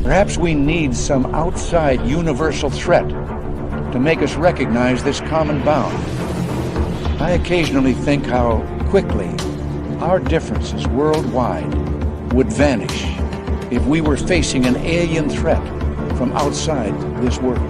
Perhaps we need some outside universal threat to make us recognize this common bound. I occasionally think how quickly our differences worldwide would vanish if we were facing an alien threat from outside this world.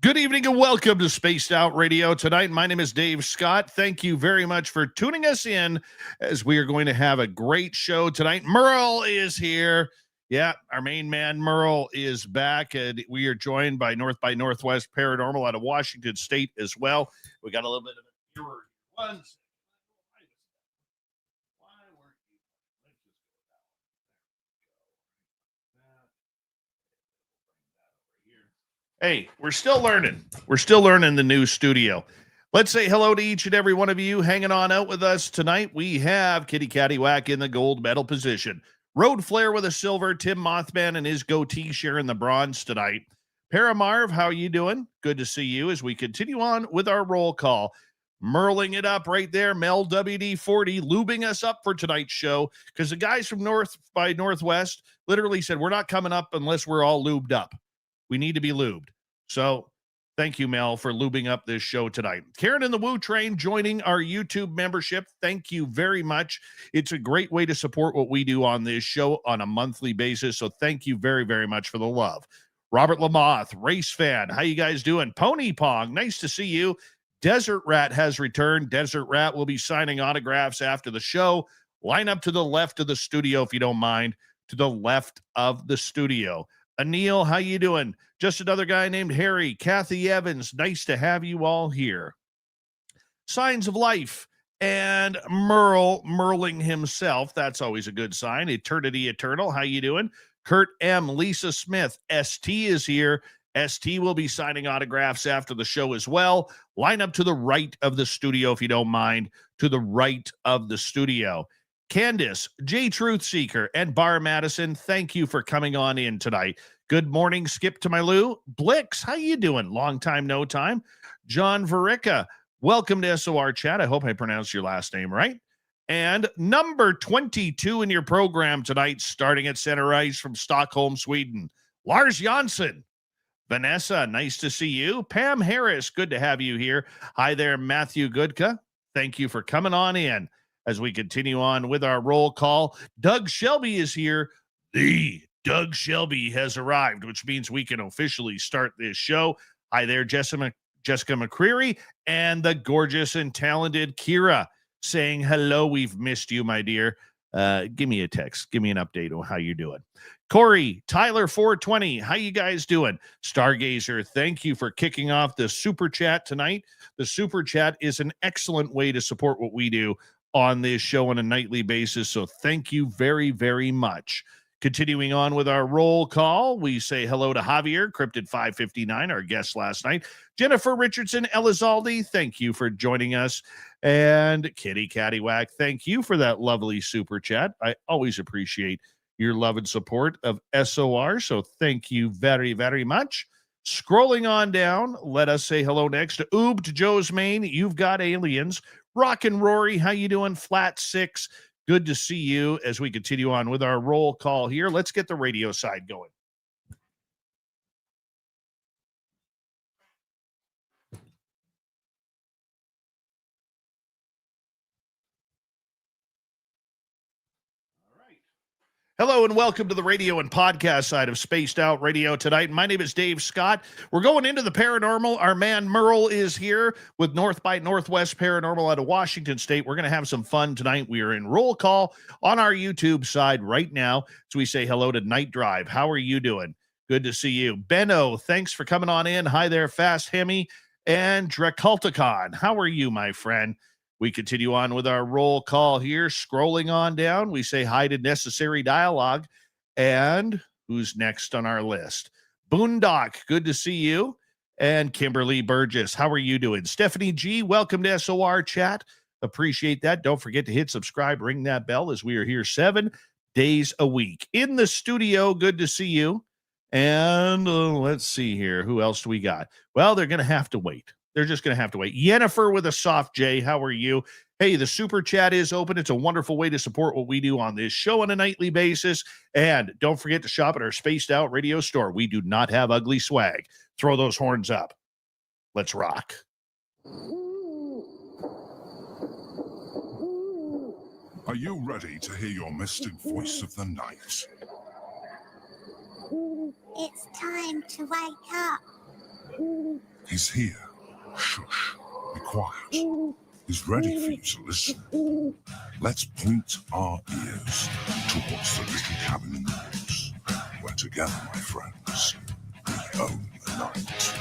Good evening and welcome to Spaced Out Radio tonight. My name is Dave Scott. Thank you very much for tuning us in as we are going to have a great show tonight. Merle is here. Yeah, our main man Merle is back, and we are joined by North by Northwest Paranormal out of Washington State as well. We got a little bit of a error. One second. Hey, we're still learning. We're still learning the new studio. Let's say hello to each and every one of you hanging on out with us tonight. We have Kitty Caddywhack in the gold medal position. Road Flair with a silver. Tim Mothman and his goatee sharing the bronze tonight. Paramarv, how are you doing? Good to see you as we continue on with our roll call. Merling it up right there. Mel WD-40 lubing us up for tonight's show because the guys from North by Northwest literally said, we're not coming up unless we're all lubed up. We need to be lubed. So thank you, Mel, for lubing up this show tonight. Karen and the Woo Train joining our YouTube membership. Thank you very much. It's a great way to support what we do on this show on a monthly basis. So thank you very, very much for the love. Robert Lamoth, race fan. How you guys doing? Pony Pong, nice to see you. Desert Rat has returned. Desert Rat will be signing autographs after the show. Line up to the left of the studio if you don't mind. To the left of the studio. Anil, how you doing? Just another guy named Harry. Kathy Evans, nice to have you all here. Signs of Life and Merle, Merling himself. That's always a good sign. Eternity Eternal, how you doing? Kurt M, Lisa Smith, ST is here. ST will be signing autographs after the show as well. Line up to the right of the studio if you don't mind. To the right of the studio. Candace, J Truth Seeker, and Bar Madison, thank you for coming on in tonight. Good morning, Skip to my Lou. Blix, how you doing? Long time, no time. John Verica, welcome to SOR Chat. I hope I pronounced your last name right. And number 22 in your program tonight, starting at center ice from Stockholm, Sweden, Lars Jansson. Vanessa, nice to see you. Pam Harris, good to have you here. Hi there, Matthew Goodka. Thank you for coming on in. As we continue on with our roll call, Doug Shelby is here. The Doug Shelby has arrived, which means we can officially start this show. Hi there, Jessica McCreary, and the gorgeous and talented Kira saying hello. We've missed you, my dear. Give me a text. Give me an update on how you're doing. Corey, Tyler 420, how you guys doing? Stargazer, thank you for kicking off the Super Chat tonight. The Super Chat is an excellent way to support what we do on this show on a nightly basis. So thank you very, very much. Continuing on with our roll call, we say hello to Javier, Cryptid 559, our guest last night. Jennifer Richardson Elizalde, thank you for joining us. And Kitty Caddywhack, thank you for that lovely super chat. I always appreciate your love and support of SOR. So thank you very, very much. Scrolling on down, let us say hello next to Oob to Joe's Main. You've got aliens. Rock and Rory, how you doing? Flat 6, good to see you as we continue on with our roll call here. Let's get the radio side going. Hello and welcome to the radio and podcast side of Spaced Out Radio tonight. My name is Dave Scott. We're going into the paranormal. Our man Merle is here with North by Northwest Paranormal out of Washington State. We're going to have some fun tonight. We are in roll call on our YouTube side right now. So we say hello to Night Drive. How are you doing? Good to see you. Benno, thanks for coming on in. Hi there, Fast Hemi and Draculticon. How are you, my friend? We continue on with our roll call here. Scrolling on down, we say hi to Necessary Dialogue. And who's next on our list? Boondock, good to see you. And Kimberly Burgess, how are you doing? Stephanie G, welcome to SOR Chat. Appreciate that. Don't forget to hit subscribe, ring that bell as we are here 7 days a week. In the studio, good to see you. And let's see here. Who else do we got? Well, they're going to have to wait. They're just going to have to wait. Yennefer with a soft J, how are you? Hey, the super chat is open. It's a wonderful way to support what we do on this show on a nightly basis. And don't forget to shop at our Spaced Out Radio store. We do not have ugly swag. Throw those horns up. Let's rock. Are you ready to hear your mystic voice of the night? It's time to wake up. He's here. Shush. Be quiet. He's ready for you to listen. Let's point our ears towards the little cabin in the woods, where together, my friends, we own the night.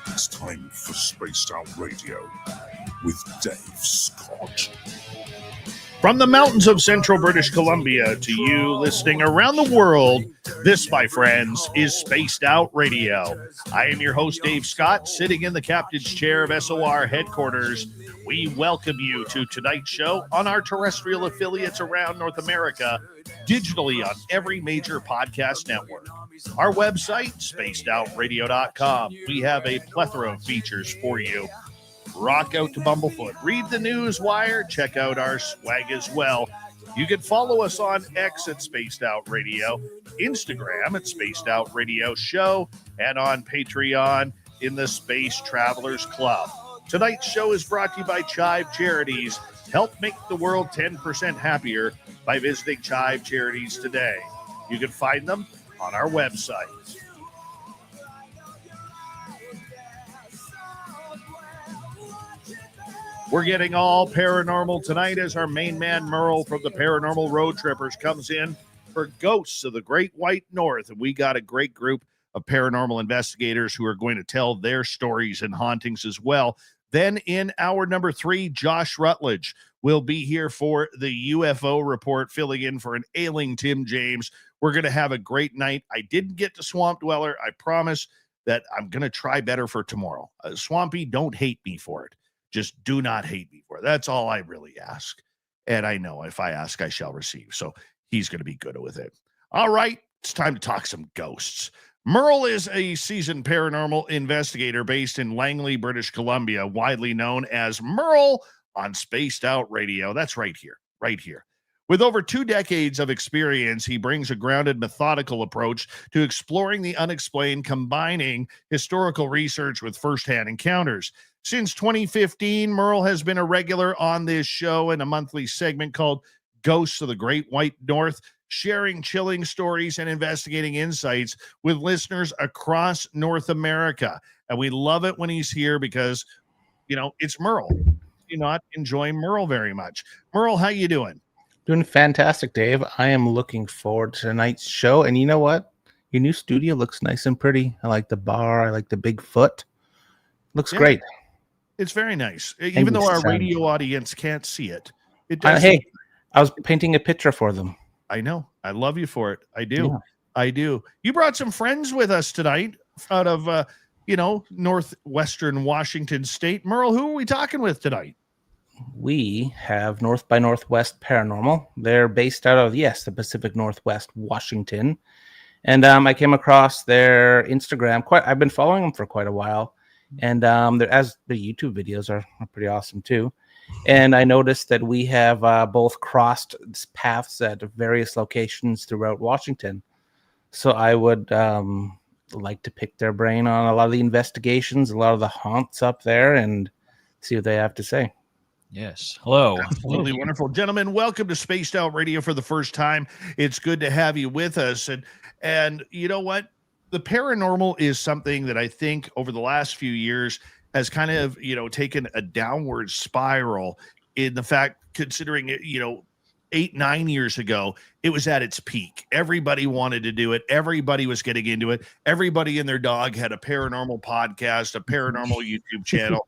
It's time for Spaced Out Radio with Dave Scott. From the mountains of central British Columbia to you listening around the world, this, my friends, is Spaced Out Radio. I am your host, Dave Scott, sitting in the captain's chair of SOR headquarters. We welcome you to tonight's show on our terrestrial affiliates around North America, digitally on every major podcast network. Our website, spacedoutradio.com. We have a plethora of features for you. Rock out to Bumblefoot. Read the news wire. Check out our swag as well. You can follow us on X at Spaced Out Radio, Instagram at Spaced Out Radio Show, and on Patreon in the Space Travelers Club. Tonight's show is brought to you by Chive Charities. Help make the world 10% happier by visiting Chive Charities today. You can find them on our website. We're getting all paranormal tonight as our main man, Merle from the Paranormal Road Trippers, comes in for Ghosts of the Great White North. And we got a great group of paranormal investigators who are going to tell their stories and hauntings as well. Then in hour number 3, Josh Rutledge will be here for the UFO report, filling in for an ailing Tim James. We're going to have a great night. I didn't get to Swamp Dweller. I promise that I'm going to try better for tomorrow. Swampy, don't hate me for it. Just do not hate me for it. That's all I really ask. And I know if I ask, I shall receive. So he's going to be good with it. All right, it's time to talk some ghosts. Merle is a seasoned paranormal investigator based in Langley, British Columbia, widely known as Merle on Spaced Out Radio. That's right here, right here. With over 2 decades of experience, he brings a grounded, methodical approach to exploring the unexplained, combining historical research with firsthand encounters. Since 2015, Merle has been a regular on this show in a monthly segment called Ghosts of the Great White North, sharing chilling stories and investigating insights with listeners across North America. And we love it when he's here because, you know, it's Merle. Do not enjoy Merle very much. Merle, how you doing? Doing fantastic, Dave. I am looking forward to tonight's show. And you know what? Your new studio looks nice and pretty. I like the bar. I like the big foot. Looks great. It's very nice. Even though our radio audience can't see it. It does. Hey, I was painting a picture for them. I know. I love you for it. I do. Yeah. I do. You brought some friends with us tonight out of, northwestern Washington State. Merle, who are we talking with tonight? We have North by Northwest Paranormal. They're based out of, the Pacific Northwest, Washington. And I came across their Instagram. I've been following them for quite a while. And as the YouTube videos are pretty awesome too. And I noticed that we have both crossed paths at various locations throughout Washington. So I would like to pick their brain on a lot of the investigations, a lot of the haunts up there, and see what they have to say. Yes. Hello. Absolutely wonderful. Gentlemen, welcome to Spaced Out Radio for the first time. It's good to have you with us. And you know what? The paranormal is something that I think over the last few years has kind of, taken a downward spiral in the fact, considering it, 8-9 years ago, it was at its peak. Everybody wanted to do it. Everybody was getting into it. Everybody and their dog had a paranormal podcast, a paranormal YouTube channel,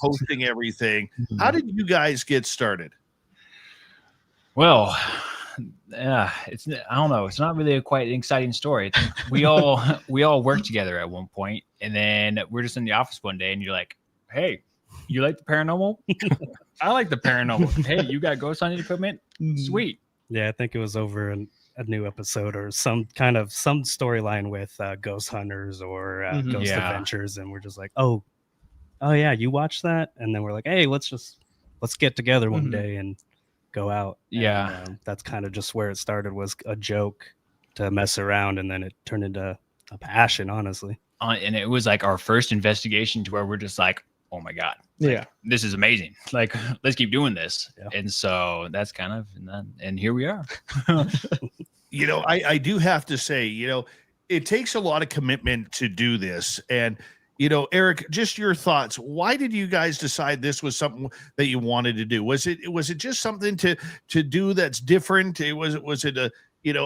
posting everything. How did you guys get started? Well, yeah, I don't know. It's not really a quite exciting story. We all worked together at one point, and then we're just in the office one day, and you're like, "Hey, you like the paranormal? I like the paranormal. Hey, you got ghost hunting equipment? Sweet." Yeah, I think it was over a new episode or some storyline with ghost hunters or ghost adventures, and we're just like, oh yeah, you watched that? And then we're like, hey, let's get together one day and go out. Yeah, and, that's kind of just where it started, was a joke to mess around, and then it turned into a passion, honestly. And it was like our first investigation to where we're just like, oh my God. This is amazing. Like, let's keep doing this. Yeah. And so that's kind of, and here we are. I do have to say, it takes a lot of commitment to do this. And, Eric, just your thoughts. Why did you guys decide this was something that you wanted to do? Was it just something to do that's different? Was it a,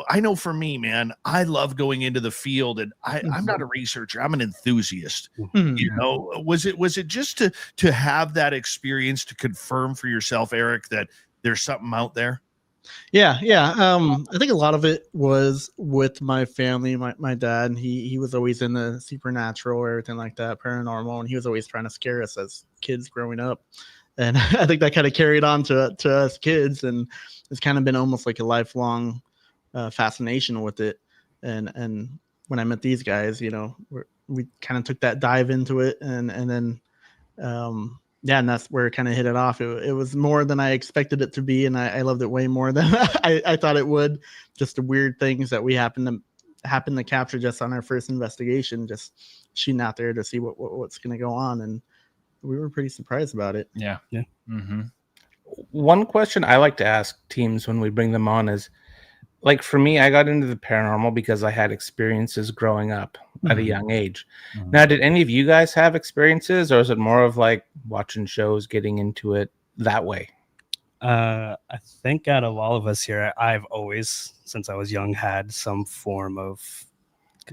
I know for me, man, I love going into the field, and I'm not a researcher. I'm an enthusiast. Was it just to have that experience to confirm for yourself, Eric, that there's something out there? Yeah. I think a lot of it was with my family. My dad, he was always in the supernatural or everything like that, paranormal, and he was always trying to scare us as kids growing up. And I think that kind of carried on to us kids, and it's kind of been almost like a lifelong fascination with it. And when I met these guys, we kind of took that dive into it, and then and that's where it kind of hit it off. It was more than I expected it to be, and I loved it way more than I thought it would. Just the weird things that we happened to capture just on our first investigation, just shooting out there to see what's going to go on, and we were pretty surprised about it. Yeah. Mm-hmm. One question I like to ask teams when we bring them on is, like, for me, I got into the paranormal because I had experiences growing up at a young age. Now, did any of you guys have experiences, or is it more of like watching shows, getting into it that way? I think out of all of us here, I've always, since I was young, had some form of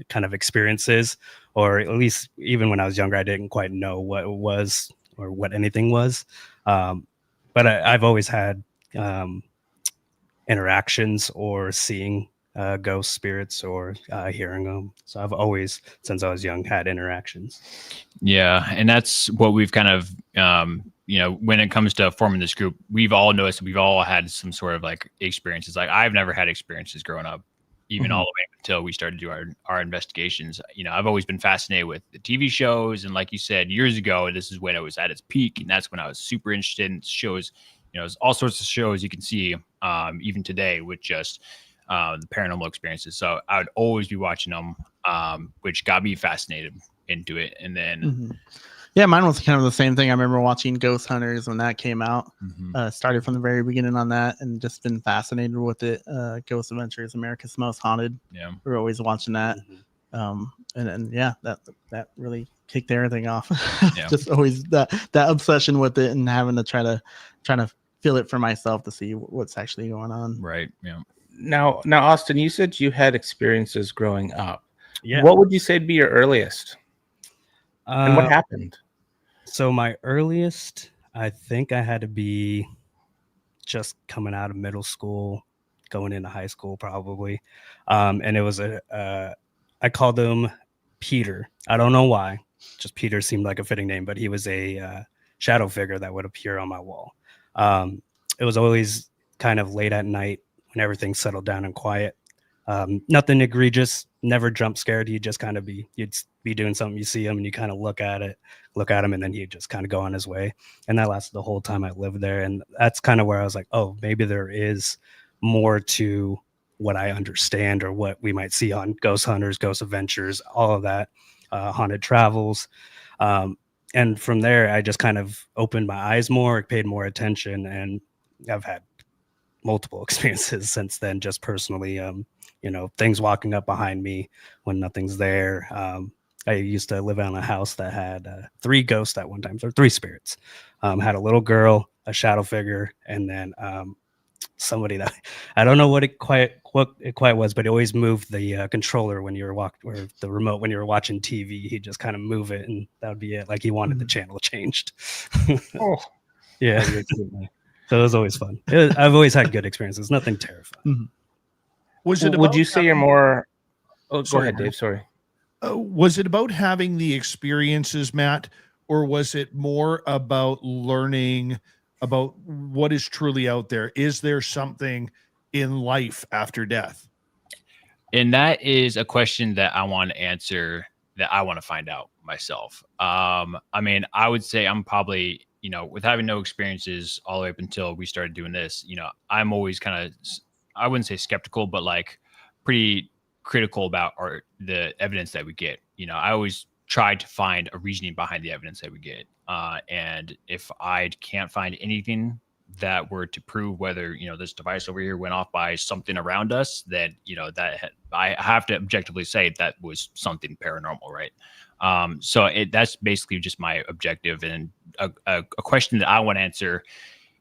kind of experiences, or at least even when I was younger, I didn't quite know what it was or what anything was. But I've always had interactions or seeing ghost spirits or hearing them. So I've always, since I was young, had interactions. Yeah. And that's what we've kind of, when it comes to forming this group, we've all noticed, we've all had some sort of like experiences. Like, I've never had experiences growing up, even all the way until we started to do our investigations. I've always been fascinated with the TV shows. And like you said, years ago, this is when it was at its peak. And that's when I was super interested in shows. There's all sorts of shows you can see even today with just the paranormal experiences. So I would always be watching them, which got me fascinated into it. And then, yeah, mine was kind of the same thing. I remember watching Ghost Hunters when that came out. Started from the very beginning on that, and just been fascinated with it. Ghost Adventures, America's Most Haunted. Yeah, we were always watching that. And yeah, that really kicked everything off. Just always that obsession with it, and having to try to feel it for myself to see what's actually going on. Right. Yeah. Now, Austin, you said you had experiences growing up. Yeah. What would you say would be your earliest? And what happened? So my earliest, I think I had to be just coming out of middle school, going into high school probably. And it was I called him Peter. I don't know why. Just Peter seemed like a fitting name, but he was a shadow figure that would appear on my wall. It was always kind of late at night when everything settled down and quiet. Nothing egregious, never jump scared. You'd just kind of you'd be doing something, you see him and you kind of look at him, and then he'd just kind of go on his way. And that lasted the whole time I lived there. And that's kind of where I was like, oh, maybe there is more to what I understand or what we might see on Ghost Hunters, Ghost Adventures, all of that, Haunted Travels. And from there, I just kind of opened my eyes more, paid more attention, and I've had multiple experiences since then, just personally, things walking up behind me when nothing's there. I used to live in a house that had 3 ghosts at one time, so 3 spirits. Had a little girl, a shadow figure, and then somebody that I don't know what it quite was, but he always moved the controller when you were or the remote when you were watching TV. He'd just kind of move it, and that would be it. Like he wanted the channel changed. Oh, yeah. So it was always fun. I've always had good experiences. Nothing terrifying. Was it? Would you say you're more? Oh, Sorry, go ahead, Dave. Sorry. Was it about having the experiences, Matt, or was it more about learning about what is truly out there? Is there something in life after death? And that is a question that I want to answer, that I want to find out myself. I mean, I would say I'm probably, with having no experiences all the way up until we started doing this, I'm always kind of, I wouldn't say skeptical, but like pretty critical about the evidence that we get. I always try to find a reasoning behind the evidence that we get. And if I can't find anything that were to prove whether, this device over here went off by something around us, then, I have to objectively say that was something paranormal, right? So that's basically just my objective. And a question that I want to answer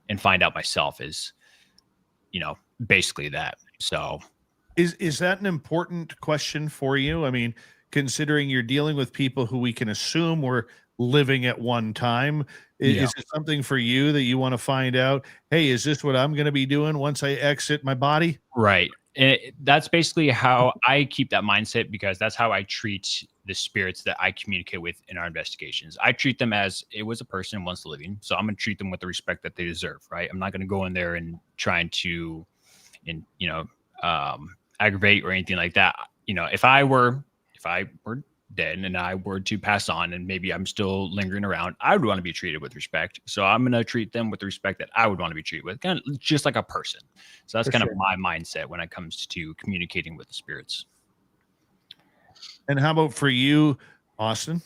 and find out myself is, basically that. So is that an important question for you? I mean, considering you're dealing with people who we can assume were living at one time, is it something for you that you want to find out? Hey, is this what I'm going to be doing once I exit my body? Right. That's basically how I keep that mindset, because that's how I treat the spirits that I communicate with in our investigations. I treat them as it was a person once living. So I'm going to treat them with the respect that they deserve, right? I'm not going to go in there and trying to, aggravate or anything like that. If I were dead and I were to pass on and maybe I'm still lingering around, I would want to be treated with respect. So I'm going to treat them with the respect that I would want to be treated with, kind of just like a person. So that's kind of my mindset when it comes to communicating with the spirits. And how about for you, Austin?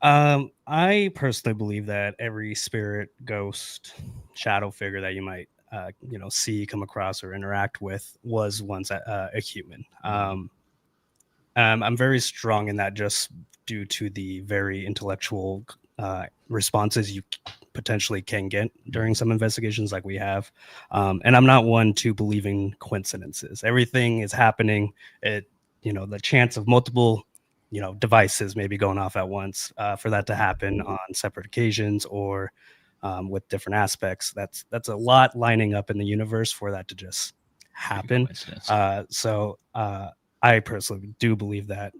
I personally believe that every spirit, ghost, shadow figure that you might see, come across, or interact with was once a human. I'm very strong in that, just due to the very intellectual responses you potentially can get during some investigations like we have. And I'm not one to believe in coincidences. Everything is happening. The chance of multiple devices maybe going off at once, for that to happen on separate occasions or with different aspects, that's a lot lining up in the universe for that to just happen. So I personally do believe that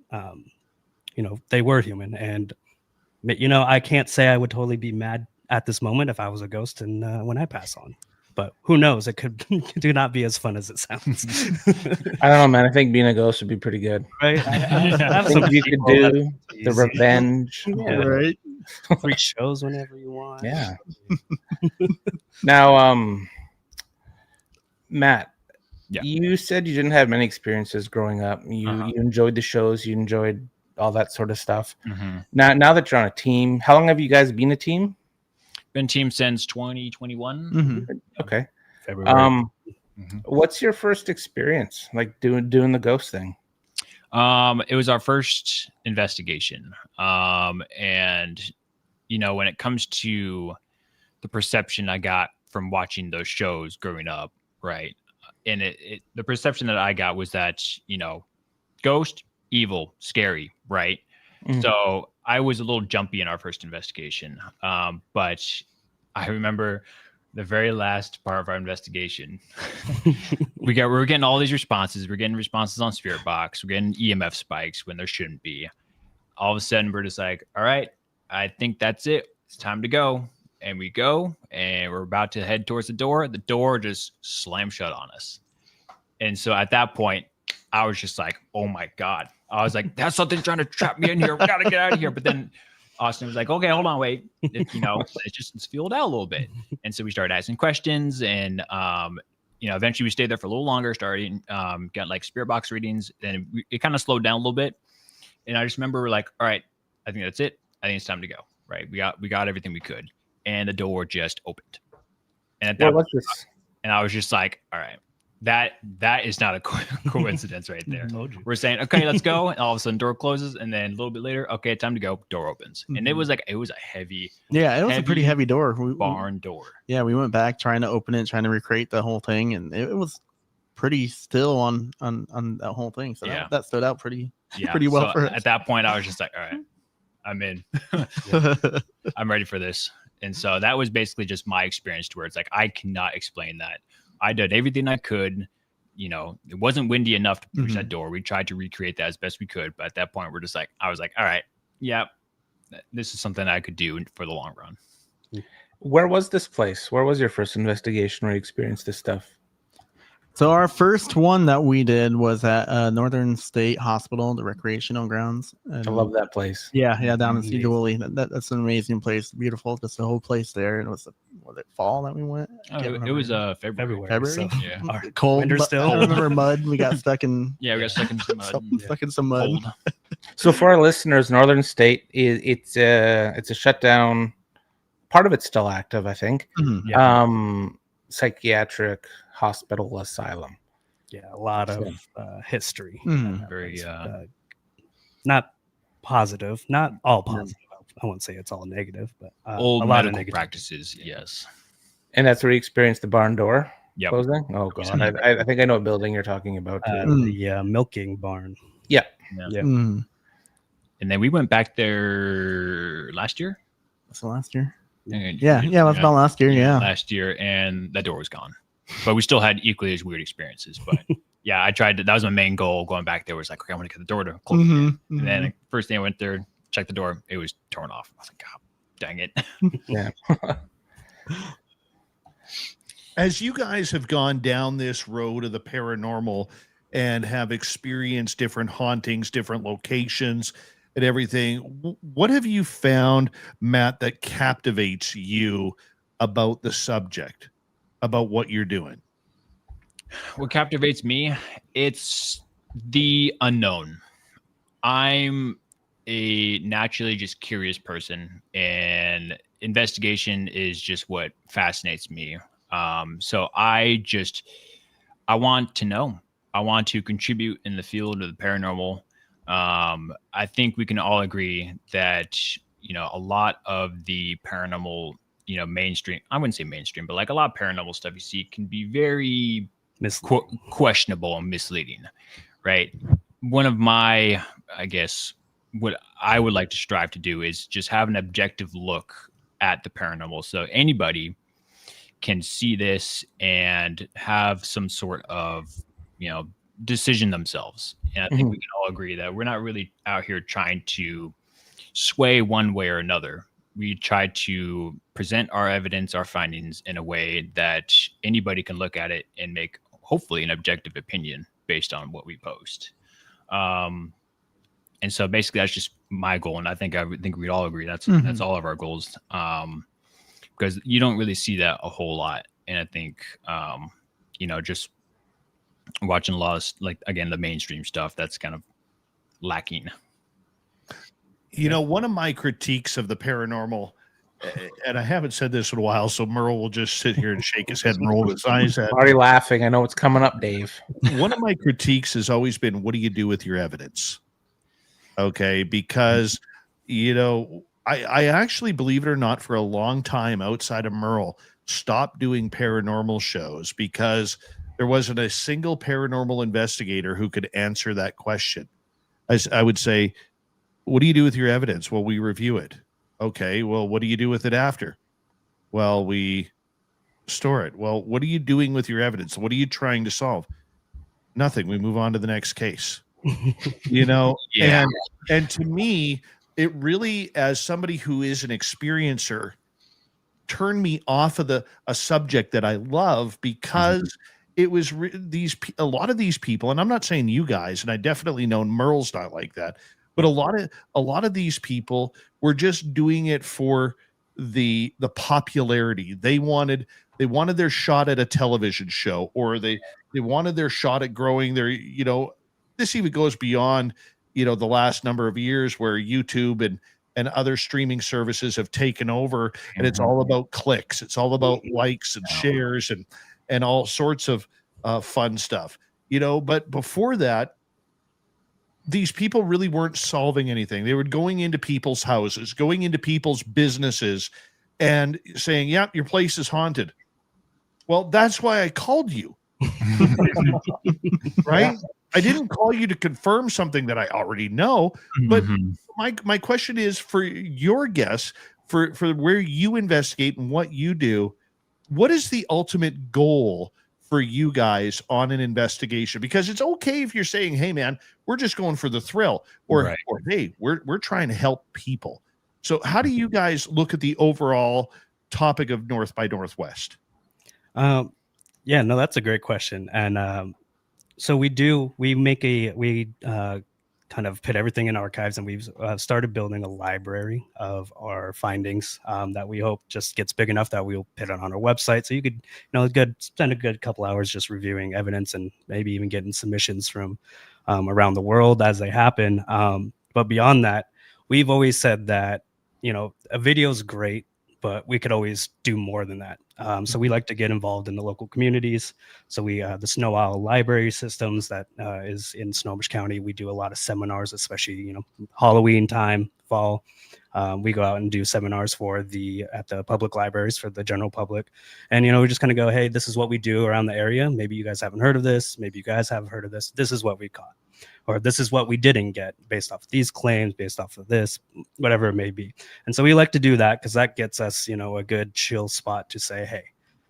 they were human, and I can't say I would totally be mad at this moment if I was a ghost and when I pass on. But who knows? It could do not be as fun as it sounds. I don't know, man. I think being a ghost would be pretty good. Right? I have some you could do the revenge. Yeah. Right. Free shows whenever you want. Yeah. Now, Matt, you said you didn't have many experiences growing up. You enjoyed the shows. You enjoyed all that sort of stuff. Mm-hmm. Now that you're on a team, how long have you guys been a team? Been team since 2021. Mm-hmm. Okay. February. What's your first experience like doing the ghost thing? It was our first investigation. And when it comes to the perception I got from watching those shows growing up, right? And the perception that I got was that, ghost, evil, scary, right? Mm-hmm. So I was a little jumpy in our first investigation. But I remember the very last part of our investigation, we were getting all these responses. We're getting responses on Spirit Box. We're getting EMF spikes when there shouldn't be. All of a sudden, we're just like, all right, I think that's it. It's time to go. And we go, and we're about to head towards the door. The door just slammed shut on us. And so at that point, I was just like, oh my God. I was like, that's something trying to trap me in here. We got to get out of here. But then Austin was like, okay, hold on, wait. It's fueled out a little bit. And so we started asking questions, and, eventually we stayed there for a little longer, started got like spirit box readings, and it kind of slowed down a little bit. And I just remember we're like, all right, I think that's it. I think it's time to go. Right. We got everything we could. And the door just opened. And at that point, and I was just like, all right, that is not a coincidence right there. We're saying, okay, let's go. And all of a sudden door closes. And then a little bit later, okay, time to go. Door opens. And it was a heavy. Yeah, it was a pretty heavy door. Barn door. Yeah, we went back trying to open it, trying to recreate the whole thing. And it was pretty still on that whole thing. So that stood out pretty well for us. At that point, I was just like, all right, I'm in. I'm ready for this. And so that was basically just my experience to where it's like, I cannot explain that. I did everything I could. It wasn't windy enough to push that door. We tried to recreate that as best we could. But at that point, I was like, all right, yeah, this is something I could do for the long run. Where was this place? Where was your first investigation where you experienced this stuff? So our first one that we did was at Northern State Hospital, the recreational grounds. And I love that place. Yeah, down in Seawoolley. That's an amazing place, beautiful. Just the whole place there. And was it fall that we we was February. February. So, yeah, cold. Winter still. I remember mud. We got stuck in. Yeah, we got stuck in some mud. Stuck in some mud. Cold. So for our listeners, Northern State it's a shutdown. Part of it's still active, I think. Psychiatric hospital asylum. Yeah, a lot of history. Very not positive, not all positive. I won't say it's all negative, but old a lot of medical negative practices. Yes. And that's where you experienced the barn door Yep. closing? Oh, God. I think I know what building you're talking about. the milking barn. Yeah. And then we went back there last year. So last year. Yeah, it was about last year. Yeah. Last year, and that door was gone. But we still had equally as weird experiences. But yeah, I tried to. That was my main goal going back there. Was like, okay, I want to get the door to close. And then the first thing I went there, checked the door, it was torn off. I was like, God, dang it. Yeah. As you guys have gone down this road of the paranormal and have experienced different hauntings, different locations, and everything, what have you found, Matt, that captivates you about the subject, about what you're doing? What captivates me, it's the unknown. I'm a naturally just curious person, and investigation is just what fascinates me. So I want to know. I want to contribute in the field of the paranormal. I think we can all agree that, a lot of the paranormal, mainstream, I wouldn't say mainstream, but like a lot of paranormal stuff you see can be very questionable and misleading, right? One of my, I guess, what I would like to strive to do is just have an objective look at the paranormal. So anybody can see this and have some sort of, decision themselves. And I think we can all agree that we're not really out here trying to sway one way or another. We try to present our evidence, our findings in a way that anybody can look at it and make hopefully an objective opinion based on what we post. And so basically that's just my goal. And I think we'd all agree that's all of our goals. Because you don't really see that a whole lot. And I think, just watching a lot of, like, again, the mainstream stuff, that's kind of lacking. One of my critiques of the paranormal, and I haven't said this in a while, so Merle will just sit here and shake his head and roll his eyes at. I'm already laughing. I know what's coming up, Dave. One of my critiques has always been, what do you do with your evidence? Okay, because, I actually, believe it or not, for a long time outside of Merle, stopped doing paranormal shows because there wasn't a single paranormal investigator who could answer that question. I would say, what do you do with your evidence? Well, we review it. Okay, well, what do you do with it after? Well, we store it. Well, what are you doing with your evidence? What are you trying to solve? Nothing. We move on to the next case. Yeah. And to me, it really, as somebody who is an experiencer, turned me off of a subject that I love, because it was a lot of these people, and I'm not saying you guys, and I definitely know Merle's not like that, but a lot of these people were just doing it for the popularity. They wanted their shot at a television show, or they wanted their shot at growing their, this even goes beyond, the last number of years where YouTube and other streaming services have taken over, and it's all about clicks. It's all about likes and shares and all sorts of fun stuff, but before that, these people really weren't solving anything. They were going into people's houses, going into people's businesses, and saying, "Yeah, your place is haunted." Well, that's why I called you, right? I didn't call you to confirm something that I already know. But my question is, for your guess, for where you investigate and what you do, what is the ultimate goal for you guys on an investigation? Because it's okay if you're saying, "Hey man, we're just going for the thrill," or "Hey, we're trying to help people." So how do you guys look at the overall topic of North by Northwest? Yeah, no, that's a great question. And so we kind of put everything in archives, and we've started building a library of our findings that we hope just gets big enough that we'll put it on our website. So you could, spend a good couple hours just reviewing evidence and maybe even getting submissions from around the world as they happen. But beyond that, we've always said that, a video is great, but we could always do more than that. So we like to get involved in the local communities. So we, the Snow Owl Library Systems that is in Snohomish County, we do a lot of seminars, especially, Halloween time, fall. We go out and do seminars at the public libraries for the general public. And, we just kind of go, "Hey, this is what we do around the area. Maybe you guys haven't heard of this. Maybe you guys haven't heard of this. This is what we caught. Or this is what we didn't get based off of these claims, based off of this," whatever it may be. And so we like to do that because that gets us, a good chill spot to say, "Hey,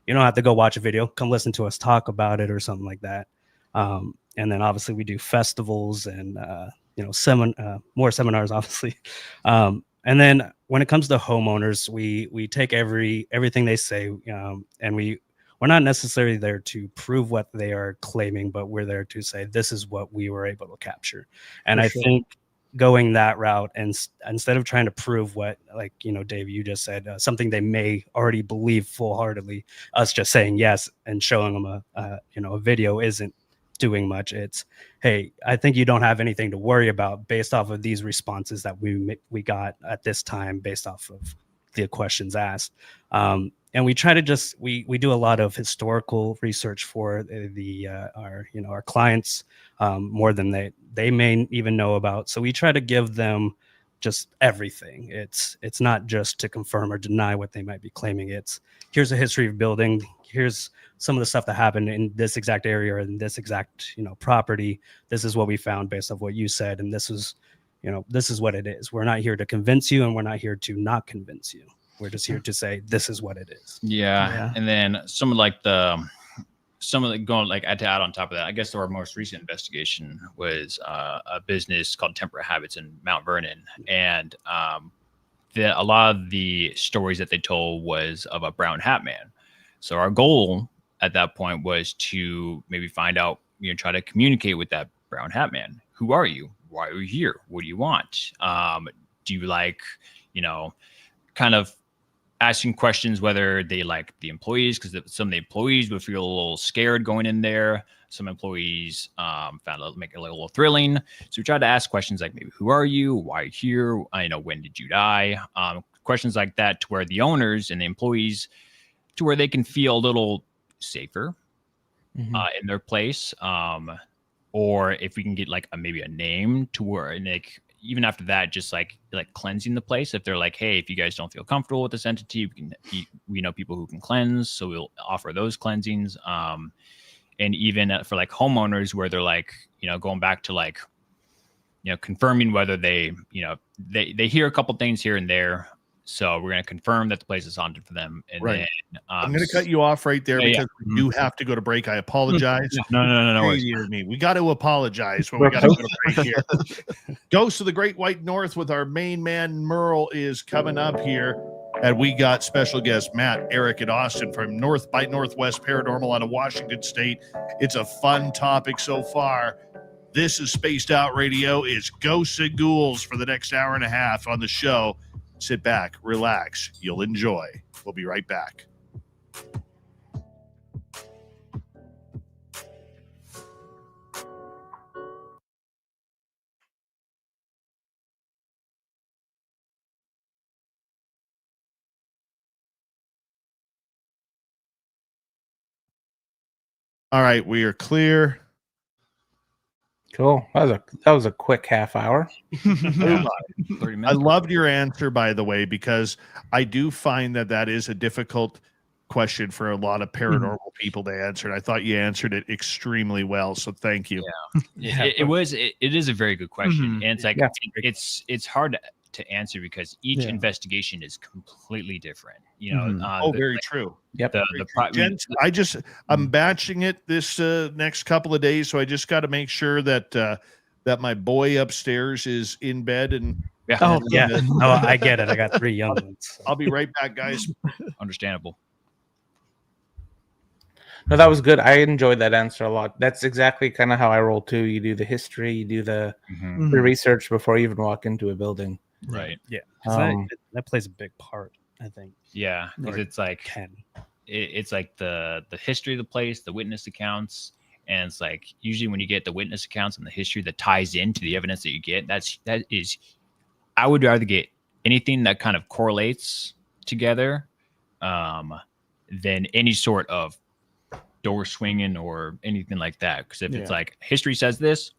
you don't have to go watch a video. Come listen to us talk about it," or something like that. And then obviously we do festivals and, more seminars, obviously. And then when it comes to homeowners, we take everything they say, and we're not necessarily there to prove what they are claiming, but we're there to say, this is what we were able to capture. And I think going that route, and instead of trying to prove what, like, Dave, you just said, something they may already believe full-heartedly, us just saying yes and showing them a video isn't doing much. It's, "Hey, I think you don't have anything to worry about based off of these responses that we got at this time based off of the questions asked." And we try to we do a lot of historical research for our clients, more than they may even know about. So we try to give them just everything. It's not just to confirm or deny what they might be claiming. It's, here's a history of building. Here's some of the stuff that happened in this exact area or in this exact property. This is what we found based off what you said, and this is what it is. We're not here to convince you, and we're not here to not convince you. We're just here to say, this is what it is. Yeah. And then some of the going, like, to add on top of that, I guess our most recent investigation was a business called Temperate Habits in Mount Vernon. And a lot of the stories that they told was of a brown hat man. So our goal at that point was to maybe find out, try to communicate with that brown hat man. Who are you? Why are you here? What do you want? Do you like, kind of asking questions whether they like the employees, because some of the employees would feel a little scared going in there. Some employees found it make it a little thrilling. So we tried to ask questions like, maybe, who are you? Why are you here? When did you die? Questions like that, to where the owners and the employees, to where they can feel a little safer in their place. Or if we can get like maybe a name to where, like, even after that, just like cleansing the place. If they're like, "Hey, if you guys don't feel comfortable with this entity, we know people who can cleanse, so we'll offer those cleansings." And even for like homeowners, where they're like, going back to like, confirming whether they hear a couple things here and there. So we're going to confirm that the place is haunted for them. And then I'm going to cut you off right there because we do have to go to break. I apologize. No. We got to apologize when we got to go to break here. Ghosts of the Great White North with our main man, Merle, is coming up here. And we got special guests, Matt, Eric, and Austin from North by Northwest Paranormal out of Washington State. It's a fun topic so far. This is Spaced Out Radio. It's Ghosts and Ghouls for the next hour and a half on the show. Sit back, relax. You'll enjoy. We'll be right back. All right, we are clear. Cool. That was a quick half hour. Yeah. 30 I minutes. loved your answer, by the way, because I do find that is a difficult question for a lot of paranormal people to answer. And I thought you answered it extremely well. So thank you. It is a very good question. And it's like, Yeah. it's hard to answer because each investigation is completely different. You know, Very true. Yep. Gents, I'm batching it this next couple of days, so I just got to make sure that my boy upstairs is in bed. And Oh yeah, no, I get it. I got 3 young ones. I'll be right back, guys. Understandable. No, that was good. I enjoyed that answer a lot. That's exactly kind of how I roll too. You do the history, you do the research before you even walk into a building. Right. Yeah, 'cause that plays a big part, I think. Yeah, because it's like it's like the history of the place, the witness accounts, and it's like usually when you get the witness accounts and the history that ties into the evidence that you get, that is, I would rather get anything that kind of correlates together than any sort of door swinging or anything like that. Because if it's like history says this,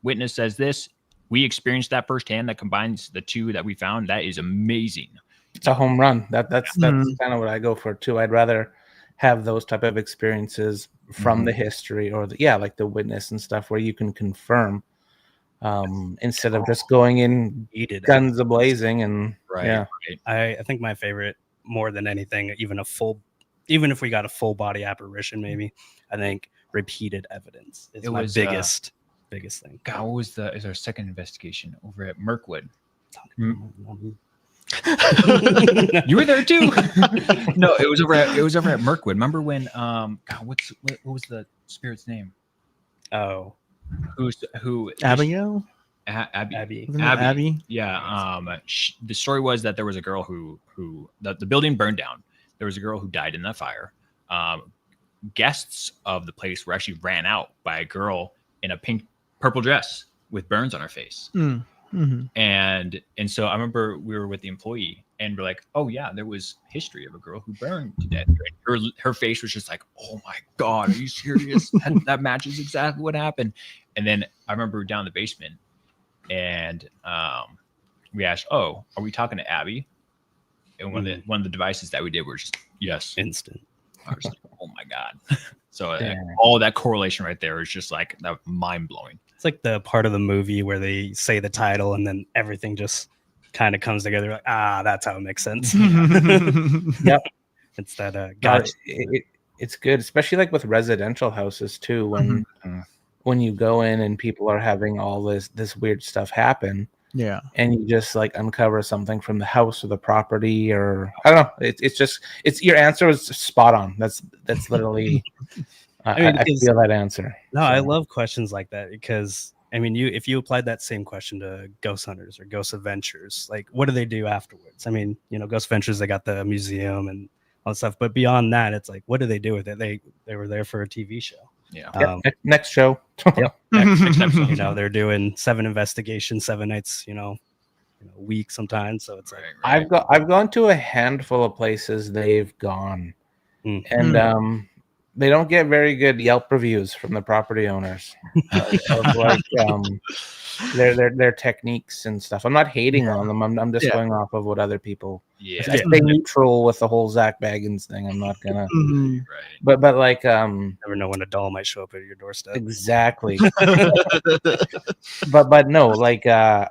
witness says this, we experienced that firsthand, that combines the two that we found, that is amazing. It's a home run. That's kind of what I go for too. I'd rather have those type of experiences from the history or like the witness and stuff where you can confirm instead of just going in guns a blazing. And I think my favorite more than anything, even if we got a full body apparition, maybe, I think repeated evidence is my biggest thing. God, what is our second investigation over at Mirkwood? You were there too. No, it was over at Mirkwood. Remember when God, what was the spirit's name? Oh, who Abigail? Abby. Abby. Yeah. The story was that there was a girl who the building burned down. There was a girl who died in that fire. Guests of the place were actually ran out by a girl in a purple dress with burns on her face. And so I remember we were with the employee and we're like, oh yeah, there was history of a girl who burned to death. Her face was just like, oh my God, are you serious? that matches exactly what happened. And then I remember down in the basement and we asked, oh, are we talking to Abby? And one of the devices that we did were just yes, instant. I was like, oh my God. So all that correlation right there is just like that mind blowing. It's like the part of the movie where they say the title and then everything just kind of comes together. Like, that's how it makes sense. Yep. It's that gotcha. It's good, especially like with residential houses too. When you go in and people are having all this weird stuff happen. Yeah. And you just like uncover something from the house or the property, or I don't know. It's your answer was spot on. That's literally I feel that answer. No, I love questions like that because I mean, if you applied that same question to ghost hunters or ghost adventures, like what do they do afterwards? I mean, ghost adventures, they got the museum and all that stuff, but beyond that, it's like, what do they do with it? They were there for a TV show. Yeah. Next show. Next episode. They're doing 7 investigations, 7 nights, a week sometimes. So it's like I've gone to a handful of places they've gone, and they don't get very good Yelp reviews from the property owners of like their techniques and stuff. I'm not hating on them. I'm just going off of what other people. I stay neutral with the whole Zach Baggins thing. I'm not gonna. But like never know when a doll might show up at your doorstep. Exactly. but no, like I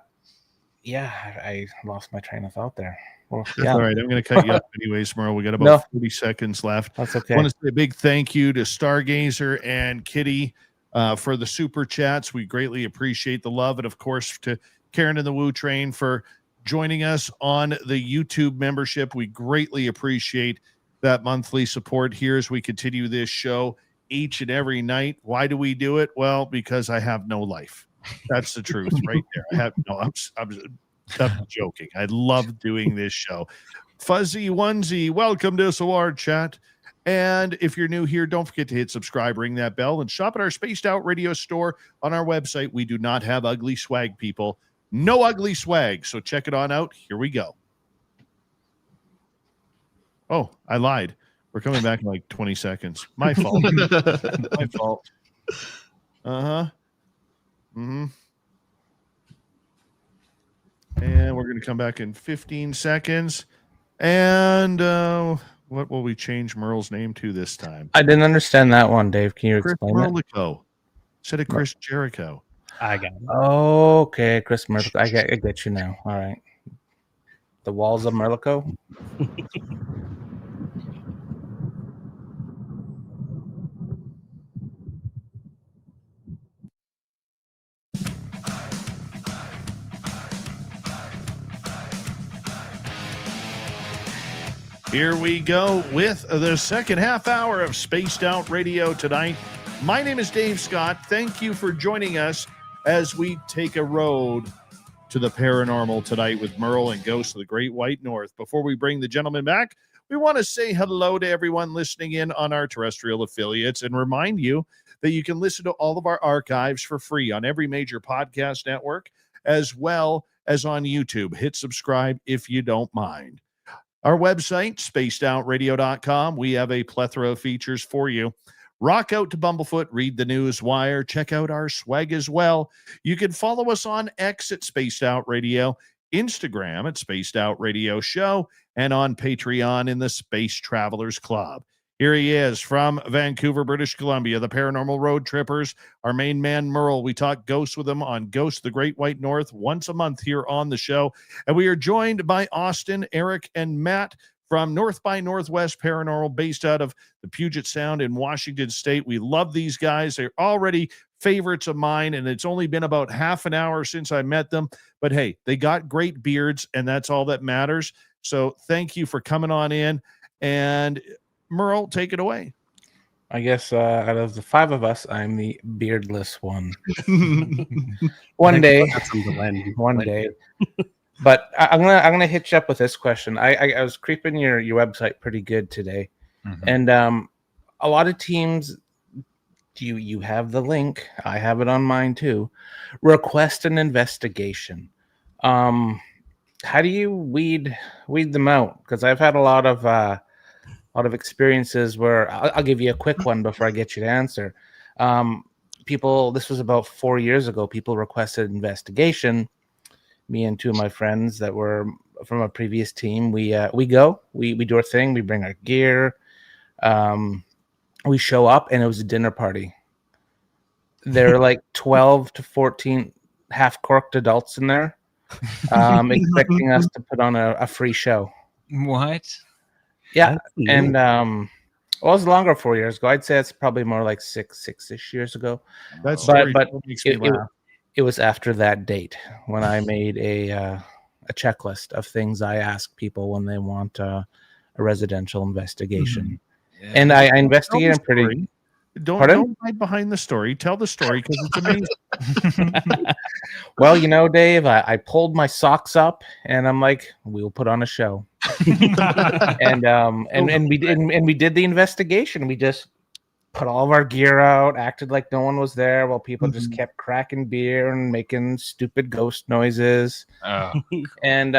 lost my train of thought there. Well, All right, I'm going to cut you up anyways, Merle. We got about 40 seconds left. That's okay. I want to say a big thank you to Stargazer and Kitty for the super chats. We greatly appreciate the love, and of course to Karen and the Woo Train for joining us on the YouTube membership. We greatly appreciate that monthly support here as we continue this show each and every night. Why do we do it? Well, because I have no life. That's the truth right there. I have no. I'm I'm joking. I love doing this show. Fuzzy Onesie, welcome to SOR Chat. And if you're new here, don't forget to hit subscribe, ring that bell, and shop at our Spaced Out Radio store on our website. We do not have ugly swag, people. No ugly swag. So check it on out. Here we go. Oh, I lied. We're coming back in like 20 seconds. My fault. My fault. Uh-huh. Mm-hmm. And we're going to come back in 15 seconds. And what will we change Merle's name to this time? I didn't understand that one, Dave. Can you Chris explain it? Merlico. Instead of Chris Jericho. I got it. Okay, Chris Merlico. I get you now. All right. The Walls of Merlico. Here we go with the second half hour of Spaced Out Radio tonight. My name is Dave Scott. Thank you for joining us as we take a road to the paranormal tonight with Merle and Ghost of the Great White North. Before we bring the gentleman back, we want to say hello to everyone listening in on our terrestrial affiliates and remind you that you can listen to all of our archives for free on every major podcast network as well as on YouTube. Hit subscribe if you don't mind. Our website, spacedoutradio.com. We have a plethora of features for you. Rock out to Bumblefoot, read the news wire, check out our swag as well. You can follow us on X at Spaced Out Radio, Instagram at Spaced Out Radio Show, and on Patreon in the Space Travelers Club. Here he is from Vancouver, British Columbia, the Paranormal Road Trippers, our main man, Merle. We talk ghosts with him on Ghost of the Great White North once a month here on the show. And we are joined by Austin, Eric, and Matt from North by Northwest Paranormal, based out of the Puget Sound in Washington State. We love these guys. They're already favorites of mine, and it's only been about half an hour since I met them. But hey, they got great beards, and that's all that matters. So thank you for coming on in. And Merle, take it away. I guess out of the five of us, I'm the beardless one. One day. But I'm gonna hit you up with this question. I was creeping your website pretty good today, and a lot of teams. You have the link. I have it on mine too. Request an investigation. How do you weed them out? Because I've had a lot of experiences where I'll give you a quick one before I get you to answer. This was about 4 years ago. People requested investigation. Me and two of my friends that were from a previous team, we do our thing. We bring our gear. We show up, and it was a dinner party. There were like 12 to 14 half-corked adults in there, expecting us to put on a free show. What? Yeah, and it was longer 4 years ago. I'd say it's probably more like six-ish years ago. That's but it was after that date when I made a checklist of things I ask people when they want a residential investigation. Yeah. And I investigate them pretty. Don't hide behind the story. Tell the story because it's amazing. Well, Dave, I pulled my socks up and I'm like, we'll put on a show. and we did the investigation. We just put all of our gear out, acted like no one was there while people just kept cracking beer and making stupid ghost noises. Oh. And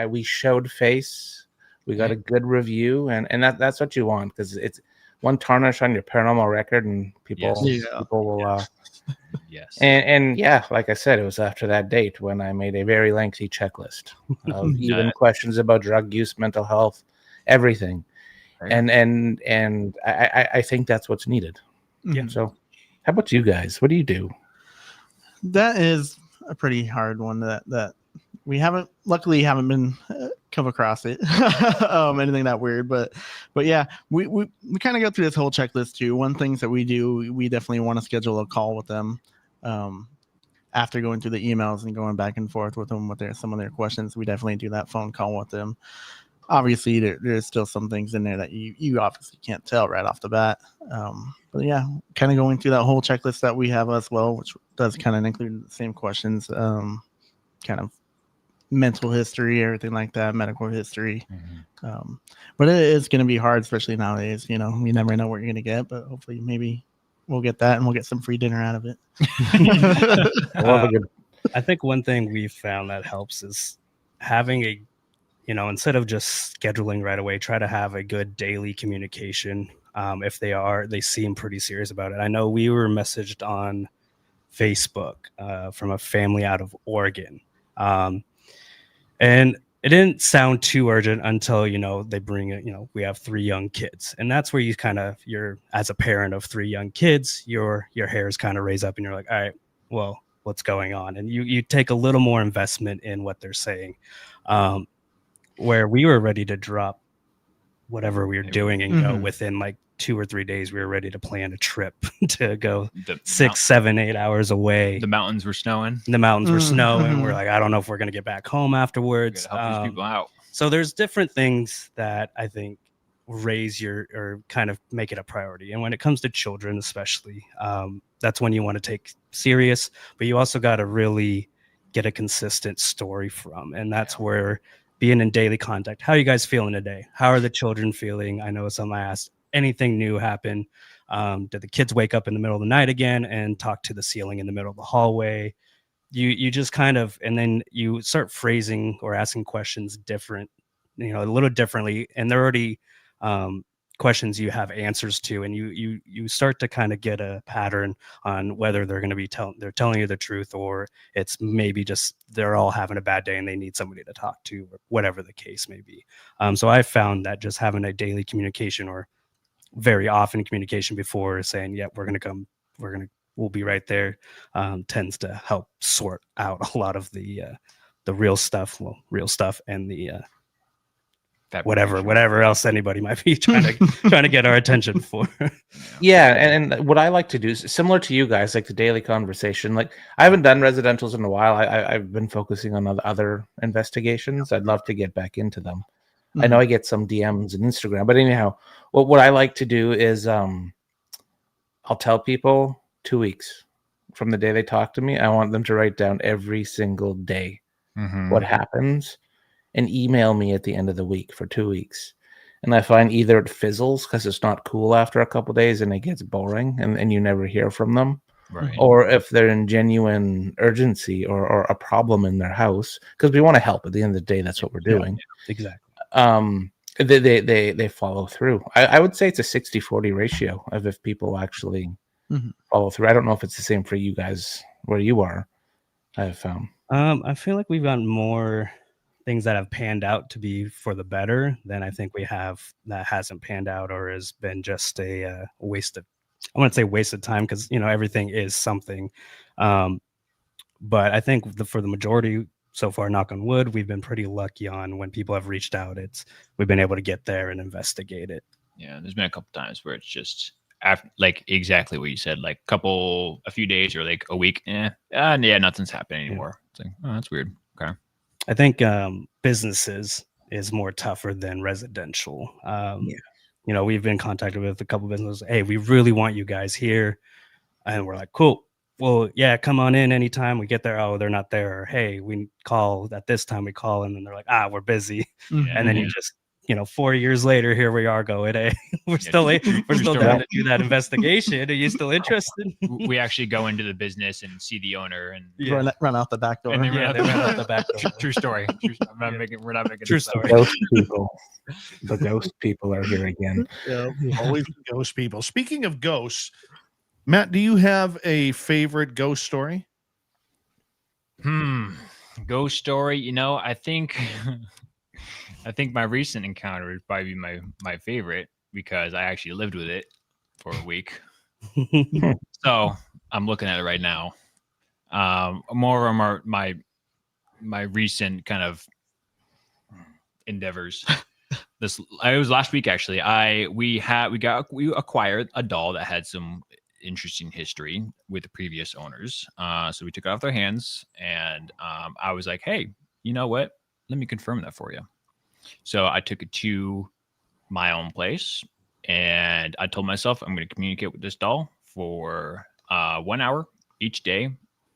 we showed face. We got a good review, and that's what you want, because it's one tarnish on your paranormal record, and people will. Yes. And yeah, like I said, it was after that date when I made a very lengthy checklist of even questions about drug use, mental health, everything. Right. And I think that's what's needed. Yeah. So, how about you guys? What do you do? That is a pretty hard one that we luckily haven't been come across it anything that weird, but yeah, we kind of go through this whole checklist too. One things that we do, we definitely want to schedule a call with them after going through the emails and going back and forth with them with some of their questions. We definitely do that phone call with them. Obviously there's still some things in there that you obviously can't tell right off the bat, but yeah, kind of going through that whole checklist that we have as well, which does kind of include the same questions. kind of mental history, everything like that, medical history. Mhm. But it is going to be hard, especially nowadays. You never know what you're going to get, but hopefully maybe we'll get that and we'll get some free dinner out of it. I think one thing we've found that helps is having instead of just scheduling right away, try to have a good daily communication. If they seem pretty serious about it. I know we were messaged on Facebook from a family out of Oregon. And it didn't sound too urgent until, they bring it, we have 3 young kids. And that's where you're as a parent of 3 young kids, your hairs kind of raise up and you're like, all right, well, what's going on? And you take a little more investment in what they're saying. Where we were ready to drop whatever we were doing and go within like 2 or 3 days, we were ready to plan a trip to go 6, 7, 8 hours away. The mountains were snowing. We're like, I don't know if we're going to get back home afterwards. Help these people out. So there's different things that I think raise or kind of make it a priority. And when it comes to children, especially, that's when you want to take serious, but you also got to really get a consistent story from. And that's where being in daily contact. How are you guys feeling today? How are the children feeling? I know some I asked, anything new happen? Did the kids wake up in the middle of the night again and talk to the ceiling in the middle of the hallway? You just kind of, and then you start phrasing or asking questions different, a little differently. And they're already questions you have answers to, and you start to kind of get a pattern on whether they're going to be telling you the truth, or it's maybe just they're all having a bad day and they need somebody to talk to, or whatever the case may be. So I found that just having a daily communication, or very often communication before saying, yeah, we'll be right there, tends to help sort out a lot of the real stuff, and the whatever else anybody might be trying to get our attention for. Yeah, and what I like to do is similar to you guys, like the daily conversation. Like I haven't done residentials in a while. I've been focusing on other investigations. I'd love to get back into them. I know I get some DMs on Instagram, but anyhow, what I like to do is I'll tell people 2 weeks from the day they talk to me. I want them to write down every single day what happens, and email me at the end of the week for 2 weeks. And I find either it fizzles because it's not cool after a couple of days and it gets boring and you never hear from them. Right. Or if they're in genuine urgency or a problem in their house, because we want to help at the end of the day. That's what we're doing. Yeah, exactly. They follow through. I would say it's a 60-40 ratio of if people actually follow through. I don't know if it's the same for you guys where you are. I've found. I feel like we've gotten more things that have panned out to be for the better than I think we have that hasn't panned out or has been just a waste of, I wouldn't say waste of time, because everything is something. But I think for the majority so far, knock on wood, we've been pretty lucky on when people have reached out. We've been able to get there and investigate it. Yeah, there's been a couple times where it's just after, like exactly what you said, like a few days or like a week. Nothing's happening anymore. It's like, oh, that's weird. Okay. I think businesses is more tougher than residential. We've been contacted with a couple businesses. Hey, we really want you guys here. And we're like, cool. Well, yeah, come on in anytime. We get there. Oh, they're not there. Or, hey, we call at this time. We call, and then they're like, we're busy. And then you just, 4 years later, here we are going, hey, we're still down to do that investigation. Are you still interested? We actually go into the business and see the owner and run out the back door. And they run out the back door. True story. We're not making true story. Ghost people. The ghost people are here again. Yeah, always ghost people. Speaking of ghosts, Matt, do you have a favorite ghost story? Ghost story. I think my recent encounter would probably be my favorite, because I actually lived with it for a week. So I'm looking at it right now. More of my recent kind of endeavors. It was last week actually. We acquired a doll that had some interesting history with the previous owners. So we took it off their hands, and I was like, hey, you know what? Let me confirm that for you. So I took it to my own place, and I told myself I'm going to communicate with this doll for 1 hour each day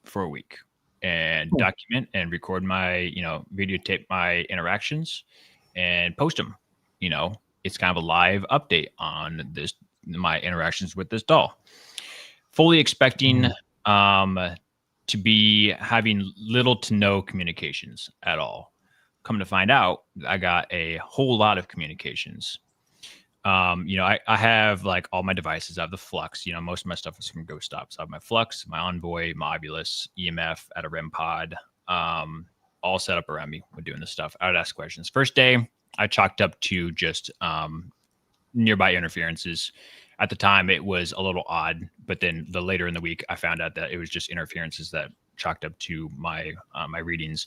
for a week. and document and record my, videotape my interactions and post them. It's kind of a live update on my interactions with this doll. Fully expecting to be having little to no communications at all. Come to find out, I got a whole lot of communications. I have like all my devices. I have the Flux. Most of my stuff is from Ghost Stops. I have my Flux, my Envoy, my Ovilus, EMF at a REM pod, all set up around me when doing this stuff. I would ask questions. First day, I chalked up to just nearby interferences. At the time, it was a little odd, but then later in the week, I found out that it was just interferences that chalked up to my my readings.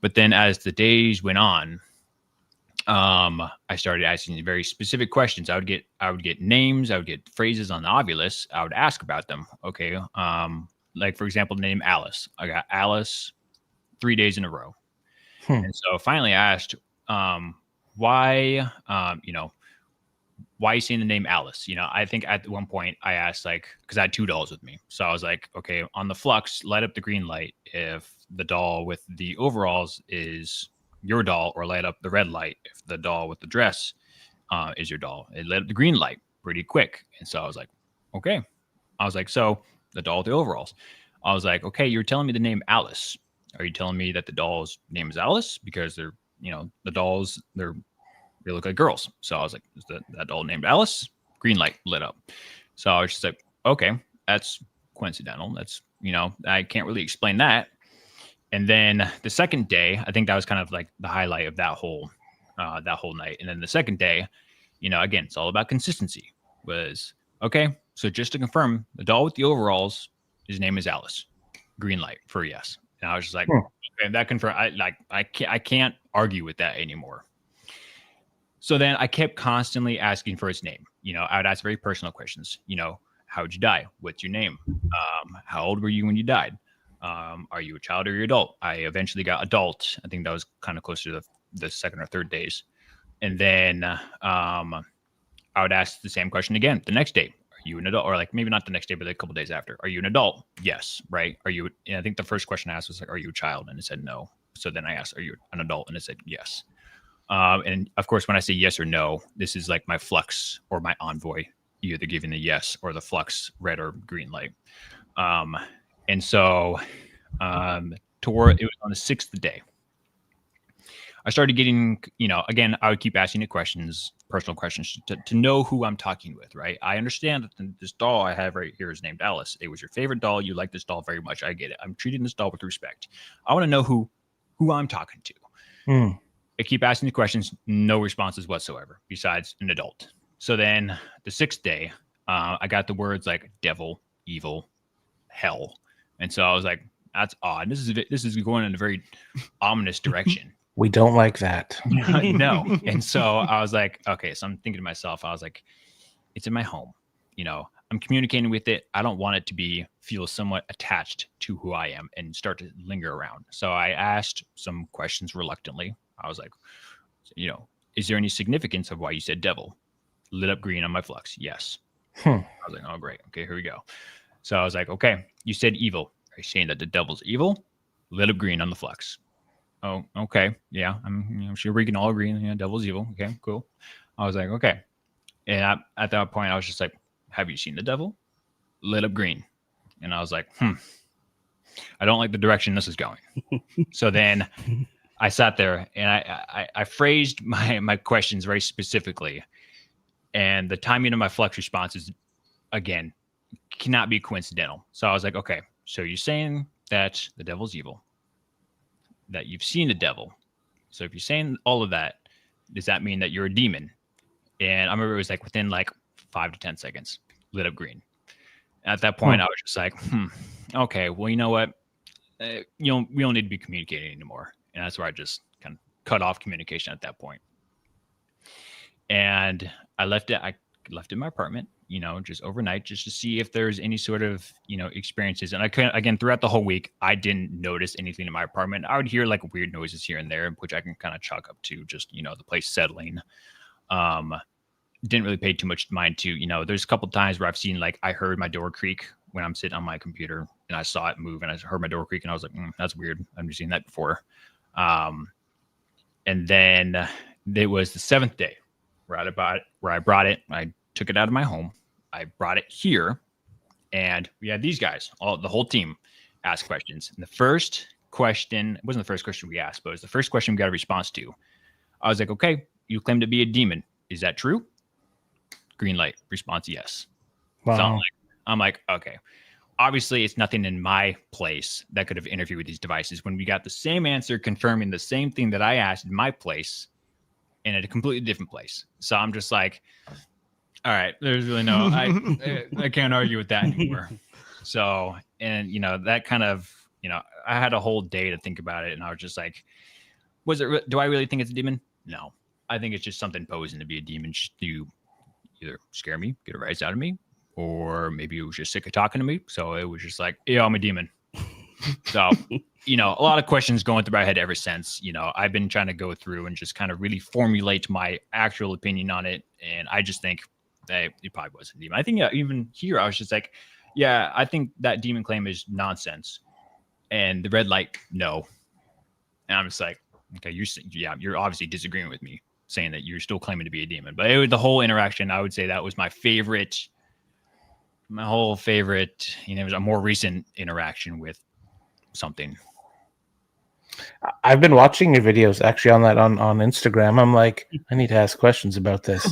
But then as the days went on, I started asking very specific questions. I would get names, I would get phrases on the Ovilus. I would ask about them. Okay. Like for example, the name Alice. I got Alice 3 days in a row. And so finally I asked, why are you saying the name Alice? I think at one point I asked, like, because I had 2 dolls with me. So I was like, okay, on the Flux, light up the green light if the doll with the overalls is your doll, or light up the red light if the doll with the dress is your doll. It lit up the green light pretty quick. And so I was like, okay. I was like, so the doll with the overalls. I was like, okay, you're telling me the name Alice. Are you telling me that the doll's name is Alice? Because they're, the dolls, they look like girls. So I was like, is that doll named Alice? Green light lit up. So I was just like, okay, that's coincidental. That's, I can't really explain that. And then the second day, I think that was kind of like the highlight of that whole night. And then the second day, again, it's all about consistency. Was okay. So just to confirm, the doll with the overalls, his name is Alice. Green light for yes. And I was just like, okay, that confirmed. I can't argue with that anymore. So then I kept constantly asking for his name. I would ask very personal questions. How'd you die? What's your name? How old were you when you died? Are you a child or your adult? I eventually got adult. I think that was kind of closer to the second or third days. And then I would ask the same question again the next day. Are you an adult? Or like maybe not the next day, but a couple days after. Are you an adult? Yes. Right. Are you? And I think the first question I asked was like, are you a child? And it said no. So then I asked, are you an adult? And it said yes. And of course, when I say yes or no, this is like my Flux or my Envoy, either giving the yes or the Flux red or green light. And so toward it was on the 6th day, I started getting, again, I would keep asking it questions, personal questions to know who I'm talking with, right? I understand that this doll I have right here is named Alice. It was your favorite doll. You like this doll very much. I get it. I'm treating this doll with respect. I want to know who I'm talking to. I keep asking the questions, no responses whatsoever, besides an adult. So then the 6th day, I got the words like devil, evil, hell. And so I was like, that's odd. This is going in a very ominous direction. We don't like that. No. And so I was like, okay, so I'm thinking to myself, I was like, it's in my home. I'm communicating with it. I don't want it to feel somewhat attached to who I am and start to linger around. So I asked some questions reluctantly. I was like, is there any significance of why you said devil? Lit up green on my Flux. Yes. I was like, oh, great. Okay, here we go. So I was like, okay, you said evil. Are you saying that the devil's evil? Lit up green on the Flux. Oh, okay. Yeah, I'm sure we can all agree. Devil's evil. Okay, cool. I was like, okay. And at that point, I was just like, have you seen the devil? Lit up green. And I was like, I don't like the direction this is going. So then I sat there and I phrased my questions very specifically. And the timing of my Flux responses, again, cannot be coincidental. So I was like, okay, so you're saying that the devil's evil, that you've seen the devil. So if you're saying all of that, does that mean that you're a demon? And I remember it was like within like 5 to 10 seconds, lit up green. At that point, I was just like, okay, well, you know what? We don't need to be communicating anymore. And that's where I just kind of cut off communication at that point. And I left it in my apartment, just overnight, just to see if there's any sort of, experiences. And I couldn't, again, throughout the whole week, I didn't notice anything in my apartment. I would hear like weird noises here and there, which I can kind of chalk up to just, the place settling. Didn't really pay too much mind to, there's a couple of times where I've seen like, I heard my door creak when I'm sitting on my computer, and I saw it move, and I heard my door creak, and I was like, that's weird. I've never seen that before. And then it was the 7th day where I brought it. I took it out of my home. I brought it here, and we had these guys, the whole team, ask questions. And the first question, it wasn't the first question we asked, but it was the first question we got a response to. I was like, okay, you claim to be a demon. Is that true? Green light. Response, yes. Wow. So I'm like, okay. Obviously, it's nothing in my place that could have interfered with these devices when we got the same answer confirming the same thing that I asked in my place in a completely different place. So I'm just like, all right, there's really no, I can't argue with that anymore. So, and, that kind of, I had a whole day to think about it, and I was just like, do I really think it's a demon? No. I think it's just something posing to be a demon to either scare me, get a rise out of me, or maybe it was just sick of talking to me. So it was just like, yeah, I'm a demon. So, a lot of questions going through my head ever since. I've been trying to go through and just kind of really formulate my actual opinion on it. And I just think that it probably was a demon. I think even here, I was just like, yeah, I think that demon claim is nonsense. And the red light, no. And I'm just like, okay, you're obviously disagreeing with me, saying that you're still claiming to be a demon. But the whole interaction, I would say that was my whole favorite, it was a more recent interaction with something. I've been watching your videos actually on Instagram. I'm like, I need to ask questions about this.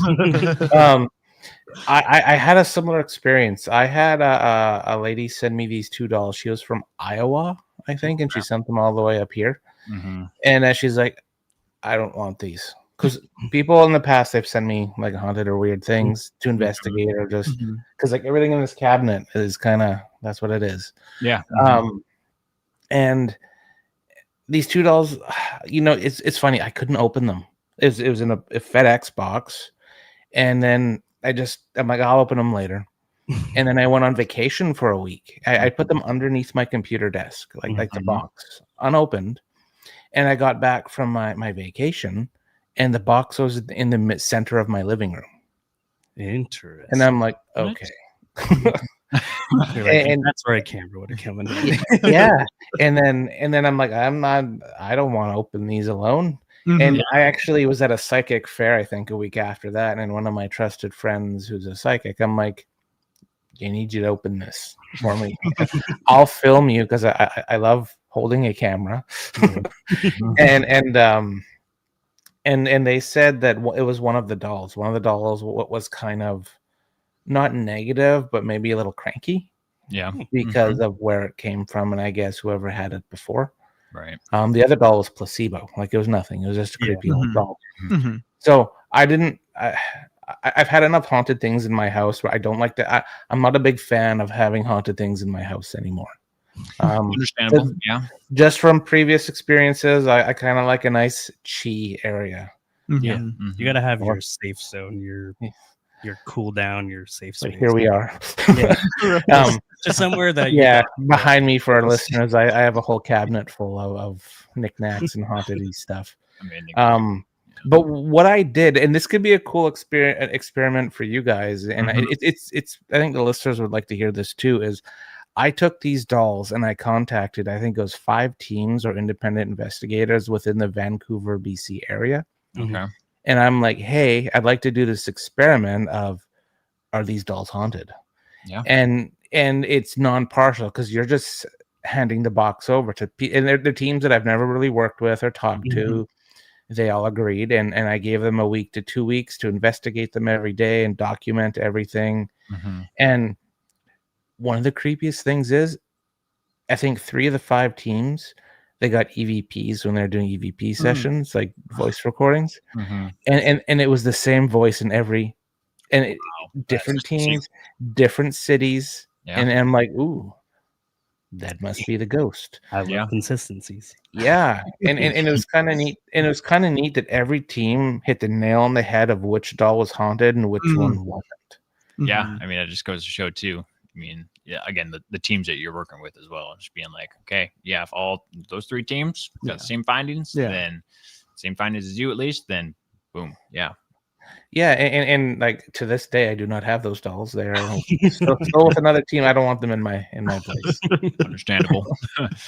I had a similar experience. I had a lady send me these $2. She was from Iowa, I think, and she sent them all the way up here. Mm-hmm. And she's like, I don't want these. Because people in the past, they've sent me like haunted or weird things to investigate, or just because like everything in this cabinet is kind of, that's what it is. Yeah. And these $2, it's funny. I couldn't open them. It was in a FedEx box. And then I'm like, I'll open them later. And then I went on vacation for a week. I put them underneath my computer desk, like the box, unopened. And I got back from my vacation, and the box was in the center of my living room. Interesting. And I'm like, okay. And that's where a camera would have come in. Yeah. And then I'm like, I don't want to open these alone. And I actually was at a psychic fair, I think, a week after that. And one of my trusted friends who's a psychic, I'm like, I need you to open this for me. I'll film you, because I love holding a camera. And they said that it was one of the dolls. One of the dolls was kind of not negative, but maybe a little cranky. Yeah. Because of where it came from, and I guess whoever had it before. Right. The other doll was placebo. Like, it was nothing. It was just a creepy old doll. Mm-hmm. So I've had enough haunted things in my house where I don't like that. I'm not a big fan of having haunted things in my house anymore. Understandable. Yeah. Just from previous experiences, I kind of like a nice chi area. Yeah. Mm-hmm. You got to have your safe zone, your cool down, your safe So space. here we are. Yeah. Just somewhere that behind me for our listeners, I have a whole cabinet full of knickknacks and haunted stuff. Amazing. But what I did, and this could be a cool experiment for you guys, and it's I think the listeners would like to hear this too, is I took these dolls and I contacted, I think it was 5 teams or independent investigators within the Vancouver, BC area. Okay. And I'm like, hey, I'd like to do this experiment of, are these dolls haunted? Yeah. And it's non-partial, because you're just handing the box over to and they're teams that I've never really worked with or talked to. They all agreed, and I gave them a week to 2 weeks to investigate them every day and document everything. And one of the creepiest things is, I think 3 of the 5 teams, they got EVPs when they're doing EVP sessions, like voice recordings. And it was the same voice in every, different teams, different cities. Yeah. And I'm like, ooh, that must be the ghost. I love consistencies. Yeah. And it was kind of neat. And it was kind of neat that every team hit the nail on the head of which doll was haunted and which one wasn't. Yeah. I mean, it just goes to show too. I mean, yeah, again, the teams that you're working with as well, just being like, okay, yeah, if all those 3 teams got the same findings, then same findings as you at least, then boom. Yeah. Yeah, and like to this day, I do not have those dolls. They're still with another team. I don't want them in my place. Understandable.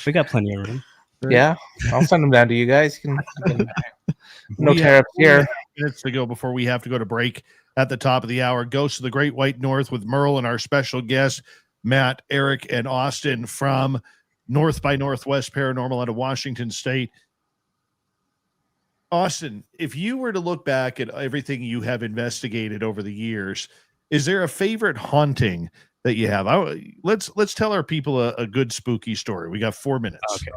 We got plenty of room. Yeah, I'll send them down to you guys. You can no We tear have ups here. minutes to go before we have to go to break at the top of the hour. Ghosts of the Great White North with Merle and our special guests, Matt, Eric, and Austin from North by Northwest Paranormal out of Washington State. Austin, if you were to look back at everything you have investigated over the years, is there a favorite haunting that you have? Let's tell our people a good spooky story. We got 4 minutes. Okay.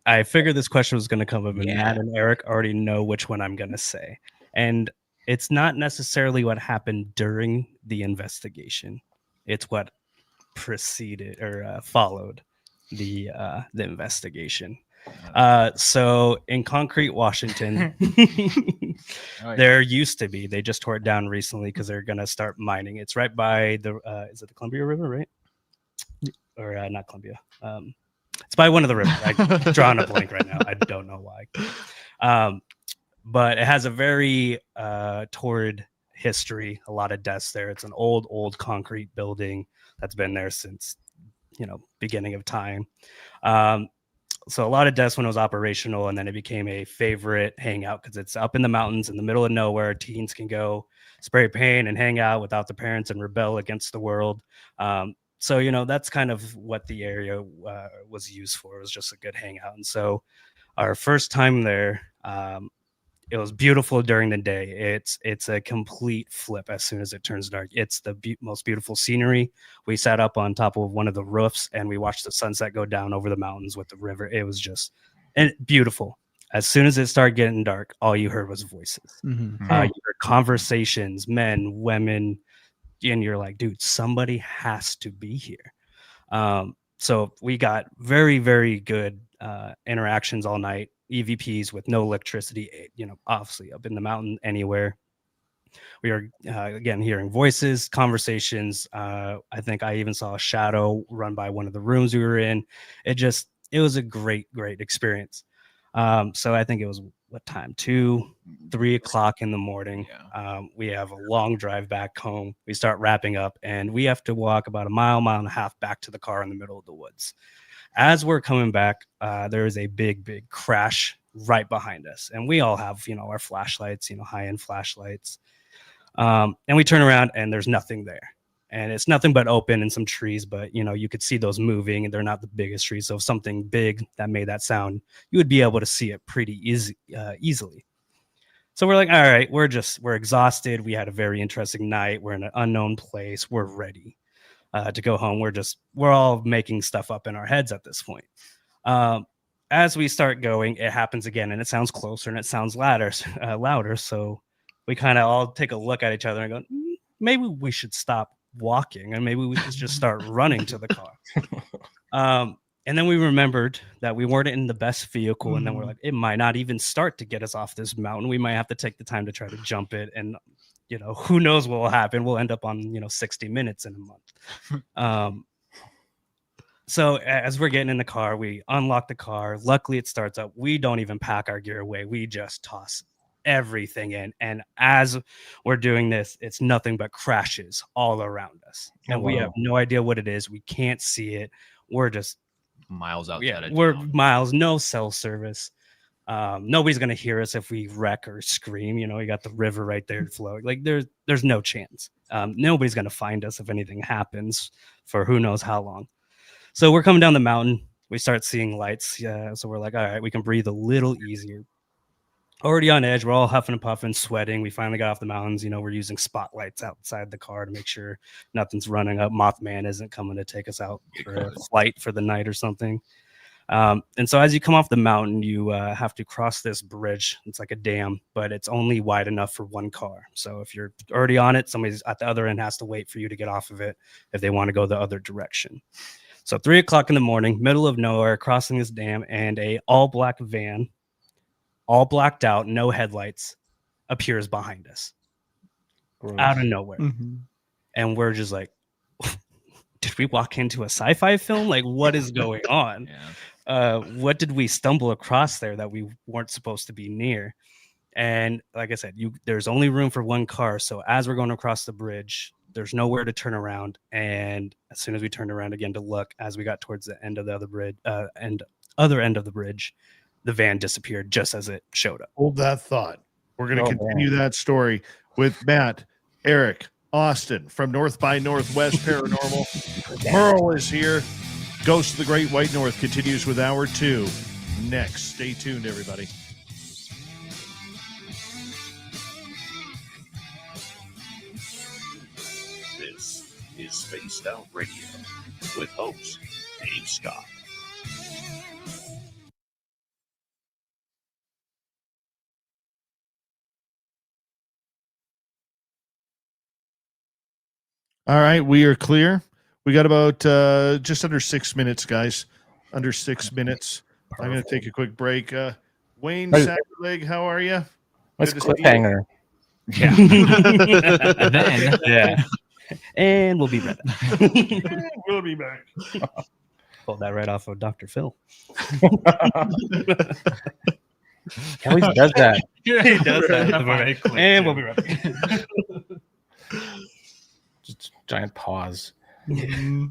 I figured this question was going to come up, and Matt and Eric already know which one I'm going to say. And it's not necessarily what happened during the investigation. It's what preceded or followed the investigation. So in Concrete, Washington, there used to be, they just tore it down recently because they're going to start mining. It's right by the, is it the Columbia River, right? Or not Columbia. It's by one of the rivers. I'm drawing a blank right now. I don't know why. But it has a very torrid history, a lot of deaths there. It's an old concrete building that's been there since, beginning of time. So a lot of deaths when it was operational, and then it became a favorite hangout because it's up in the mountains in the middle of nowhere. Teens can go spray paint and hang out without the parents and rebel against the world. So, that's kind of what the area was used for. It was just a good hangout. And so our first time there, it was beautiful during the day. It's a complete flip as soon as it turns dark. It's the most beautiful scenery. We sat up on top of one of the roofs and we watched the sunset go down over the mountains with the river. It was just beautiful. As soon as it started getting dark, all you heard was voices. Mm-hmm. Oh. You heard conversations, men, women, and you're like, dude, somebody has to be here. So we got very, very good interactions all night. EVPs with no electricity, obviously up in the mountain anywhere. We are again hearing voices, conversations. I think I even saw a shadow run by one of the rooms we were in. It was a great experience. So I think it was what time? 2-3 o'clock in the morning. We have a long drive back home. We start wrapping up and we have to walk about a mile and a half back to the car in the middle of the woods. As we're coming back, there is a big crash right behind us. And we all have, our flashlights, high-end flashlights. And we turn around and there's nothing there. And it's nothing but open and some trees. But, you could see those moving and they're not the biggest trees. So if something big that made that sound, you would be able to see it pretty easily. So we're like, all right, we're exhausted. We had a very interesting night. We're in an unknown place. We're ready to go home. We're all making stuff up in our heads at this point. As we start going, it happens again and it sounds closer and it sounds louder. So we kind of all take a look at each other and go, maybe we should stop walking and maybe we should just start running to the car. And then we remembered that we weren't in the best vehicle. And then we're like, it might not even start to get us off this mountain. We might have to take the time to try to jump it. And who knows what will happen? We'll end up on, 60 minutes in a month. So as we're getting in the car, we unlock the car. Luckily, it starts up. We don't even pack our gear away. We just toss everything in. And as we're doing this, it's nothing but crashes all around us. And we have no idea what it is. We can't see it. We're just miles outside. We're miles, no cell service. Nobody's gonna hear us if we wreck or scream. You got the river right there to flow. Like there's no chance. Nobody's gonna find us if anything happens for who knows how long. So we're coming down the mountain. We start seeing lights. So we're like, all right, we can breathe a little easier. Already on edge. We're all huffing and puffing, sweating. We finally got off the mountains. We're using spotlights outside the car to make sure nothing's running up. Mothman isn't coming to take us out for a flight for the night or something. And so as you come off the mountain, you have to cross this bridge. It's like a dam, but it's only wide enough for one car. So if you're already on it, somebody's at the other end has to wait for you to get off of it if they want to go the other direction. So 3 o'clock in the morning, middle of nowhere, crossing this dam, and a all black van, all blacked out, no headlights, appears behind us. Gross. Out of nowhere. Mm-hmm. And we're just like, did we walk into a sci-fi film? Like, what is going on? What did we stumble across there that we weren't supposed to be near? And like I said, there's only room for one car. So as we're going across the bridge, there's nowhere to turn around. And as soon as we turned around again to look, as we got towards the end of the other end of the bridge, the van disappeared just as it showed up. Hold that thought. We're going to continue that story with Matt, Eric, Austin from North by Northwest Paranormal. Merle is here. Ghost of the Great White North continues with hour 2 next. Stay tuned, everybody. This is Spaced Out Radio with host Dave Scott. All right, we are clear. We got about just under 6 minutes, guys. Under 6 minutes. Perfect. I'm going to take a quick break. Wayne Sackerleg, how are you? What's cliffhanger? Yeah. And then, yeah. And we'll be right back. We'll be back. Pulled that right off of Dr. Phil. He always does that. He does that. And we'll be right back. Just giant pause. Mm-hmm.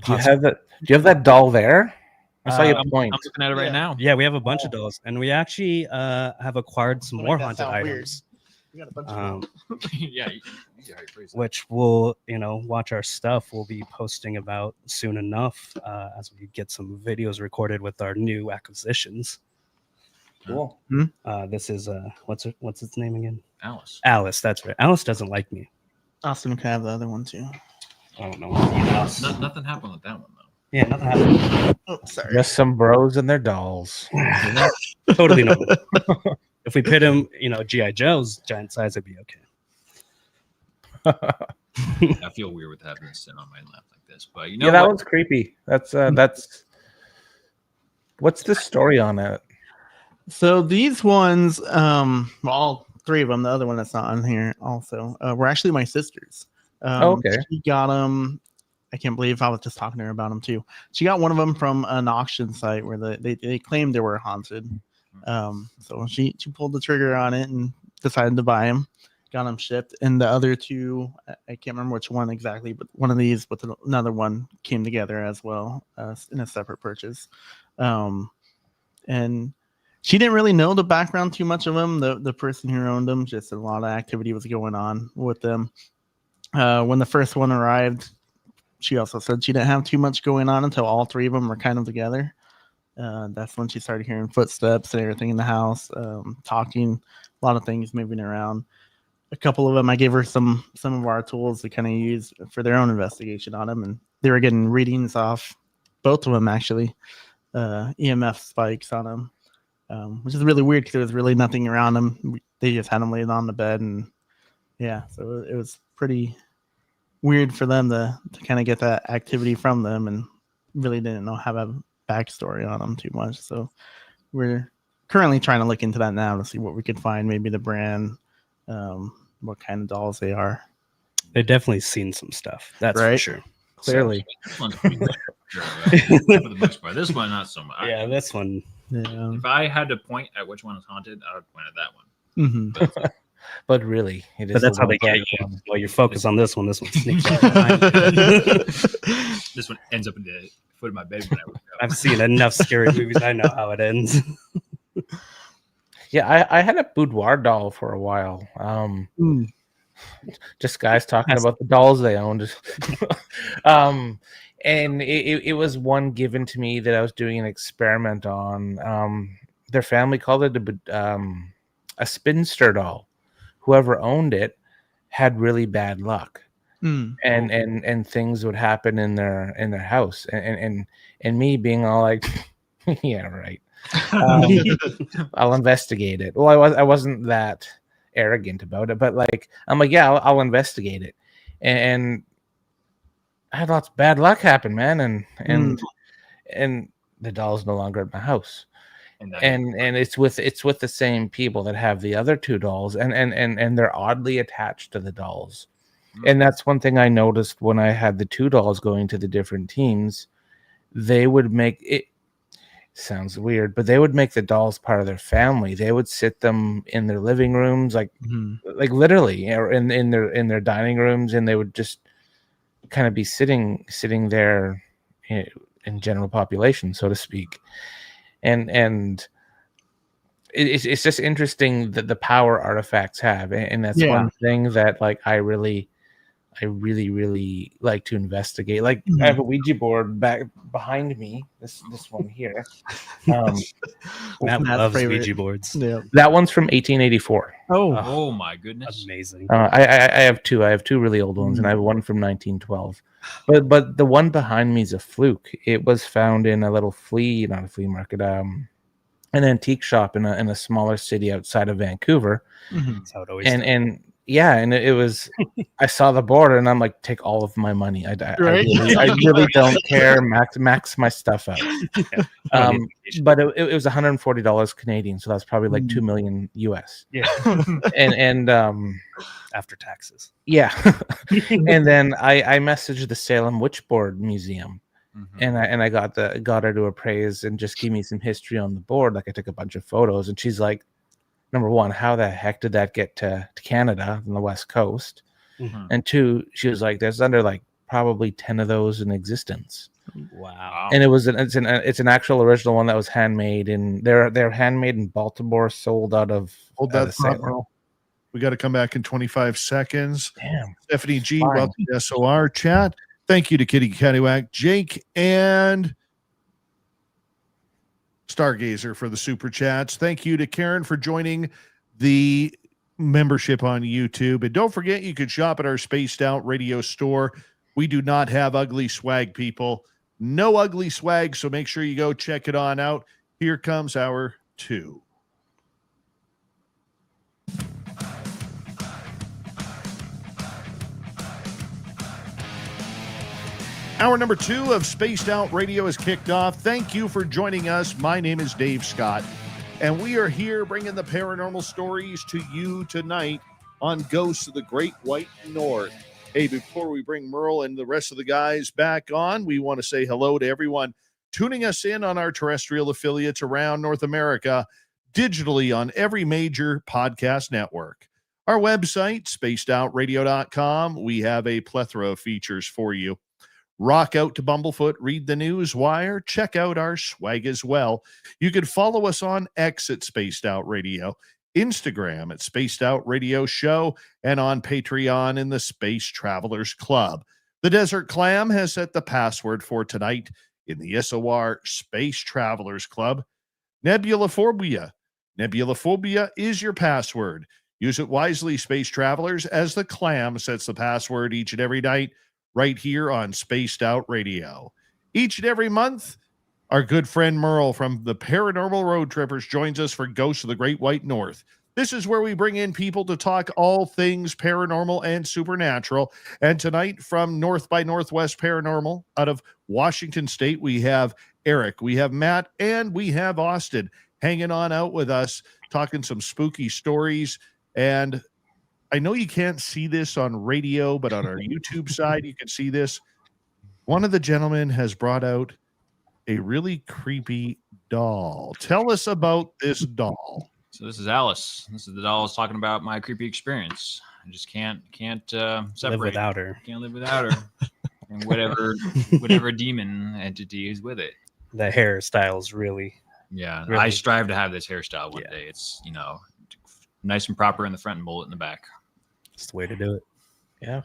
Do you have that doll there? I saw you point. I'm looking at it right now. Yeah, we have a bunch of dolls, and we actually have acquired some more haunted items. We got a bunch of Yeah. Which we'll, watch our stuff. We'll be posting about soon enough as we get some videos recorded with our new acquisitions. Cool. This is what's its name again? Alice. Alice, that's right. Alice doesn't like me. Austin can have the other one too. I don't know. Nothing happened with that one though. Yeah, nothing happened. Oh, sorry. Just some bros and their dolls. Totally normal. If we put him, G.I. Joe's giant size, it'd be okay. I feel weird with having this sit on my lap like this, but that one's creepy. That's what's the story on it? So these ones, all 3 of them, the other one that's not on here also, were actually my sisters. Okay. She got them. I can't believe I was just talking to her about them too. She got one of them from an auction site where they claimed they were haunted. So she pulled the trigger on it and decided to buy them, got them shipped. And the other 2, I can't remember which one exactly, but one of these with another one came together as well in a separate purchase. And she didn't really know the background too much of them. The person who owned them, just a lot of activity was going on with them. When the first one arrived, she also said she didn't have too much going on until all 3 of them were kind of together. That's when she started hearing footsteps and everything in the house, talking, a lot of things moving around. A couple of them, I gave her some of our tools to kind of use for their own investigation on them, and they were getting readings off both of them actually, EMF spikes on them. Which is really weird because there was really nothing around them. They just had them laid on the bed, and yeah, so it was pretty weird for them to kind of get that activity from them, and really didn't have a backstory on them too much. So we're currently trying to look into that now to see what we could find, maybe the brand, what kind of dolls they are. They've definitely seen some stuff. That's right. For sure. Clearly. This one's pretty good. Sure, for the most part. This one, not so much. Yeah, this one. Yeah. If I had to point at which one is haunted, I would point at that one. Mm-hmm. But really, it is. But that's how they get you. Well, you're focused on this one. This one sneaks out behind you. This one ends up in the foot of my bed when I wake up. I've seen enough scary movies. I know how it ends. Yeah, I had a boudoir doll for a while. Just guys talking about the dolls they owned. And it was one given to me that I was doing an experiment on. Their family called it a spinster doll. Whoever owned it had really bad luck, and things would happen in their house. And me being all like, yeah, right. I'll investigate it. Well, I wasn't that arrogant about it, but like I'm like, yeah, I'll investigate it. And I had lots of bad luck happen, man, and the doll's no longer at my house. And it's with the same people that have the other 2 dolls, and they're oddly attached to the dolls. And that's one thing I noticed when I had the 2 dolls going to the different teams. They would make it. sounds weird, but they would make the dolls part of their family. They would sit them in their living rooms, like literally, or in their dining rooms, and they would just kind of be sitting there in general population, so to speak. And it's just interesting that the power artifacts have, and that's one thing that like I really like to investigate. Like I have a Ouija board back behind me. This one here. Matt loves Ouija boards. Yeah. That one's from 1884. Oh my goodness! Amazing. I have two. I have two really old ones, and I have one from 1912. But the one behind me is a fluke. It was found in a little not a flea market, an antique shop in a smaller city outside of Vancouver. That's how it always And it was. I saw the board, and I'm like, take all of my money. I really don't care. Max my stuff out. But it was $140 Canadian, so that's probably like $2 million US. Yeah. and after taxes. Yeah. And then I messaged the Salem Witchboard Museum, and I got her to appraise and just give me some history on the board. Like I took a bunch of photos, and she's like, number one, how the heck did that get to Canada on the West Coast? And two, she was like, there's under like probably 10 of those in existence. Wow. And it's an actual original one that was handmade, and they're handmade in Baltimore, sold out of Merle. We got to come back in 25 seconds. Damn. Stephanie G, welcome to SOR chat. Thank you to Kitty Caddywhack, Jake, and Stargazer for the super chats. Thank you to Karen for joining the membership on YouTube. And don't forget, you can shop at our Spaced Out Radio store. We do not have ugly swag, people. No ugly swag, so make sure you go check it on out. Here comes hour 2. Hour number 2 of Spaced Out Radio is kicked off. Thank you for joining us. My name is Dave Scott, and we are here bringing the paranormal stories to you tonight on Ghosts of the Great White North. Hey, before we bring Merle and the rest of the guys back on, we want to say hello to everyone tuning us in on our terrestrial affiliates around North America, digitally on every major podcast network. Our website, spacedoutradio.com, we have a plethora of features for you. Rock out to Bumblefoot, read the news wire, check out our swag as well. You can follow us on X at Spaced Out Radio, Instagram at Spaced Out Radio Show, and on Patreon in the Space Travelers Club. The Desert Clam has set the password for tonight in the SOR Space Travelers Club. Nebulaphobia. Nebulaphobia is your password. Use it wisely, Space Travelers, as the Clam sets the password each and every night right here on Spaced Out Radio. Each and every month, our good friend Merle from the Paranormal Road Trippers joins us for Ghosts of the Great White North. This is where we bring in people to talk all things paranormal and supernatural. And tonight from North by Northwest Paranormal out of Washington State, we have Eric, we have Matt, and we have Austin hanging on out with us, talking some spooky stories. And I know you can't see this on radio, but on our YouTube side, you can see this. One of the gentlemen has brought out a really creepy doll. Tell us about this doll. So this is Alice. This is the doll I was talking about, my creepy experience. I just can't separate. Live without her. Can't live without her. And whatever demon entity is with it. The hairstyle's really. Yeah, I strive to have this hairstyle one day. It's, nice and proper in the front and mullet in the back. It's the way to do it. Yeah.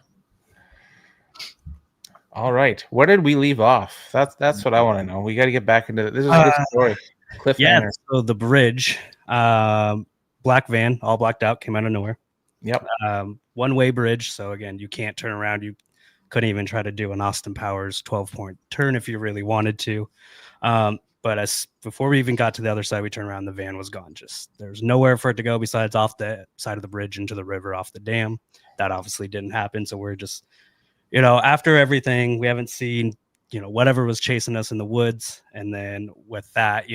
All right. Where did we leave off? That's what I want to know. We got to get back into this. Is a good story. Cliffhanger. Yeah. So the bridge, black van, all blacked out, came out of nowhere. Yep. One-way bridge. So again, you can't turn around. You couldn't even try to do an Austin Powers 12-point turn if you really wanted to. But before we even got to the other side, we turned around, the van was gone. There's nowhere for it to go besides off the side of the bridge into the river off the dam. That obviously didn't happen. So we're just, after everything, we haven't seen, whatever was chasing us in the woods. And then with that,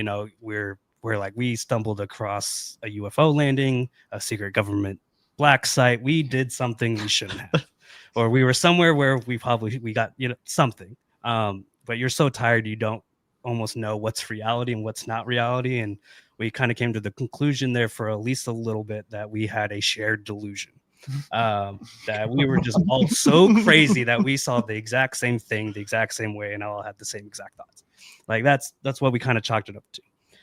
we're like, we stumbled across a UFO landing, a secret government black site. We did something we shouldn't have, or we were somewhere where we got, something. But you're so tired, you don't almost know what's reality and what's not reality. And we kind of came to the conclusion there for at least a little bit that we had a shared delusion. That we were just all so crazy that we saw the exact same thing the exact same way and all had the same exact thoughts. Like that's what we kind of chalked it up to.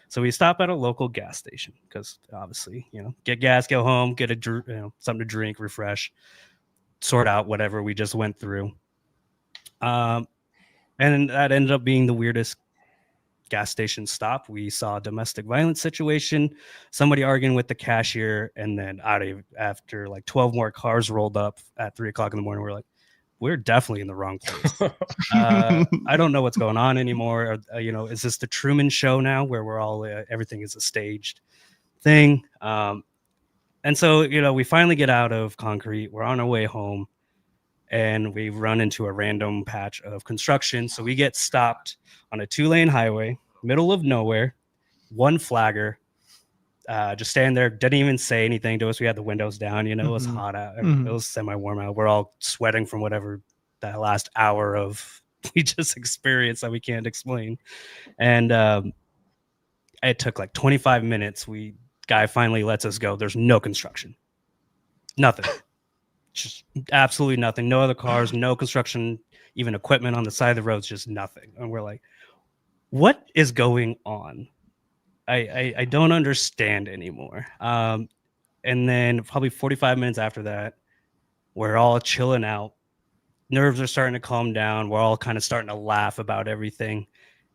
So we stop at a local gas station because obviously, get gas, go home, get something to drink, refresh, sort out whatever we just went through. And that ended up being the weirdest gas station stop. We saw a domestic violence situation, somebody arguing with the cashier, and then after like 12 more cars rolled up at 3 o'clock in the morning, we're like, we're definitely in the wrong place. I don't know what's going on anymore. Is this the Truman Show now where we're all, everything is a staged thing? And so, we finally get out of concrete. We're on our way home and we run into a random patch of construction. So we get stopped on a 2-lane highway, middle of nowhere, one flagger, just standing there, didn't even say anything to us. We had the windows down, it was hot out. It was semi-warm out. We're all sweating from whatever that last hour of we just experienced that we can't explain. And it took like 25 minutes. Guy finally lets us go. There's no construction. Nothing. Just absolutely nothing. No other cars, no construction, even equipment on the side of the roads, just nothing. And we're like, what is going on? I don't understand anymore. And then probably 45 minutes after that, we're all chilling out. Nerves are starting to calm down. We're all kind of starting to laugh about everything.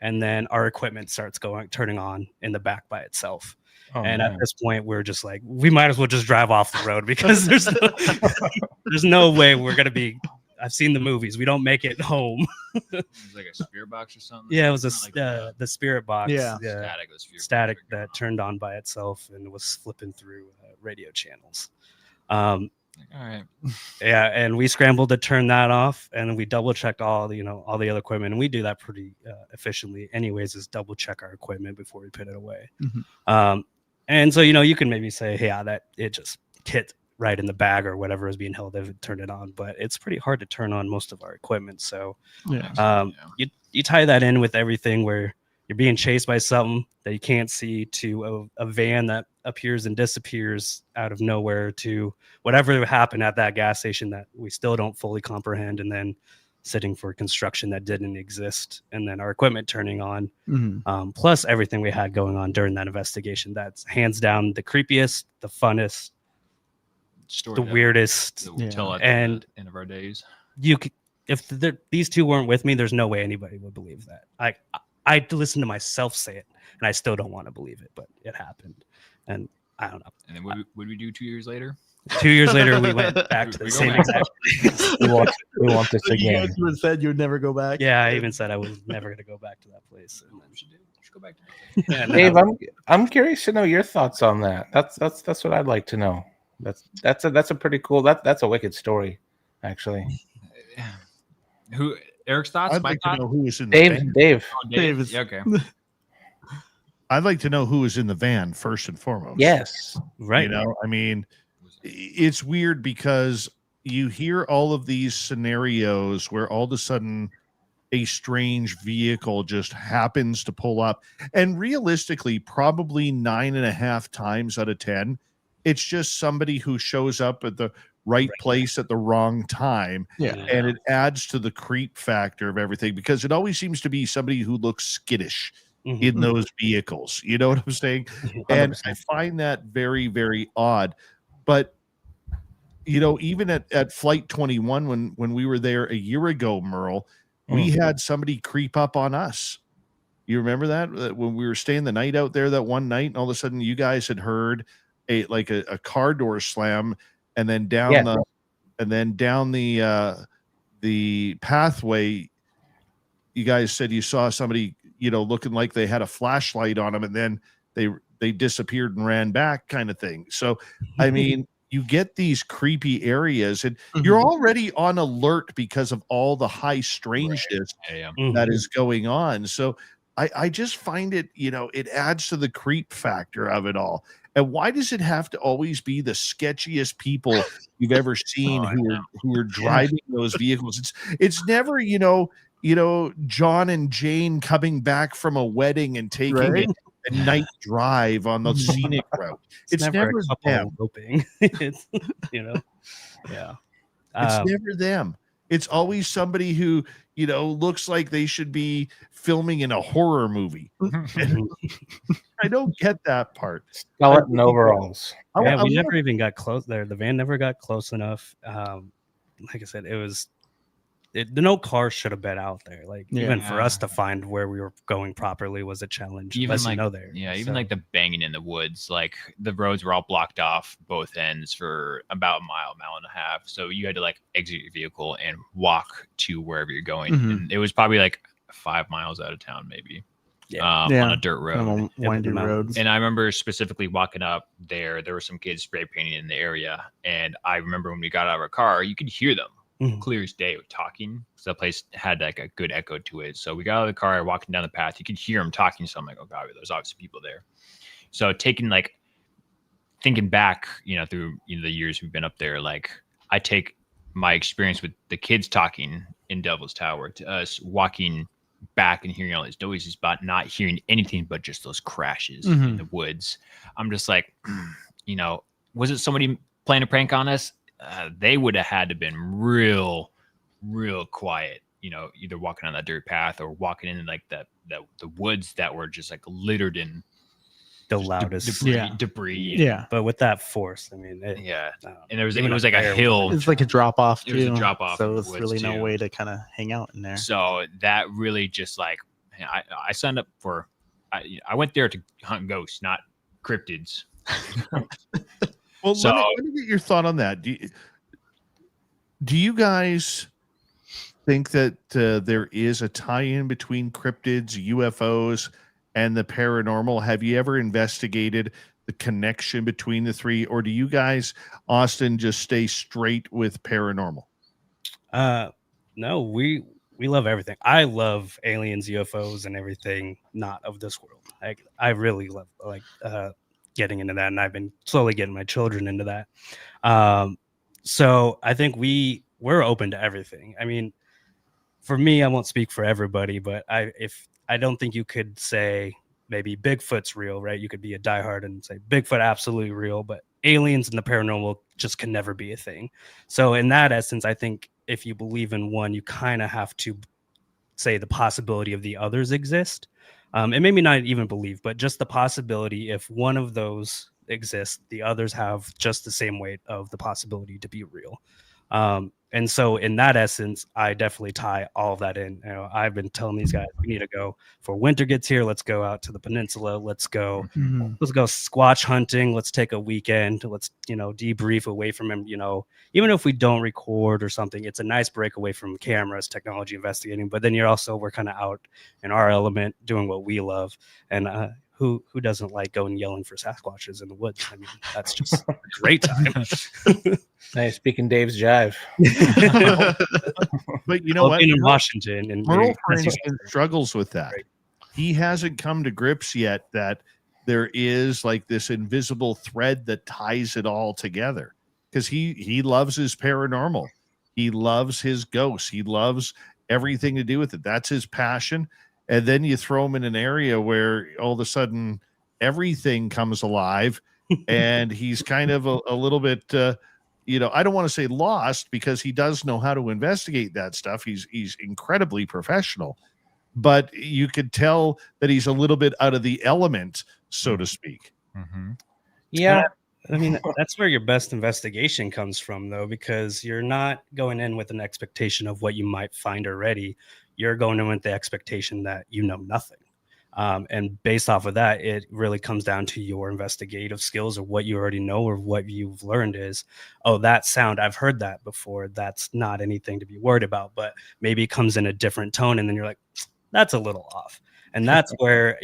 And then our equipment starts turning on in the back by itself. At this point, we're just like, we might as well just drive off the road because there's no way we're going to be. I've seen the movies. We don't make it home. It was like a spirit box or something. Yeah, it was the spirit box. Yeah. Static that turned on by itself and was flipping through radio channels. All right. Yeah, and we scrambled to turn that off, and we double checked all the other equipment, and we do that pretty efficiently. Anyways, is double check our equipment before we put it away. And so you can maybe say, hey, that it just hit right in the bag or whatever is being held if it turned it on, but it's pretty hard to turn on most of our equipment. So you tie that in with everything where you're being chased by something that you can't see, to a van that appears and disappears out of nowhere, to whatever happened at that gas station that we still don't fully comprehend, and then sitting for construction that didn't exist, and then our equipment turning on, plus everything we had going on during that investigation. That's hands down the creepiest, the funnest, story, the weirdest, tell at and the end of our days. If these two weren't with me, there's no way anybody would believe that. I listened to myself say it, and I still don't want to believe it, but it happened, and I don't know. And then what would we do 2 years later? 2 years later, we went back to the same exact place. We want this again. You guys said you would never go back. Yeah, I even said I was never going to go back to that place. And then we should go back to that. Dave, I'm curious to know your thoughts on that. That's what I'd like to know. That's a pretty cool. That's a wicked story, actually. Who? Eric's thoughts? I'd like to know who was in the van. Dave. Dave is okay. I'd like to know who was in the van first and foremost. Yes, right. I mean, it's weird because you hear all of these scenarios where all of a sudden a strange vehicle just happens to pull up, and realistically, probably 9.5 times out of 10, it's just somebody who shows up at the right place at the wrong time. And it adds to the creep factor of everything, because it always seems to be somebody who looks skittish in those vehicles. You know what I'm saying? 100%. And I find that very, very odd. But even at Flight 21, when we were there a year ago, Merle, we had somebody creep up on us. You remember that when we were staying the night out there that one night, and all of a sudden you guys had heard a car door slam, and then down the pathway, you guys said you saw somebody, looking like they had a flashlight on them, and then they disappeared and ran back, kind of thing. So, I mean, you get these creepy areas, and you're already on alert because of all the high strangeness that is going on. So I just find it, it adds to the creep factor of it all. And why does it have to always be the sketchiest people you've ever seen who are driving those vehicles? It's never, John and Jane coming back from a wedding and taking Right? a night drive on the scenic route. It's never a couple them. eloping. It's yeah. It's never them. It's always somebody who, looks like they should be filming in a horror movie. I don't get that part. Skeleton overalls. Yeah, we never even got close there. The van never got close enough. Like I said, no car should have been out there. Like even for us to find where we were going properly was a challenge. Even there. Yeah, even like the banging in the woods, like the roads were all blocked off both ends for about a mile and a half. So you had to like exit your vehicle and walk to wherever you're going. And it was probably like 5 miles out of town, maybe. On a dirt road, windy roads. And I remember specifically walking up there were some kids spray painting in the area, and I remember when we got out of our car, you could hear them clear as day talking. So the place had like a good echo to it. So we got out of the car, walking down the path, you could hear them talking. So I'm like, oh god, there's obviously people there. So thinking back, through the years we've been up there, like I take my experience with the kids talking in Devil's Tower to us walking back and hearing all these noises, but not hearing anything but just those crashes in the woods. I'm just like, was it somebody playing a prank on us? They would have had to been real quiet, either walking on that dirt path or walking in like the woods that were just like littered in the loudest debris. Yeah, but with that force, I mean, and it was like a hill. It's like a drop off too. It was a drop off, so it's really no way to kind of hang out in there. So that really just like I signed up for. I went there to hunt ghosts, not cryptids. Well, let me get your thought on that. Do you guys think that there is a tie-in between cryptids, UFOs, and the paranormal? Have you ever investigated the connection between the three, or do you guys, Austin, just stay straight with paranormal? No, we love everything. I love aliens, UFOs, and everything not of this world. I really love getting into that, and I've been slowly getting my children into that. So I think we're open to everything. I mean, for me, I won't speak for everybody, but I don't think you could say maybe Bigfoot's real, right? You could be a diehard and say Bigfoot absolutely real, but aliens and the paranormal just can never be a thing. So in that essence, I think if you believe in one, you kind of have to say the possibility of the others exist. And maybe not even believe, but just the possibility, if one of those exists, the others have just the same weight of the possibility to be real. And so in that essence, I definitely tie all of that in. I've been telling these guys, we need to go before winter gets here. Let's go out to the peninsula. Let's go squatch hunting. Let's take a weekend. Let's, debrief away from him. Even if we don't record or something, it's a nice break away from cameras, technology, investigating. But then we're kind of out in our element doing what we love. And who doesn't like going yelling for Sasquatches in the woods? I mean, that's just a great time. Nice, speaking Dave's jive. But you know what? In Washington, and Merle, for instance, struggles with that. Right. He hasn't come to grips yet that there is like this invisible thread that ties it all together, because he loves his paranormal. He loves his ghosts. He loves everything to do with it. That's his passion. And then you throw him in an area where all of a sudden everything comes alive, and he's kind of a little bit, I don't want to say lost, because he does know how to investigate that stuff. He's incredibly professional, but you could tell that he's a little bit out of the element, so to speak. Mm-hmm. Yeah. I mean, that's where your best investigation comes from, though, because you're not going in with an expectation of what you might find already. You're going in with the expectation that you know nothing. And based off of that, it really comes down to your investigative skills, or what you already know, or what you've learned is, oh, that sound, I've heard that before. That's not anything to be worried about, but maybe it comes in a different tone. And then you're like, that's a little off. And that's where,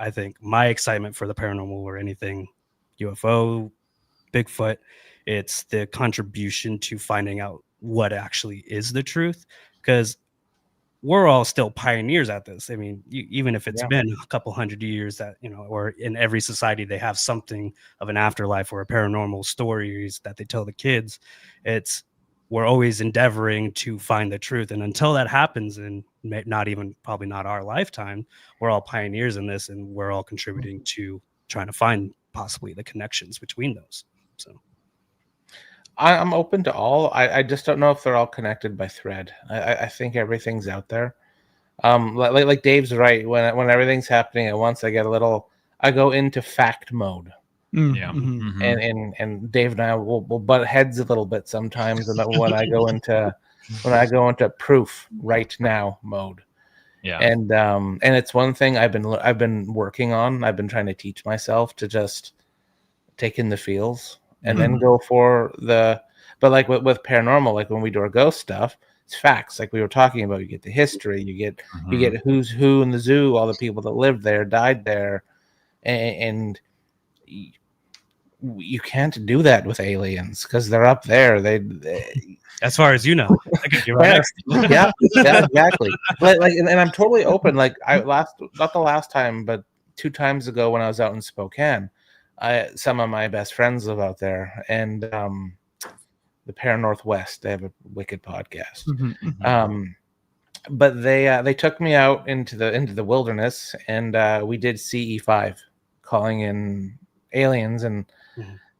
I think my excitement for the paranormal, or anything UFO, Bigfoot, it's the contribution to finding out what actually is the truth. Because we're all still pioneers at this. I mean, even if it's been a couple hundred years that, or in every society, they have something of an afterlife or a paranormal stories that they tell the kids. we're always endeavoring to find the truth. And until that happens, and probably not our lifetime, we're all pioneers in this, and we're all contributing to trying to find possibly the connections between those. So I'm open to all. I just don't know if they're all connected by thread. I think everything's out there. Like Dave's right. When everything's happening at once, I go into fact mode. Yeah. Mhm. And Dave and I will butt heads a little bit sometimes, and when I go into proof right now mode. Yeah. And it's one thing I've been working on. I've been trying to teach myself to just take in the feels and then go for but like with paranormal, like when we do our ghost stuff, it's facts. Like we were talking about, you get the history, you get who's who in the zoo, all the people that lived there, died there, and you can't do that with aliens because they're up there. They as far as you know, you're right. yeah, exactly. And I'm totally open. Like not the last time, but 2 times ago when I was out in Spokane, some of my best friends live out there, and the Para Northwest, they have a wicked podcast. But they took me out into the wilderness, and we did CE5, calling in aliens. And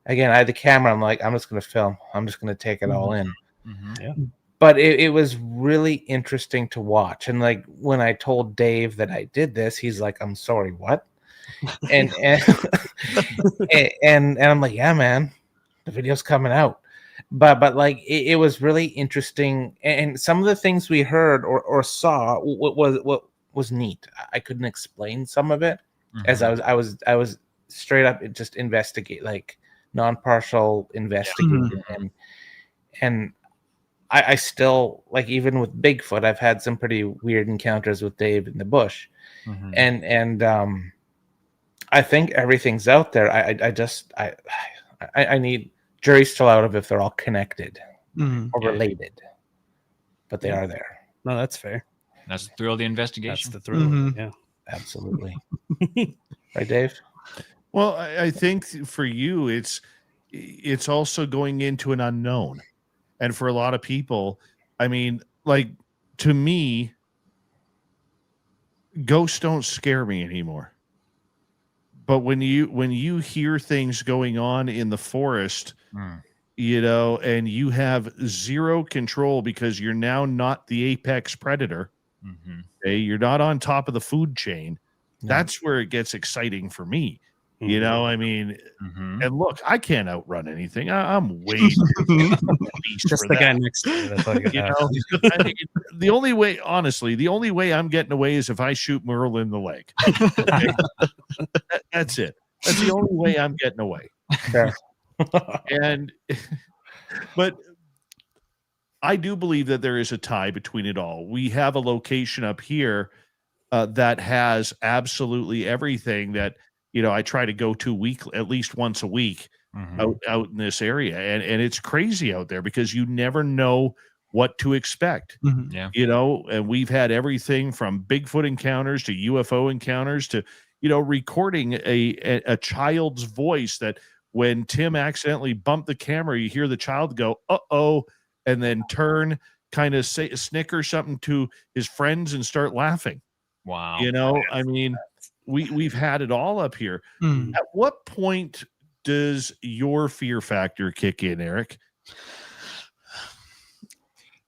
again, I had the camera. I'm like, I'm just going to film. I'm just going to take it all in. Yeah. But it was really interesting to watch. And like when I told Dave that I did this, he's like, "I'm sorry, what?" and and I'm like, "Yeah, man, the video's coming out." But like it was really interesting, and some of the things we heard or saw what was neat. I couldn't explain some of it as I was straight up just investigate, like non-partial investigating, and I still, like, even with Bigfoot, I've had some pretty weird encounters with Dave in the bush, and I think everything's out there. I need jury's still out of if they're all connected or related, but they are there. No, that's fair. That's the thrill of the investigation. That's the thrill. Yeah, absolutely. Right, Dave? Well, I think for you, it's also going into an unknown. And for a lot of people, I mean, like, to me, ghosts don't scare me anymore. But when you hear things going on in the forest, you know, and you have zero control because you're now not the apex predator, okay? You're not on top of the food chain. That's where it gets exciting for me. You know, I mean, and look, I can't outrun anything. I'm way just the guy next to you. That's all you know, I mean, the only way I'm getting away is if I shoot Merle in the leg. Okay? That's it. That's the only way I'm getting away. But I do believe that there is a tie between it all. We have a location up here that has absolutely everything that, you know, I try to go to at least once a week out in this area. And it's crazy out there because you never know what to expect. Yeah. You know, and we've had everything from Bigfoot encounters to UFO encounters to, you know, recording a child's voice that when Tim accidentally bumped the camera, you hear the child go, "Uh-oh," and then turn, kind of say, snicker something to his friends and start laughing. Wow. You know, I mean, we've had it all up here. At what point does your fear factor kick in, Eric?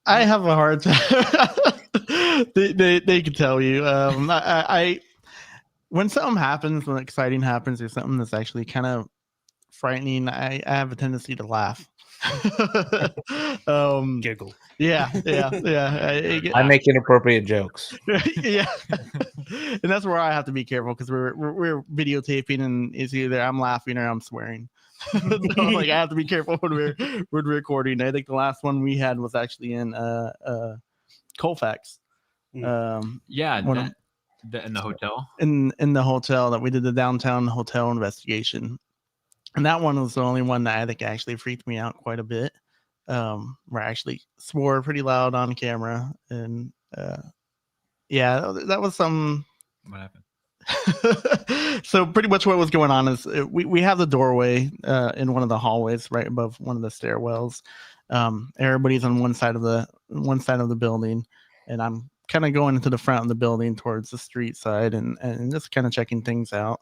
I have a hard time. they can tell you. I when something happens, when exciting happens, or something that's actually kind of frightening, I have a tendency to laugh. Giggle. Yeah. I make inappropriate jokes. Yeah, and that's where I have to be careful because we're videotaping, and it's either I'm laughing or I'm swearing. So, like, I have to be careful when we're recording. I think the last one we had was actually in Colfax. In the hotel. In the hotel that we did, the downtown hotel investigation. And that one was the only one that I think actually freaked me out quite a bit. Where I actually swore pretty loud on camera, and that was some. What happened? So pretty much what was going on is we have the doorway in one of the hallways right above one of the stairwells. Everybody's on one side of the building, and I'm kind of going into the front of the building towards the street side and just kind of checking things out.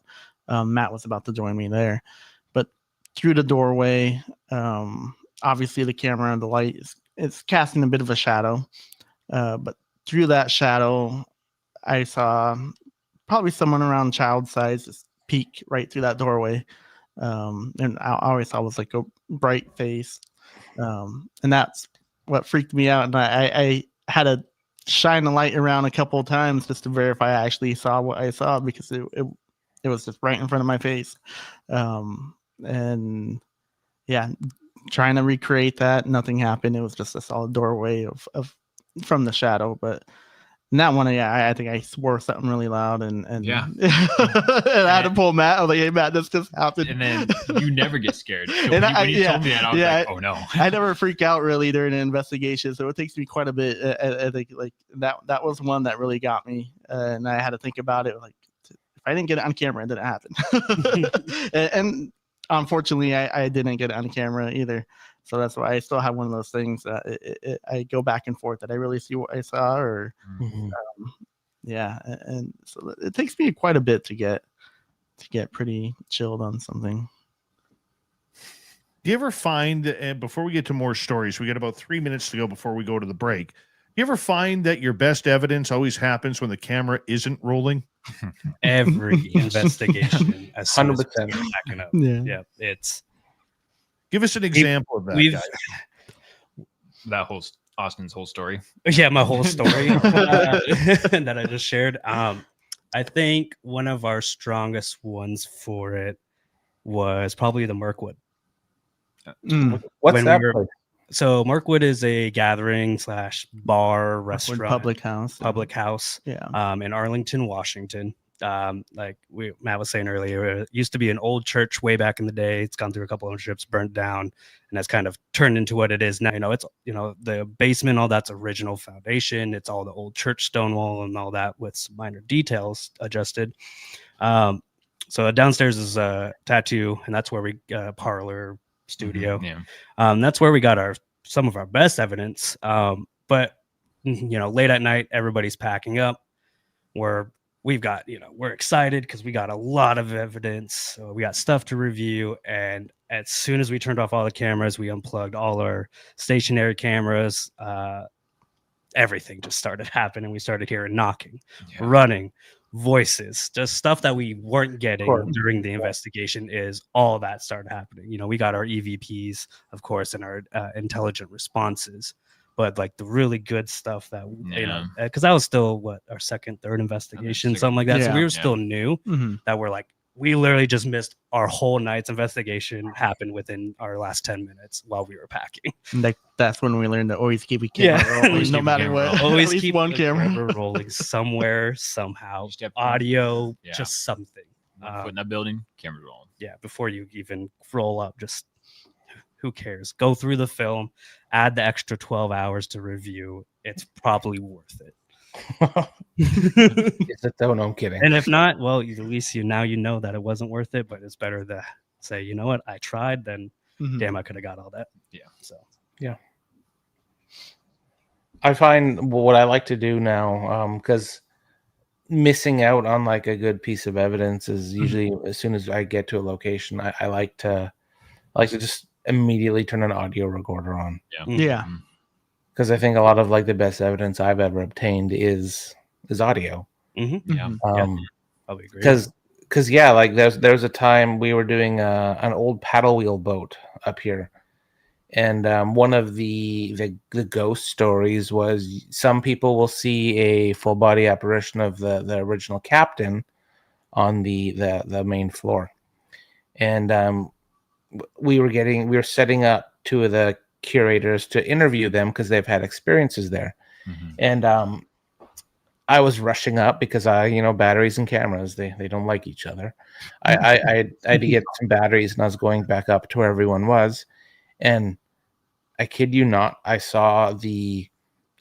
Matt was about to join me there, but through the doorway, obviously the camera and the light it's casting a bit of a shadow, but through that shadow, I saw probably someone around child size just peek right through that doorway, and I always saw was like a bright face, and that's what freaked me out. And I had to shine the light around a couple of times just to verify I actually saw what I saw, because it was just right in front of my face, and yeah, trying to recreate that, nothing happened. It was just a solid doorway of from the shadow. But in that one, yeah, I think I swore something really loud, and Yeah. and I had to pull Matt. I was like, "Hey, Matt, this just happened." And then you never get scared. So And when you told me that, I was like, oh no. I never freak out really during an investigation, so it takes me quite a bit. I think like that was one that really got me, and I had to think about it. Like, if I didn't get it on camera, it didn't happen. and unfortunately, I didn't get it on camera either. So that's why I still have one of those things that I go back and forth. Did I really see what I saw, or yeah? And so it takes me quite a bit to get pretty chilled on something. Do you ever find, and before we get to more stories, we got about 3 minutes to go before we go to the break. Do you ever find that your best evidence always happens when the camera isn't rolling? Every investigation, as soon as 100%. we're backing up. Yeah. It's Give us an example of that, we've guys. That whole Austin's whole story. yeah, my whole story that I just shared. I think one of our strongest ones for it was probably the Mirkwood. What's When that we were- place? So Mirkwood is a gathering / bar restaurant, Public house. Yeah. in Arlington, Washington. Like Matt was saying earlier, it used to be an old church way back in the day. It's gone through a couple ownerships, burnt down, and has kind of turned into what it is now. It's the basement, all that's original foundation. It's all the old church stone wall and all that with some minor details adjusted. So downstairs is a tattoo, and that's where we parlor studio. Yeah. That's where we got some of our best evidence. But late at night, everybody's packing up. We're excited because we got a lot of evidence. So we got stuff to review. And as soon as we turned off all the cameras, we unplugged all our stationary cameras. Everything just started happening. We started hearing knocking, running, voices, just stuff that we weren't getting during the investigation. Is all that started happening. We got our EVPs, of course, and our intelligent responses. But like the really good stuff that because that was still our second, third investigation, something like that. Yeah. So we were still new. That we're like, we literally just missed our whole night's investigation happened within our last 10 minutes while we were packing. Like that's when we learned to always keep a camera rolling, no matter what. Always At least keep one the camera rolling somewhere, somehow. Just have- Audio, Yeah. just something. Foot in that building, camera rolling. Yeah, before you even roll up, just who cares? Go through the film, add the extra 12 hours to review. It's probably worth it. Is it though? No, I'm kidding. And if not, well, at least you know that it wasn't worth it. But it's better to say, you know what, I tried. Then, damn, I could have got all that. Yeah. So I find what I like to do now, because missing out on like a good piece of evidence is usually as soon as I get to a location, I like to just immediately turn an audio recorder on. Yeah. Because I think a lot of like the best evidence I've ever obtained is audio. Yeah. I would agree. Because yeah, like there was a time we were doing an old paddle wheel boat up here, and one of the ghost stories was some people will see a full body apparition of the original captain on the main floor, and we were setting up two of the curators to interview them because they've had experiences there, and I was rushing up because batteries and cameras they don't like each other. I had to get some batteries, and I was going back up to where everyone was, and I kid you not, I saw the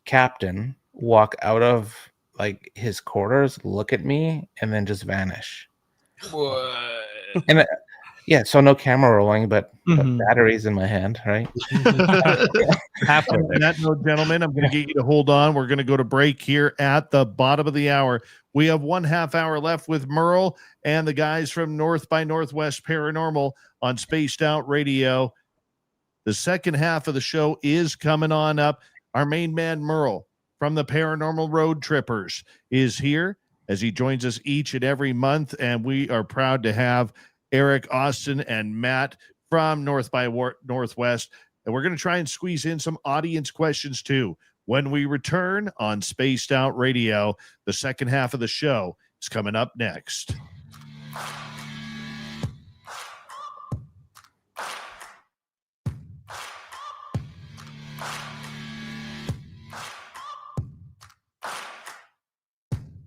captain walk out of like his quarters, look at me, and then just vanish. What? And yeah, so no camera rolling, but Mhm. batteries in my hand, right? Halfway On there. that note, gentlemen, I'm going to get you to hold on. We're going to go to break here at the bottom of the hour. We have 1/2 hour left with Merle and the guys from North by Northwest Paranormal on Spaced Out Radio. The second half of the show is coming on up. Our main man, Merle, from the Paranormal Road Trippers, is here as he joins us each and every month. And we are proud to have Eric, Austin, and Matt from North by Northwest. And we're going to try and squeeze in some audience questions too. When we return on Spaced Out Radio, the second half of the show is coming up next.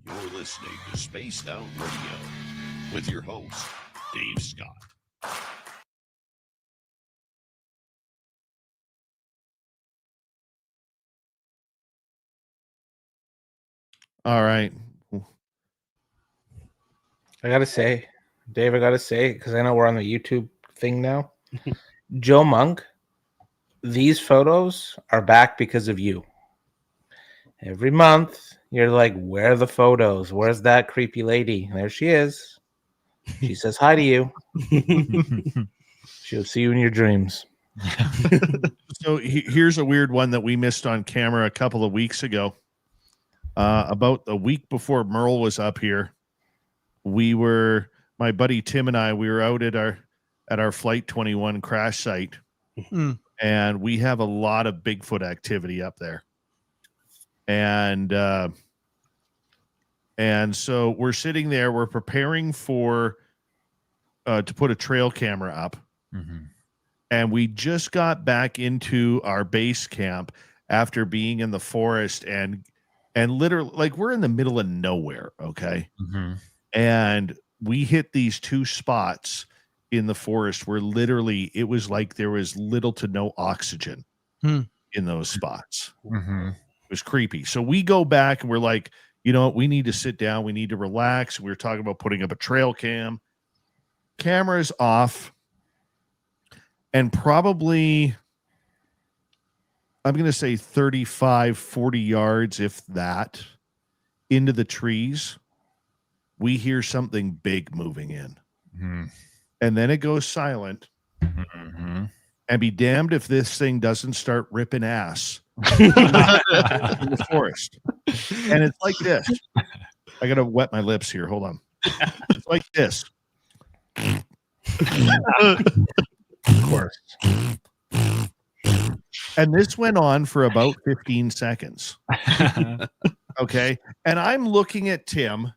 You're listening to Spaced Out Radio with your host, Dave Scott. All right. I gotta say, Dave, because I know we're on the YouTube thing now. Joe Monk, these photos are back because of you. Every month, you're like, where are the photos? Where's that creepy lady? There she is. She says hi to you. She'll see you in your dreams. So here's a weird one that we missed on camera a couple of weeks ago. About a week before Merle was up here, my buddy Tim and I, we were out at our Flight 21 crash site, and we have a lot of Bigfoot activity up there. And so we're sitting there, we're preparing to put a trail camera up. Mm-hmm. And we just got back into our base camp after being in the forest and literally, like, we're in the middle of nowhere. Okay. Mm-hmm. And we hit these two spots in the forest where literally it was like there was little to no oxygen in those spots. Mm-hmm. It was creepy. So we go back and we're like, you know what? We need to sit down. We need to relax. We were talking about putting up a trail cam. Camera's off. And probably, I'm going to say 35, 40 yards, if that, into the trees, we hear something big moving in. Mm-hmm. And then it goes silent. Mm-hmm. And be damned if this thing doesn't start ripping ass in the forest. And it's like this. I got to wet my lips here. Hold on. It's like this. Of course. And this went on for about 15 seconds. Okay. And I'm looking at Tim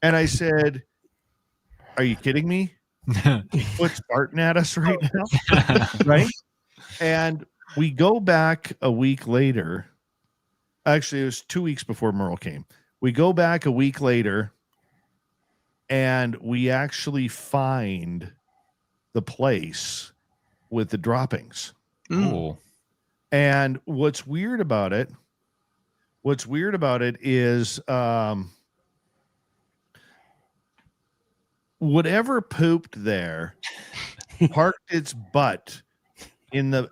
and I said, are you kidding me? What's farting at us right now? Right. And we go back a week later. Actually, it was 2 weeks before Merle came. We go back a week later and we actually find the place with the droppings. Cool. And what's weird about it is whatever pooped there parked its butt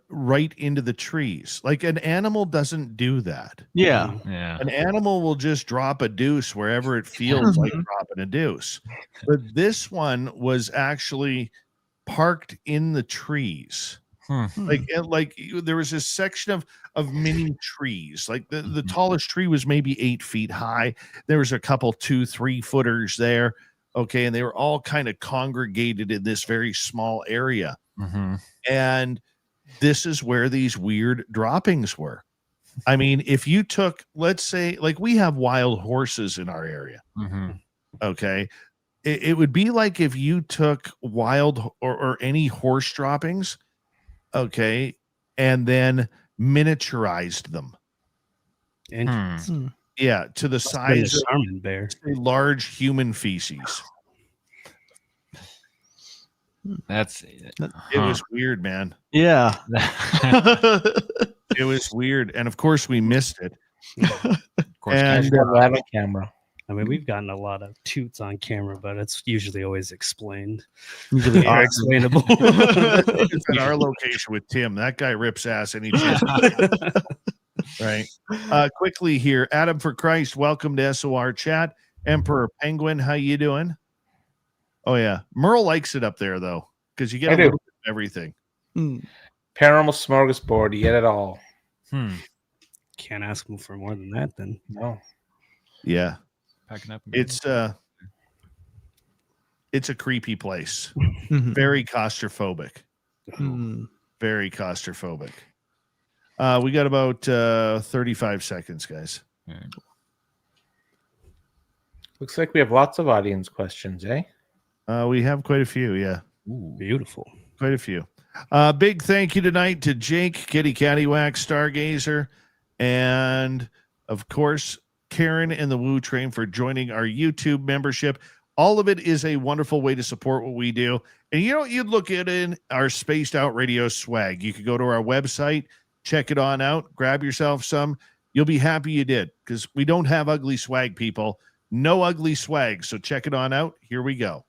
right into the trees. Like, an animal doesn't do that. Yeah. Yeah. An animal will just drop a deuce wherever it feels like dropping a deuce. But this one was actually parked in the trees. Like there was this section of mini trees. Like the tallest tree was maybe 8 feet high. There was a couple 2-3 footers there. Okay. And they were all kind of congregated in this very small area. Mm-hmm. And this is where these weird droppings were. I mean, if you took, let's say, like, we have wild horses in our area. Mm-hmm. Okay. It would be like if you took wild or any horse droppings, okay, and then miniaturized them. Yeah, to the size of bear. a large human feces. It was weird, man. Yeah. It was weird. And of course we missed it. Of course, And, I still have a camera. I mean, we've gotten a lot of toots on camera, but it's usually always explained. Usually Or awesome. explainable. it's at our location with Tim. That guy rips ass any chance. Right. Quickly here, Adam for Christ, welcome to SOR chat. Emperor Penguin, how you doing? Oh yeah, Merle likes it up there though, because you get I a do. little bit of everything. Paranormal smorgasbord. You get it all. Can't ask them for more than that, then. No. Yeah, Packing up. it's a creepy place. Mhm. Very claustrophobic. Mm. Very claustrophobic. We got about 35 seconds, guys. Looks like we have lots of audience questions, eh? We have quite a few. Yeah. Ooh, beautiful. Quite a few. Big thank you tonight to Jake, Kitty Cattywack, Stargazer, and of course, Karen and the Woo Train for joining our YouTube membership. All of it is a wonderful way to support what we do. And you know what you'd look at in our Spaced Out Radio swag. You could go to our website, check it on out, grab yourself some. You'll be happy you did because we don't have ugly swag, people. No ugly swag. So check it on out. Here we go.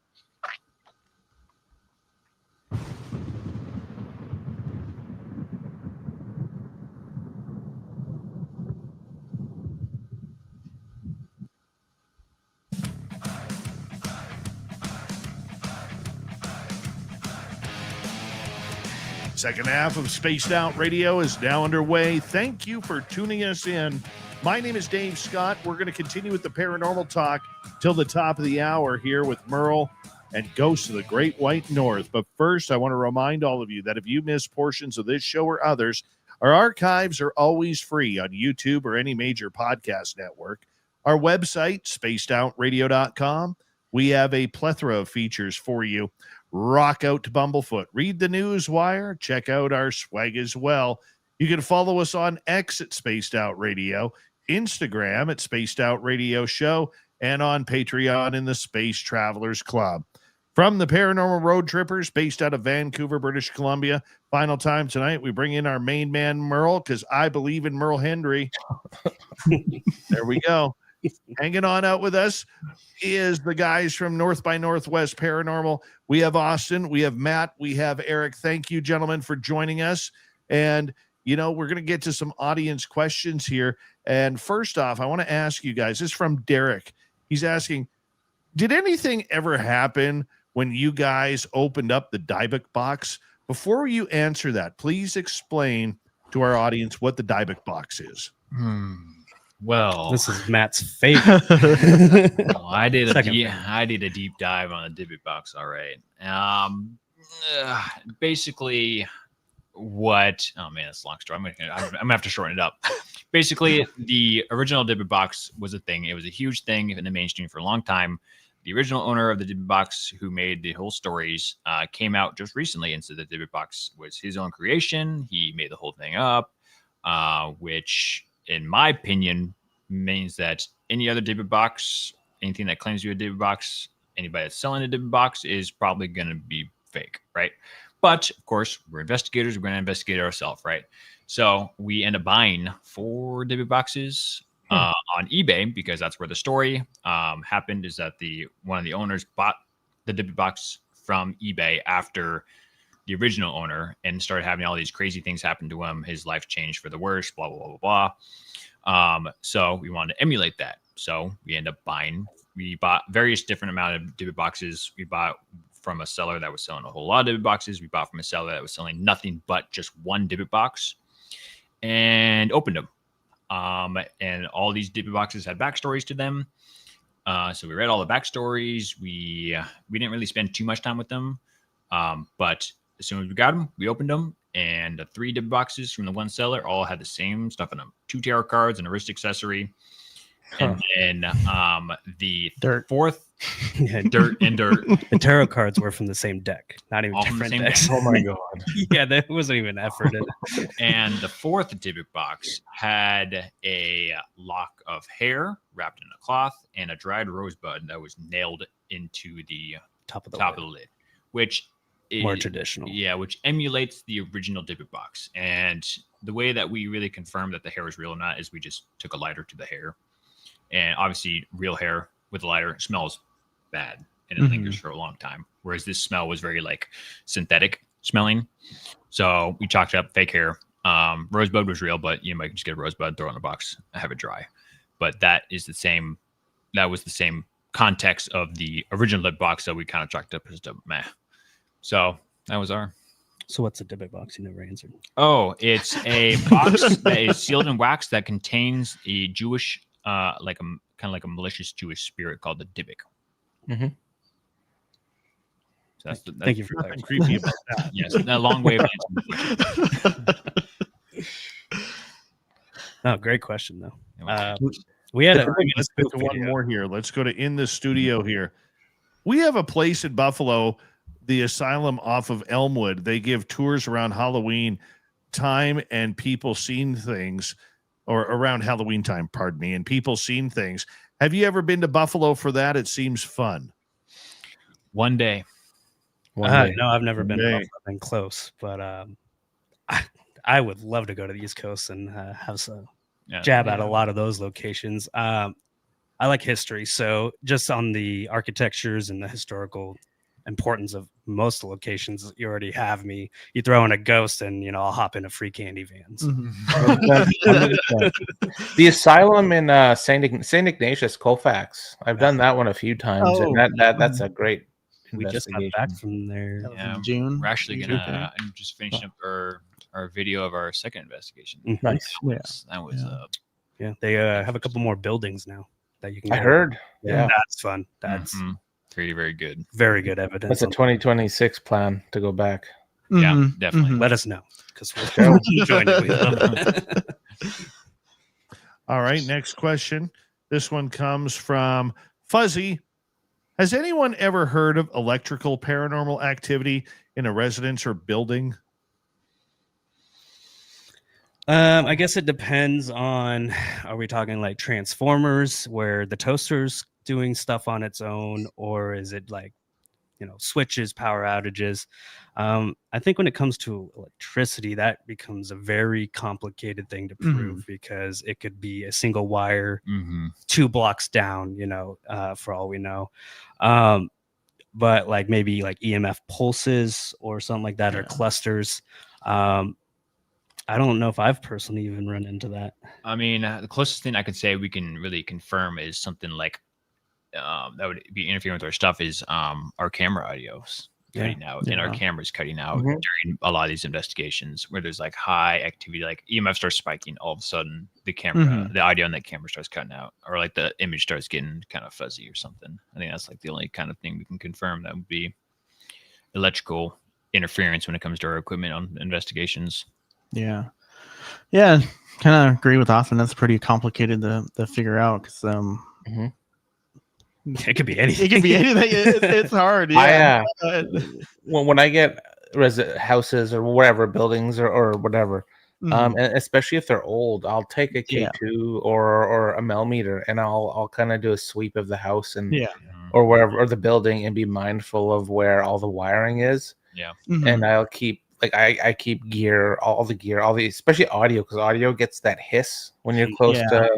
Second half of Spaced Out Radio is now underway. Thank you for tuning us in. My name is Dave Scott. We're going to continue with the paranormal talk till the top of the hour here with Merle and Ghosts of the Great White North. But first, I want to remind all of you that if you miss portions of this show or others, our archives are always free on YouTube or any major podcast network. Our website, spacedoutradio.com, we have a plethora of features for you. Rock out to Bumblefoot. Read the news wire. Check out our swag as well. You can follow us on X at Spaced Out Radio, Instagram at Spaced Out Radio Show, and on Patreon in the Space Travelers Club. From the Paranormal Road Trippers, based out of Vancouver, British Columbia. Final time tonight, we bring in our main man, Merle, because I believe in Merle Hendry. There we go. Hanging on out with us is the guys from North by Northwest Paranormal. We have Austin, we have Matt, we have Eric. Thank you, gentlemen, for joining us. And, you know, we're going to get to some audience questions here. And first off, I want to ask you guys, this is from Derek. He's asking, did anything ever happen when you guys opened up the Dybbuk box? Before you answer that, please explain to our audience what the Dybbuk box is. Well, This is Matt's favorite. well, I did Second a deep dive on the Dybbuk box. All right. Basically, what? Oh man, it's a long story. I'm gonna have to shorten it up. Basically, the original Dybbuk box was a thing. It was a huge thing in the mainstream for a long time. The original owner of the Dybbuk box, who made the whole stories, came out just recently and said the Dybbuk box was his own creation. He made the whole thing up, which, in my opinion, means that any other Dybbuk box, anything that claims to be a Dybbuk box, anybody that's selling a Dybbuk box is probably going to be fake, right? But of course, we're investigators. We're going to investigate ourselves, right? So we end up buying 4 Dybbuk boxes on eBay because that's where the story happened. Is that one of the owners bought the Dybbuk box from eBay after the original owner and started having all these crazy things happen to him. His life changed for the worse, blah, blah, blah, blah, blah. So we wanted to emulate that. So we we bought various different amount of Dybbuk boxes. We bought from a seller that was selling a whole lot of Dybbuk boxes. We bought from a seller that was selling nothing but just one Dybbuk box and opened them. And all these Dybbuk boxes had backstories to them. So we read all the backstories. We didn't really spend too much time with them. But as soon as we got them, we opened them, and the 3 Dybbuk boxes from the one seller all had the same stuff in them: 2 tarot cards and a wrist accessory. And then the Dirt. fourth Yeah, dirt. the tarot cards were from the same deck, not even All from the different same decks. deck. Oh my god. Yeah, there wasn't even effort in it. And the 4th Dybbuk box had a lock of hair wrapped in a cloth and a dried rosebud that was nailed into the Top of the top lid. of the lid, which More traditional. Yeah, which emulates the original Dybbuk box. And the way that we really confirmed that the hair was real or not is we just took a lighter to the hair And obviously, real hair with a lighter smells bad and it lingers for a long time. Whereas this smell was very like synthetic smelling. So we chalked up fake hair. Rosebud was real, but you might just get a rosebud, throw it in a box, and have it dry. But that is the same. That was the same context of the original lip box that we kind of chalked up as the meh. So that was our. So what's a Dybbuk box? You never answered. Oh, it's a box that is sealed in wax that contains a Jewish, like a kind of like a malicious Jewish spirit called the Dybbuk. Mm-hmm. So that's Thank you for Nothing that. creepy about that. Yes, a long way of answering. No, great question though. Yeah, We had Let's get to one more here. Let's go to in the studio here. We have a place in Buffalo, the Asylum off of Elmwood. They give tours around Halloween time and people seen things, or around Halloween time, pardon me, and people seen things. Have you ever been to Buffalo for that? It seems fun. One day. One day. No, I've never been. One day. To Buffalo. I've been close, but I would love to go to the East Coast and have some jab at a lot of those locations. I like history, so just on the architectures and the historical importance of most locations, you already have me. You throw in a ghost, and I'll hop into free candy vans. 100%. The asylum in Saint Ignatius, Colfax. I've done that one a few times, and that's a great We just got investigation. back from there. That was Yeah, in June. We're actually June, gonna. I'm just finishing up our video of our second investigation. Nice. Yeah. That was Yeah, they have a couple more buildings now that you can. I go. heard. Yeah, Yeah. that's fun. That's very, very good. very good evidence. That's a 2026 plan to go back. Yeah, definitely. Let us know because we'll join you. We love that. All right, next question. This one comes from Fuzzy. Has anyone ever heard of electrical paranormal activity in a residence or building? I guess it depends on, are we talking like Transformers where the toaster's doing stuff on its own, or is it like, switches, power outages? I think when it comes to electricity, that becomes a very complicated thing to prove because it could be a single wire 2 blocks down, for all we know. But like maybe like EMF pulses or something like that, or clusters. I don't know if I've personally even run into that. I mean, the closest thing I could say we can really confirm is something like that would be interfering with our stuff is our camera audios cutting out and our cameras cutting out during a lot of these investigations where there's like high activity, like EMF starts spiking, all of a sudden the camera, the audio on that camera starts cutting out, or like the image starts getting kind of fuzzy or something. I think that's like the only kind of thing we can confirm that would be electrical interference when it comes to our equipment on investigations. Yeah. Kind of agree with Austin. That's pretty complicated to figure out because it could be anything. It could be anything. It's hard. Yeah. When I get houses or whatever, buildings or whatever, and especially if they're old, I'll take a K2 or a millimeter and I'll kind of do a sweep of the house and or wherever, or the building, and be mindful of where all the wiring is. Yeah. And I'll keep I keep gear, especially audio, because audio gets that hiss when you're close to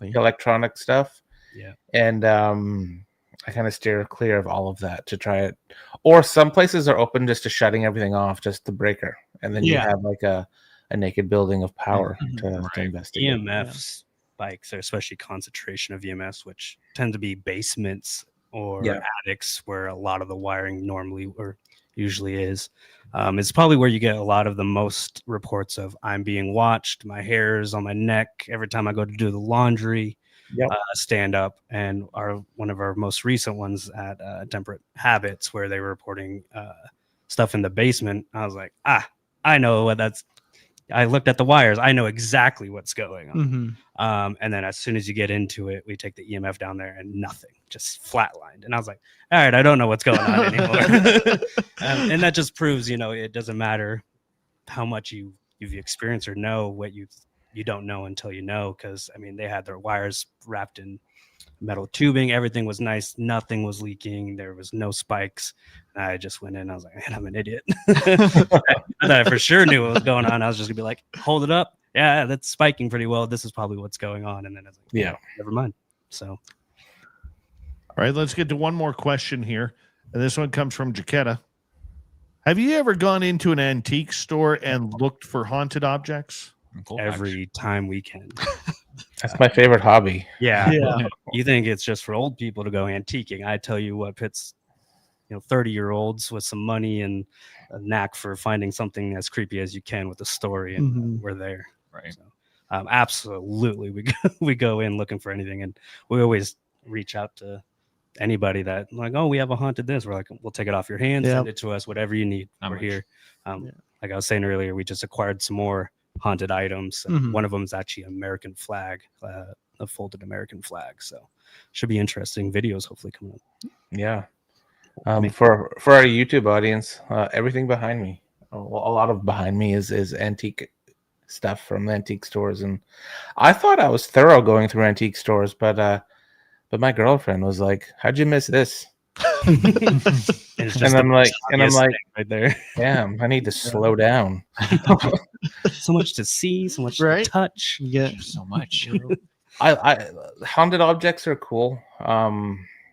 electronic stuff. Yeah. And I kind of steer clear of all of that to try it. Or some places are open just to shutting everything off, just the breaker. And then you have like a naked building of power to investigate. EMF spikes, or especially concentration of EMFs, which tend to be basements or attics where a lot of the wiring normally or usually is. It's probably where you get a lot of the most reports of I'm being watched, my hair's on my neck every time I go to do the laundry, stand up, and one of our most recent ones at Temperate Habits, where they were reporting stuff in the basement. I was like, I know what that's. I looked at the wires. I know exactly what's going on. And then as soon as you get into it, we take the EMF down there and nothing, just flatlined. And I was like, all right, I don't know what's going on anymore. And that just proves, it doesn't matter how much you've experienced or know what you don't know until you know. Because, I mean, they had their wires wrapped in metal tubing. Everything was nice. Nothing was leaking. There was no spikes. And I just went in. I was like, man, I'm an idiot. I thought I for sure knew what was going on. I was just gonna be like, hold it up. Yeah, that's spiking pretty well. This is probably what's going on. And then I was like, never mind. So, All right, let's get to one more question here. And this one comes from Jaquetta. Have you ever gone into an antique store and looked for haunted objects? every time we can. That's my favorite hobby. Yeah. Yeah. You think it's just for old people to go antiquing. I tell you what, pits 30-year-olds with some money and a knack for finding something as creepy as you can with a story, and Mhm. we're there. Right. So, absolutely, we go in looking for anything, and we always reach out to anybody that like, oh, we have a haunted this. We're like, we'll take it off your hands, send it to us, whatever you need. How We're much? here. Yeah. Like I was saying earlier, we just acquired some more haunted items. Mhm. One of them is actually an American flag, a folded American flag. So should be interesting videos hopefully coming up. Yeah. For our YouTube audience, everything behind me, a lot of behind me is antique stuff from antique stores, and I thought I was thorough going through antique stores, but my girlfriend was like, "How'd you miss this?" It's just And I'm like, right there. "Damn, I need to slow down." So much to see, so much Right? to touch. Yeah. There's so much. I haunted objects are cool.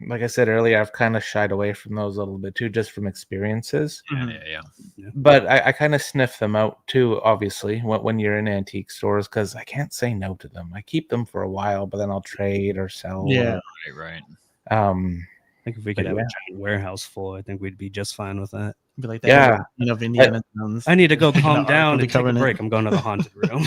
Like I said earlier, I've kind of shied away from those a little bit too, just from experiences. Yeah. But I kind of sniff them out too, obviously, when you're in antique stores, because I can't say no to them. I keep them for a while, but then I'll trade or sell. Yeah. Right. I think if we could But have yeah. a giant warehouse full, I think we'd be just fine with that. Be like that. Yeah. Of Indiana Jones. I need to go The calm Ark down of the and take a Covenant. break. I'm going to the haunted room.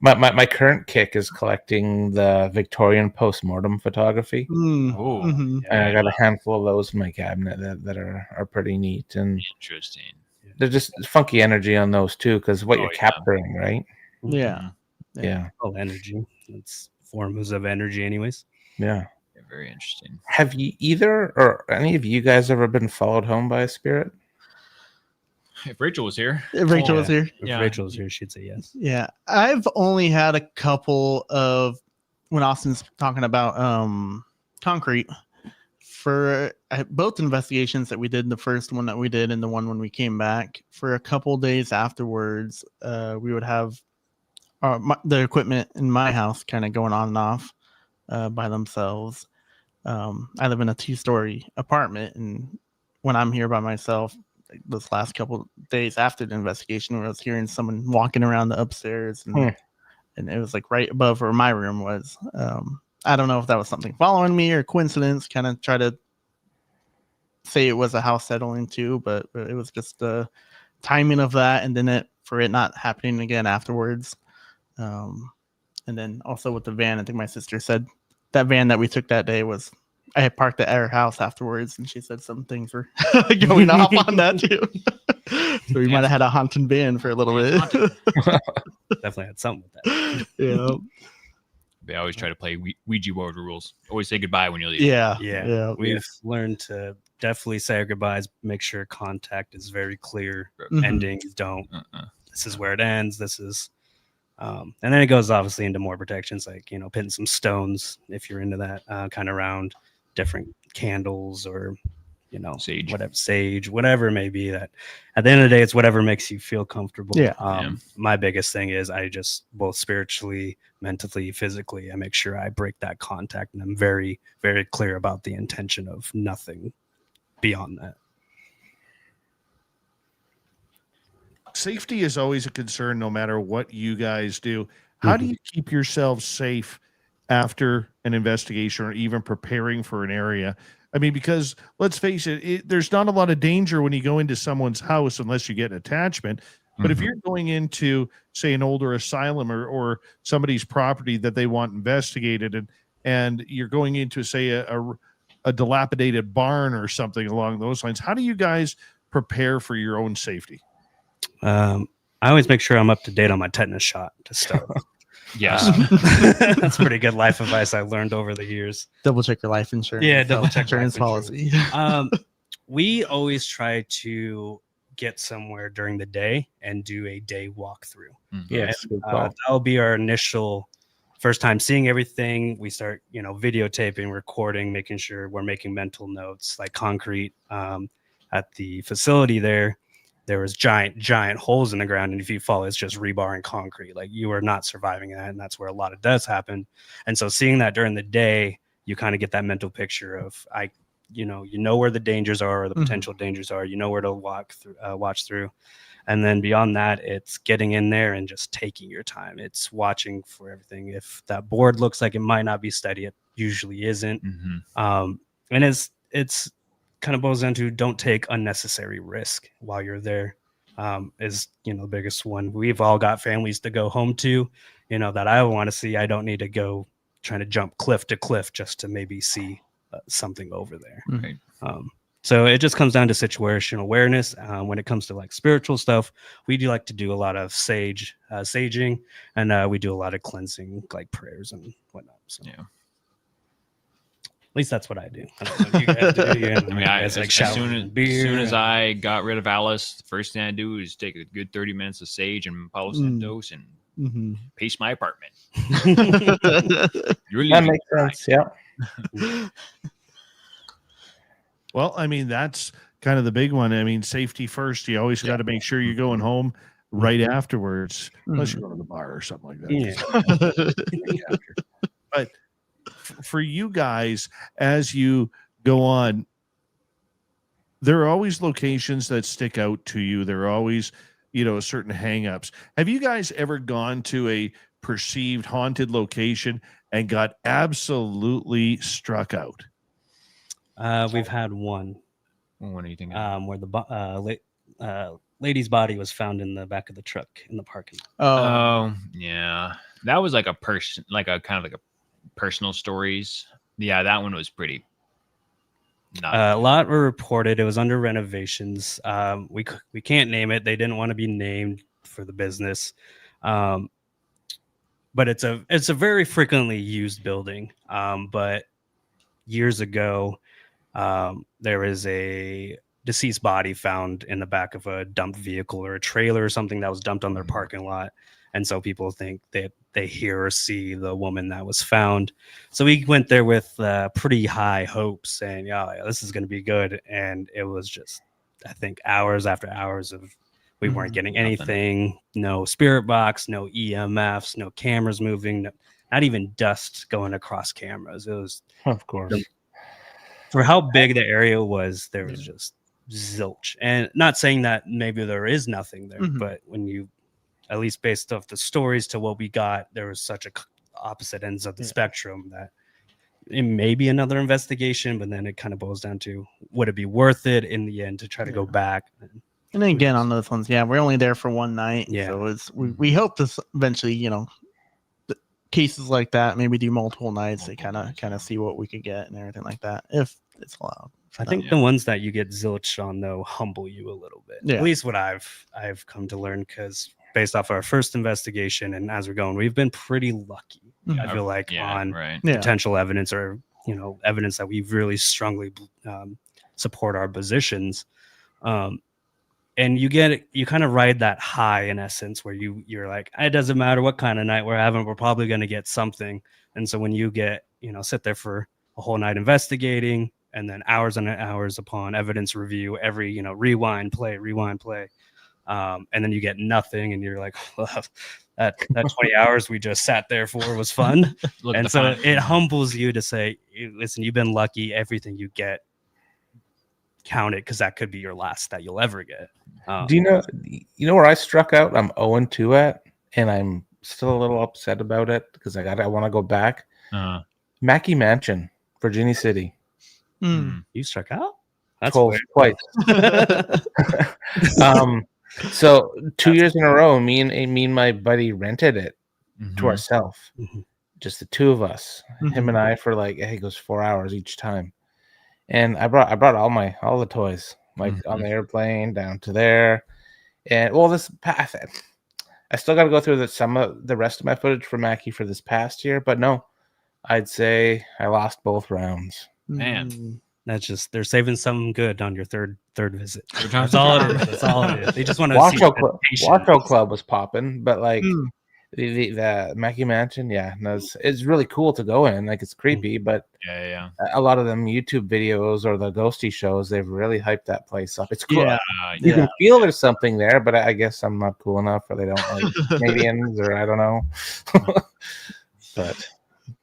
My current kick is collecting the Victorian postmortem photography. Mm. Oh, Mhm. And I got a handful of those in my cabinet that are pretty neat, and interesting. they're just funky energy on those too, because what Oh, you're yeah. capturing, right? Yeah. Yeah, All energy. It's forms of energy, anyways. yeah. Yeah, very interesting. Have you either or any of you guys ever been followed home by a spirit? If Rachel was here, If Rachel was here. If Yeah. Rachel's here, she'd say yes. Yeah. I've only had a couple of when Austin's talking about concrete for both investigations that we did, the first one that we did and the one when we came back. For a couple days afterwards, we would have the equipment in my house kind of going on and off by themselves. I live in a 2-story apartment, and when I'm here by myself, this last couple days after the investigation, where I was hearing someone walking around the upstairs, and it was like right above where my room was. I don't know if that was something following me or coincidence. Kind of try to say it was a house settling too, but it was just the timing of that, and then it not happening again afterwards. And then also with the van, I think my sister said that van that we took that day was. I had parked at our house afterwards, and she said some things were going off on that too. So we might have had a haunted van for a little bit. Definitely had something with that. Yeah. they always try to play Ouija board rules. Always say goodbye when you leave. Yeah. We've learned to definitely say our goodbyes, make sure contact is very clear. Mhm. Endings don't. This is where it ends. This is. And then it goes obviously into more protections, like, pinning some stones if you're into that kind of round, different candles or, sage, whatever it may be. That at the end of the day, it's whatever makes you feel comfortable. Yeah. My biggest thing is I just both spiritually, mentally, physically, I make sure I break that contact, and I'm very, very clear about the intention of nothing beyond that. Safety is always a concern no matter what you guys do. How do you keep yourselves safe after an investigation or even preparing for an area? I mean, because let's face it, there's not a lot of danger when you go into someone's house unless you get an attachment. But if you're going into, say, an older asylum or somebody's property that they want investigated, and you're going into, say, a dilapidated barn or something along those lines, how do you guys prepare for your own safety? I always make sure I'm up to date on my tetanus shot to start. Yes. That's pretty good life advice I learned over the years. Double check your life insurance. Yeah, double check insurance life policy. We always try to get somewhere during the day and do a day walkthrough. Yes, good call. That'll be our initial first time seeing everything. We start, videotaping, recording, making sure we're making mental notes, like concrete at the facility there. there was giant holes in the ground, and if you fall, it's just rebar and concrete. Like, you are not surviving that, and that's where a lot of deaths happen. And so seeing that during the day, you kind of get that mental picture of you know where the dangers are, or the potential dangers are, you know where to watch through. And then beyond that, it's getting in there and just taking your time. It's watching for everything. If that board looks like it might not be steady, it usually isn't. And it's kind of boils down to, don't take unnecessary risk while you're there. Is the biggest one. We've all got families to go home to, that I want to see. I don't need to go trying to jump cliff to cliff just to maybe see something over there. Right. So it just comes down to situational awareness. When it comes to like spiritual stuff, we do like to do a lot of saging, and we do a lot of cleansing, like prayers and whatnot. So yeah, at least that's what I do. I don't know if you guys do. I mean, as soon as I got rid of Alice, the first thing I do is take a good 30 minutes of sage and Palo Santos and pace my apartment. That makes sense. Yeah. Well, I mean, that's kind of the big one. I mean, safety first. You always got to make sure you're going home right afterwards, unless you're going to the bar or something like that. But for you guys, as you go on, there are always locations that stick out to you. There are always, certain hangups. Have you guys ever gone to a perceived haunted location and got absolutely struck out? We've had one. What are you thinking? Where the lady's body was found in the back of the truck in the parking lot. Oh, yeah. That was like a personal stories. Yeah, that one was pretty. A lot were reported. It was under renovations. We can't name it. They didn't want to be named for the business. But it's a very frequently used building. But years ago, there is a deceased body found in the back of a dumped vehicle or a trailer or something that was dumped on their parking lot. And so people think that they hear or see the woman that was found. So we went there with pretty high hopes, saying, yeah, this is going to be good. And it was just, I think, hours after hours of we weren't getting anything. No spirit box, no EMFs, no cameras moving, not even dust going across cameras. It was, of course, for how big the area was, there was just zilch. And not saying that maybe there is nothing there, but when you, at least based off the stories to what we got, there was such a opposite ends of the spectrum that it may be another investigation, but then it kind of boils down to, would it be worth it in the end to try to go back? And then again, on those ones, we're only there for one night. Yeah. So it's we hope to eventually, cases like that, maybe do multiple nights to kind of see what we could get and everything like that, if it's allowed. I think the ones that you get zilch on, though, humble you a little bit. At least what I've come to learn, because based off our first investigation and as we're going, we've been pretty lucky. I feel like on potential evidence or evidence that we really strongly support our positions. And you kind of ride that high in essence, where you're like, it doesn't matter what kind of night we're having, we're probably going to get something. And so when you get, sit there for a whole night investigating, and then hours and hours upon evidence review, every, rewind, play. And then you get nothing, and you're like, well, that 20 hours we just sat there for was fun. And so it humbles you to say, listen, you've been lucky. Everything you get, count it, because that could be your last that you'll ever get. Do you know where I struck out? I'm 0-2 at, and I'm still a little upset about it because I want to go back. Mackey Mansion, Virginia City. You struck out? That's twice. So 2 years in a row, me and my buddy rented it to ourselves, just the two of us, him and I, for it goes 4 hours each time. And I brought all the toys, like on the airplane down to there, and this path. I still got to go through the rest of my footage for Mackey for this past year, but no, I'd say I lost both rounds. Man, that's just, they're saving something good on your third visit. That's all it is. That's all it is. They just want to Washoe Club was popping, but The Mackey Mansion, yeah, no, it's really cool to go in. Like, it's creepy, but Yeah. a lot of them YouTube videos or the ghosty shows, they've really hyped that place up. It's cool. Yeah. You can feel there's something there, but I guess I'm not cool enough, or they don't like Canadians, or I don't know. But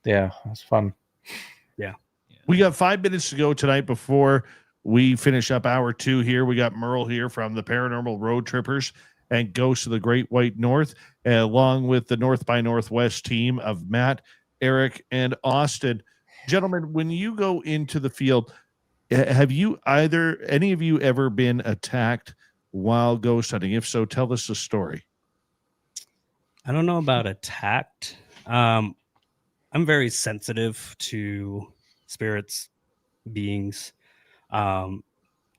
yeah, it's fun. We got 5 minutes to go tonight before we finish up hour 2 here. We got Merle here from the Paranormal Road Trippers and Ghosts of the Great White North, along with the North by Northwest team of Matt, Eric, and Austin. Gentlemen, when you go into the field, have you any of you ever been attacked while ghost hunting? If so, tell us the story. I don't know about attacked. I'm very sensitive to spirits, beings.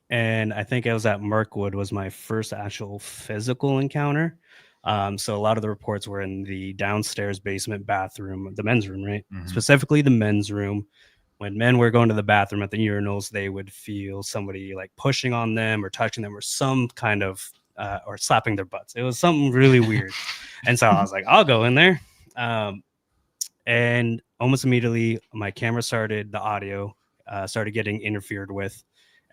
And I think I was at Mirkwood was my first actual physical encounter. So a lot of the reports were in the downstairs basement bathroom, the men's room, right? Mhm. Specifically the men's room. When men were going to the bathroom at the urinals, they would feel somebody like pushing on them or touching them or some kind of, or slapping their butts. It was something really weird. And so I was like, I'll go in there. And almost immediately my camera started, the audio started getting interfered with.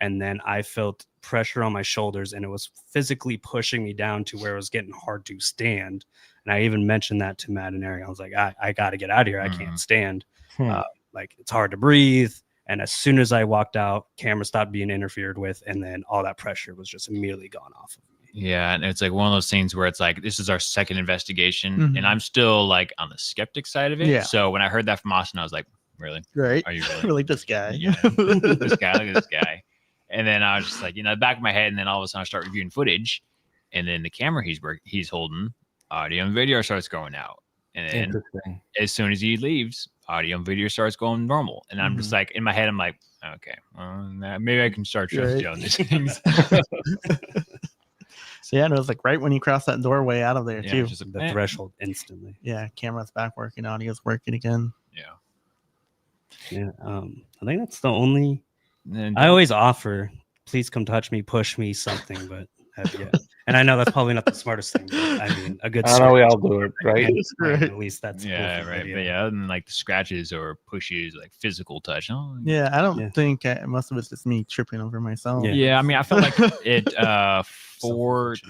And then I felt pressure on my shoulders, and it was physically pushing me down to where it was getting hard to stand. And I even mentioned that to Matt and Eric. I was like, I got to get out of here. I can't stand. Like, it's hard to breathe. And as soon as I walked out, camera stopped being interfered with, and then all that pressure was just immediately gone off of me. Yeah, and it's like one of those things where it's like, this is our second investigation, and I'm still like on the skeptic side of it. Yeah. So when I heard that from Austin, I was like, really? Right. Are you really? We're like, this guy. Yeah. This guy, look at this guy. And then I was just like, the back of my head, and then all of a sudden I start reviewing footage, and then the camera he's holding, audio and video starts going out. And then as soon as he leaves, audio and video starts going normal. And I'm just like, in my head, I'm like, okay, well, maybe I can start trusting you on these things. So yeah, and it was like right when you cross that doorway out of there too. Just The threshold instantly. Yeah, camera's back working, audio's working again. Yeah. I think that's the only. And I always offer, please come touch me, push me, something, but and I know that's probably not the smartest thing, but I mean, a good. I know we all do it, right? At least that's right. But other than like the scratches or pushes, like physical touch. Oh, Yeah, I don't think most of it's just me tripping over myself. Yeah, I mean, I felt like it. Fort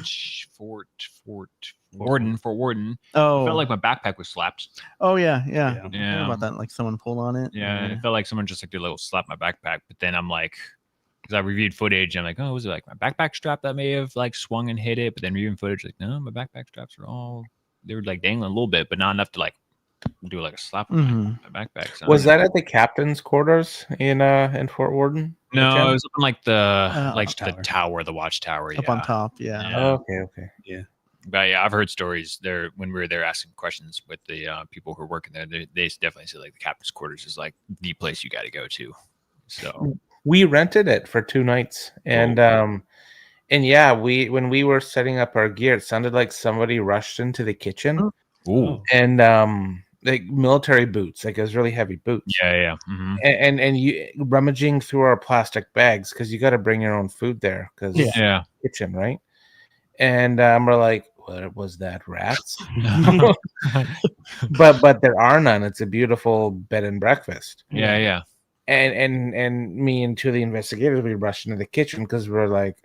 Warden. Oh, I felt like my backpack was slapped. Oh yeah. I heard Yeah. about that, like someone pulled on it. Yeah, and it felt like someone just like did a little slap my backpack. But then I'm like, because I reviewed footage, I'm like, oh, was it like my backpack strap that may have like swung and hit it? But then reviewing footage, like, no, my backpack straps were they were like dangling a little bit, but not enough to like do like a slap on my backpack. So Was that at the captain's quarters in Fort Warden? No, it was up in like the watchtower. the watchtower, Up on top. Yeah. Oh, okay. Yeah. But yeah, I've heard stories there when we were there asking questions with the people who are working there. They definitely said like the captain's quarters is like the place you got to go to. So We rented it for 2 nights, and yeah, when we were setting up our gear, it sounded like somebody rushed into the kitchen. Ooh. And like military boots, like it was really heavy boots. Yeah. And you rummaging through our plastic bags because you got to bring your own food there because kitchen, right? And we're like, what was that, rats? but there are none. It's a beautiful bed and breakfast. Yeah. And me and 2 of the investigators, we rushed into the kitchen because we're like,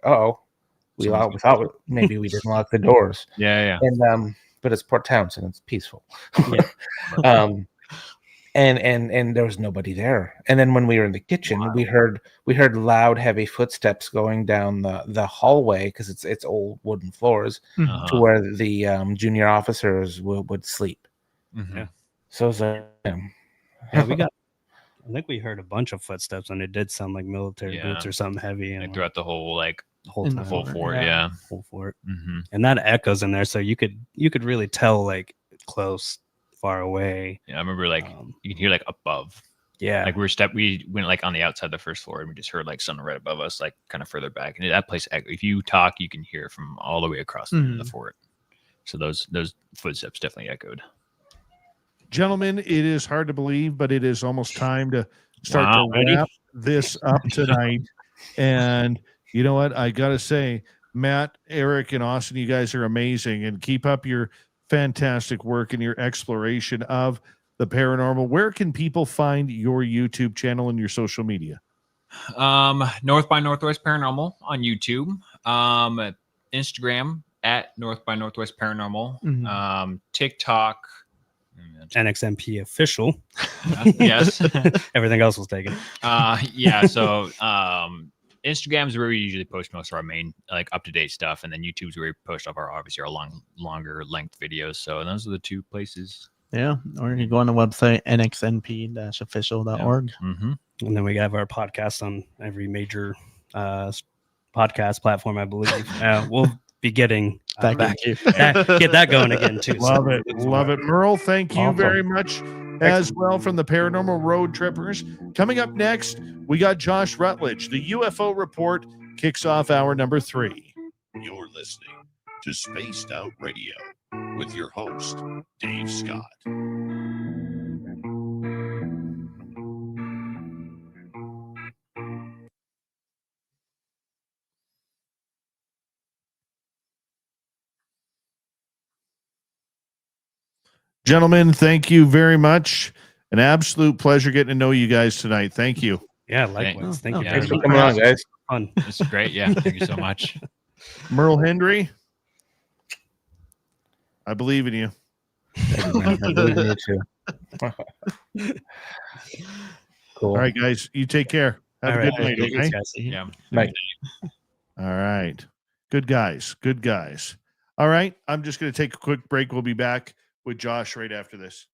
we thought maybe we didn't lock the doors. Yeah. And but it's Port Townsend, it's peaceful. And there was nobody there. And then when we were in the kitchen, we heard loud, heavy footsteps going down the hallway because it's old wooden floors to where the junior officers would sleep. Yeah. So it was like, I think we heard a bunch of footsteps, and it did sound like military boots or something heavy. And like throughout the whole whole time, full fort, full fort, and that echoes in there, so you could really tell like close, far away. Yeah, I remember like you can hear like above. Yeah, like we went like on the outside of the first floor, and we just heard like something right above us, like kind of further back. And that place, if you talk, you can hear from all the way across the fort. So those footsteps definitely echoed. Gentlemen, it is hard to believe, but it is almost time to start to wrap this up tonight. And you know what? I got to say, Matt, Eric, and Austin, you guys are amazing. And keep up your fantastic work and your exploration of the paranormal. Where can people find your YouTube channel and your social media? North by Northwest Paranormal on YouTube. Instagram at North by Northwest Paranormal. TikTok. NXMP official. Yes. Everything else was taken. Yeah. So Instagram is where we usually post most of our main like up to date stuff, and then YouTube's where we post off our obviously our longer length videos. So those are the two places. Yeah, or you can go on the website nxnp-official.org. Mm-hmm. And then we have our podcast on every major podcast platform, I believe. We'll be getting Thank back, you. get that going again too. Love it. Love it. Merle, thank you Awesome. very much as well from the Paranormal Road Trippers. Coming up next, we got Josh Rutledge. The UFO Report kicks off hour number 3. You're listening to Spaced Out Radio with your host, Dave Scott. Gentlemen, thank you very much. An absolute pleasure getting to know you guys tonight. Thank you. Yeah, likewise. Thank you. Yeah, very Thanks for much. coming on, guys. Fun. This is great. Yeah. Thank you so much. Merle Hendry, I believe in you. Thank you, man. I believe in you too. Cool. All right, guys, you take care. Have All a right. good night, Thanks, okay? guys. Yeah. Bye. All right. Good guys. Good guys. All right. I'm just going to take a quick break. We'll be back with Josh right after this.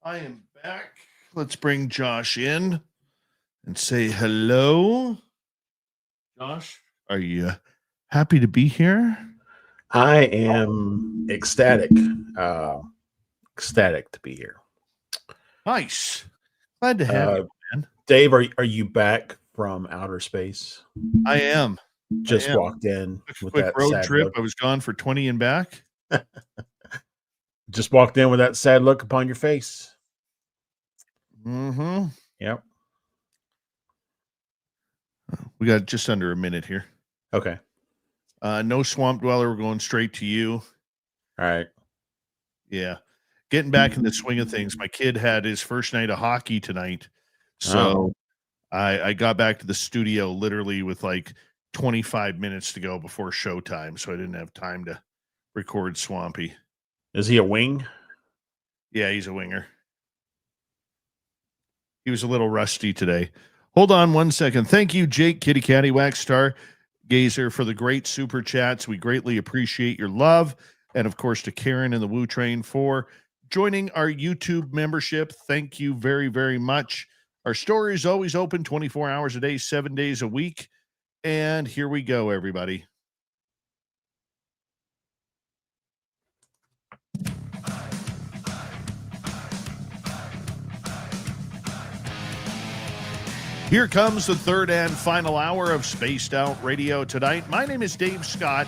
I am back. Let's bring Josh in and say hello. Josh, are you happy to be here? I am ecstatic. Ecstatic to be here. Nice. Glad to have you, man. Dave, are you back from outer space? I am. Just walked in with quick that road sad trip. look. I was gone for 20 and back. Just walked in with that sad look upon your face. Mm-hmm. Yep. We got just under a minute here. Okay. No swamp dweller. We're going straight to you. All right. Yeah. Getting back in the swing of things. My kid had his first night of hockey tonight. So I got back to the studio literally with like 25 minutes to go before showtime. So I didn't have time to record Swampy. Is he a wing? Yeah, he's a winger. He was a little rusty today. Hold on one second. Thank you, Jake, Kitty Catty, Wax Stargazer, for the great super chats. We greatly appreciate your love. And of course, to Karen and the Woo Train for joining our YouTube membership. Thank you very, very much. Our store is always open 24 hours a day, 7 days a week. And here we go, everybody. Here comes the third and final hour of Spaced Out Radio tonight. My name is Dave Scott.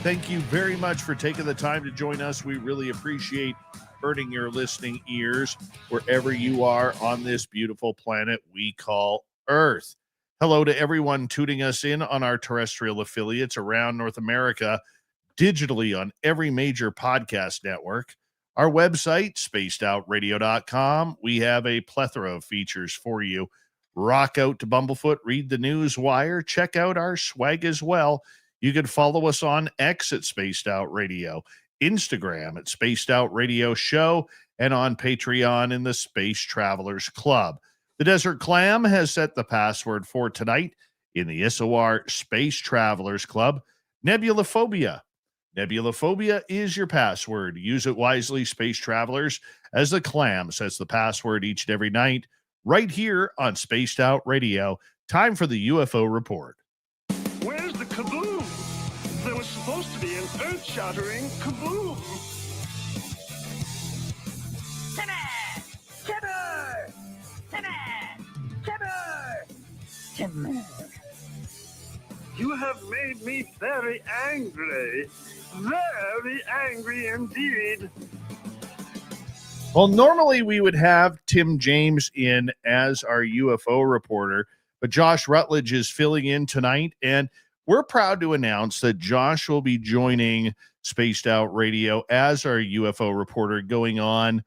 Thank you very much for taking the time to join us. We really appreciate burning your listening ears wherever you are on this beautiful planet we call Earth. Hello to everyone tuning us in on our terrestrial affiliates around North America, digitally on every major podcast network. Our website, spacedoutradio.com. We have a plethora of features for you. Rock out to Bumblefoot, read the news wire, check out our swag as well. You can follow us on X at Spaced Out Radio, Instagram at Spaced Out Radio Show, and on Patreon in the Space Travelers Club. The Desert Clam has set the password for tonight in the SOR Space Travelers Club, Nebulophobia. Nebulophobia is your password. Use it wisely, Space Travelers, as the Clam sets the password each and every night, right here on Spaced Out Radio. Time for the UFO report. Where's the kaboom? There was supposed to be an earth-shattering kaboom. Timber! You have made me very angry indeed. Well, normally we would have Tim James in as our UFO reporter, but Josh Rutledge is filling in tonight, and we're proud to announce that Josh will be joining Spaced Out Radio as our UFO reporter going on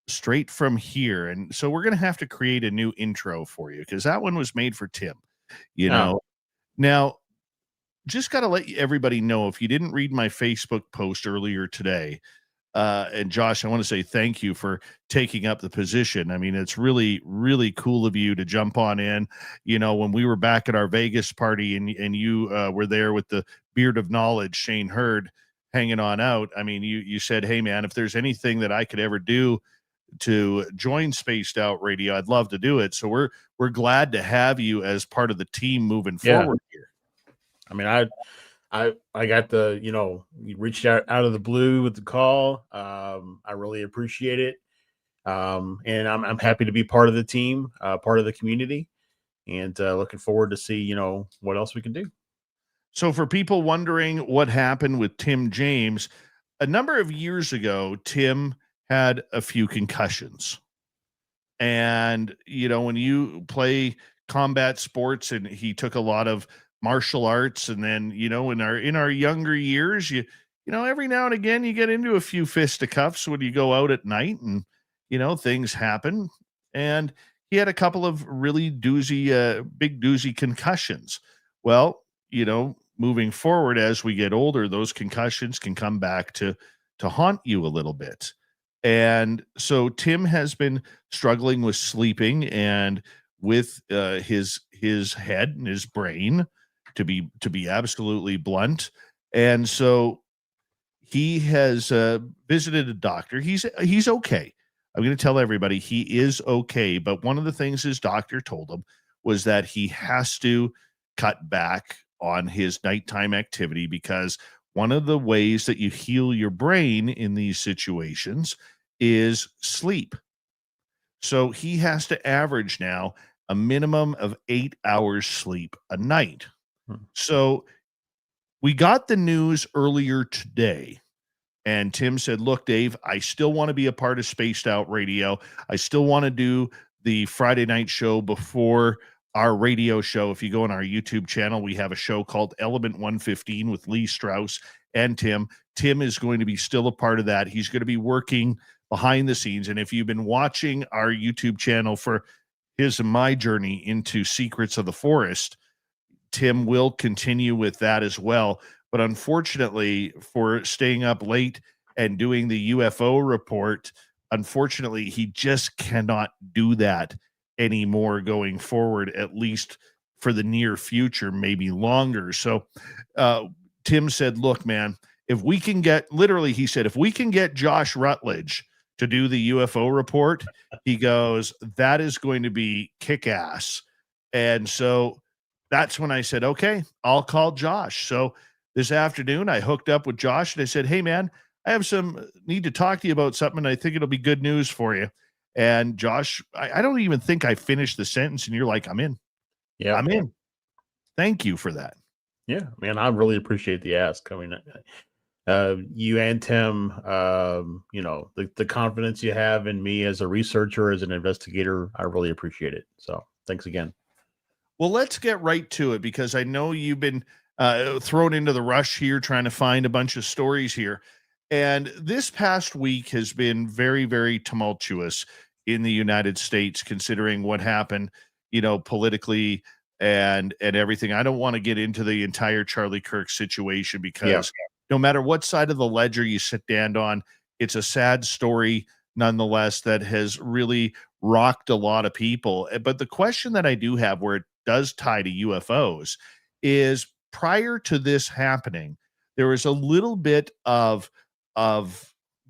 straight from here. And so we're going to have to create a new intro for you because that one was made for Tim, you know. Now, just got to let everybody know, if you didn't read my Facebook post earlier today, and Josh, I want to say thank you for taking up the position. I mean, it's really, really cool of you to jump on in. You know, when we were back at our Vegas party and you were there with the beard of knowledge, Shane Hurd, hanging on out. I mean, you said, hey, man, if there's anything that I could ever do to join Spaced Out Radio, I'd love to do it. So we're glad to have you as part of the team moving forward here. I mean, I got the, you reached out of the blue with the call. I really appreciate it. And I'm happy to be part of the team, part of the community, and looking forward to see, what else we can do. So for people wondering what happened with Tim James, a number of years ago, Tim had a few concussions. And, when you play combat sports, and he took a lot of martial arts, and then in our younger years, every now and again you get into a few fisticuffs when you go out at night, and things happen. And he had a couple of really big doozy concussions. Well, moving forward as we get older, those concussions can come back to haunt you a little bit. And so Tim has been struggling with sleeping and with his head and his brain, to be absolutely blunt. And so he has visited a doctor. He's okay. I'm going to tell everybody he is okay. But one of the things his doctor told him was that he has to cut back on his nighttime activity, because one of the ways that you heal your brain in these situations is sleep. So he has to average now a minimum of 8 hours sleep a night. So we got the news earlier today, and Tim said, look, Dave, I still want to be a part of Spaced Out Radio. I still want to do the Friday night show before our radio show. If you go on our YouTube channel, we have a show called Element 115 with Lee Strauss and Tim. Tim is going to be still a part of that. He's going to be working behind the scenes. And if you've been watching our YouTube channel for his and my journey into Secrets of the Forest, Tim will continue with that as well. But unfortunately, for staying up late and doing the UFO report, unfortunately, he just cannot do that anymore going forward, at least for the near future, maybe longer. So Tim said, look, man, if we can get, literally, he said, if we can get Josh Rutledge to do the UFO report, he goes, that is going to be kick-ass. And so that's when I said, okay, I'll call Josh. So this afternoon, I hooked up with Josh and I said, hey, man, I have need to talk to you about something. And I think it'll be good news for you. And Josh, I don't even think I finished the sentence. And you're like, I'm in. Yeah, I'm in. Thank you for that. Yeah, man, I really appreciate the ask. I mean, you and Tim, the confidence you have in me as a researcher, as an investigator, I really appreciate it. So thanks again. Well, let's get right to it, because I know you've been thrown into the rush here trying to find a bunch of stories here. And this past week has been very, very tumultuous in the United States, considering what happened, politically and everything. I don't want to get into the entire Charlie Kirk situation, because no matter what side of the ledger you stand on, it's a sad story nonetheless that has really rocked a lot of people. But the question that I do have, where it does tie to UFOs, is prior to this happening, there was a little bit of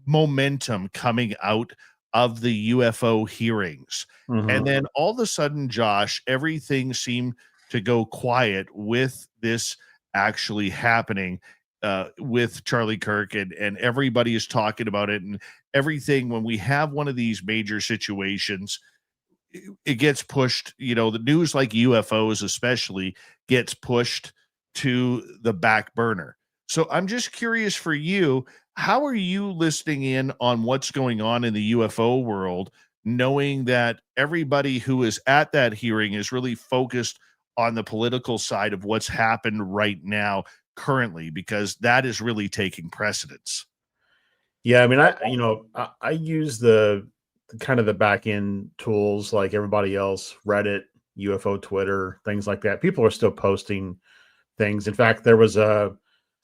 momentum coming out of the UFO hearings. And then all of a sudden, Josh, everything seemed to go quiet with this actually happening with Charlie Kirk, and everybody is talking about it and everything. When we have one of these major situations, it gets pushed, the news like UFOs especially gets pushed to the back burner. So I'm just curious for you, how are you listening in on what's going on in the UFO world, knowing that everybody who is at that hearing is really focused on the political side of what's happened right now currently, because that is really taking precedence? Yeah, I mean, I use the kind of the back end tools like everybody else, Reddit, UFO Twitter, things like that. People are still posting things. In fact, there was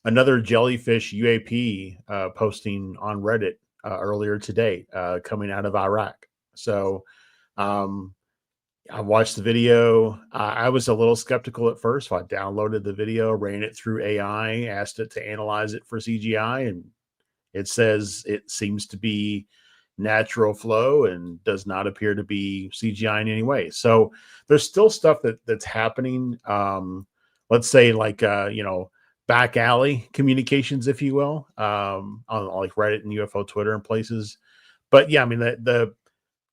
another jellyfish UAP posting on Reddit earlier today, coming out of Iraq. So I watched the video. I was a little skeptical at first. So I downloaded the video, ran it through AI, asked it to analyze it for CGI, and it says it seems to be natural flow and does not appear to be CGI in any way. So there's still stuff that's happening. Let's say like back alley communications, if you will, on like Reddit and UFO Twitter and places. But yeah, I mean the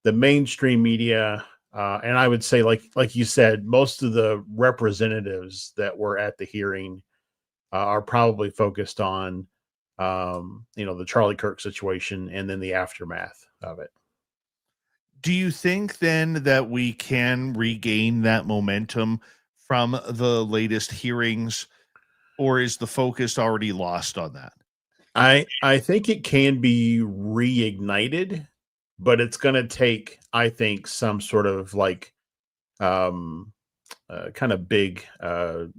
mainstream media, and I would say like you said, most of the representatives that were at the hearing are probably focused on the Charlie Kirk situation and then the aftermath of it. Do you think then that we can regain that momentum from the latest hearings, or is the focus already lost on that? I think it can be reignited, but it's going to take, I think, some sort of like kind of big I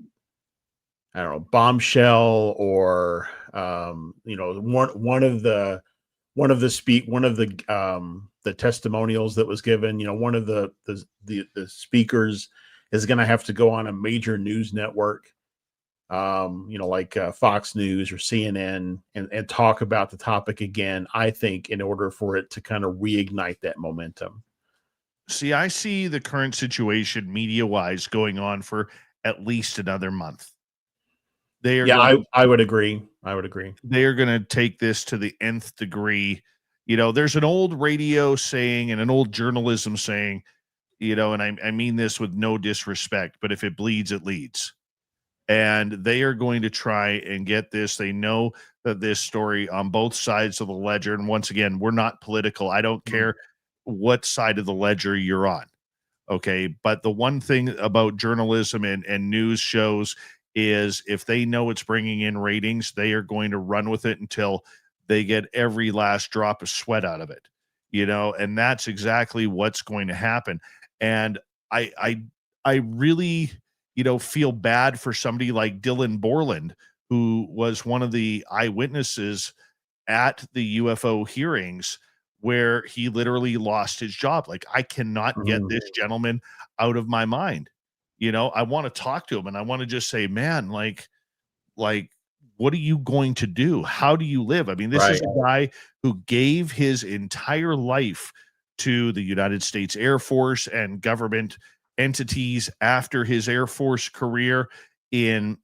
don't know, bombshell, or one of the testimonials that was given. One of the speakers is going to have to go on a major news network like Fox News or CNN, and talk about the topic again, I think, in order for it to kind of reignite that momentum. See, I see the current situation media wise going on for at least another month. They are I would agree. I would agree. They are going to take this to the nth degree. There's an old radio saying and an old journalism saying, and I mean this with no disrespect, but if it bleeds, it leads. And they are going to try and get this. They know that this story on both sides of the ledger, and once again, we're not political. I don't care what side of the ledger you're on. Okay. But the one thing about journalism and news shows is if they know it's bringing in ratings, they are going to run with it until they get every last drop of sweat out of it, and that's exactly what's going to happen. And I really, feel bad for somebody like Dylan Borland, who was one of the eyewitnesses at the UFO hearings where he literally lost his job. Like, I cannot get this gentleman out of my mind. I want to talk to him and I want to just say, man, like, what are you going to do? How do you live? I mean, this is a guy who gave his entire life to the United States Air Force and government entities after his Air Force career in,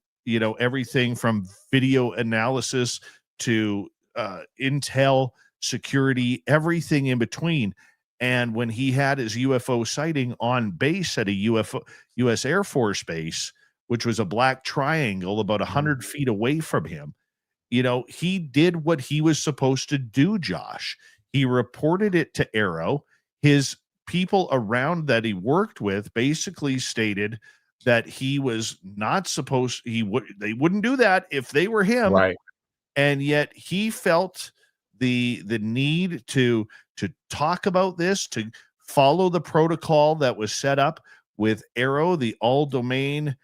everything from video analysis to intel, security, everything in between. And when he had his UFO sighting on base at a U.S. Air Force base, which was a black triangle about 100 feet away from him, he did what he was supposed to do, Josh. He reported it to Arrow. His people around that he worked with basically stated that he was not supposed, they wouldn't do that if they were him. Right. And yet he felt the need to talk about this, to follow the protocol that was set up with Arrow, the all domain,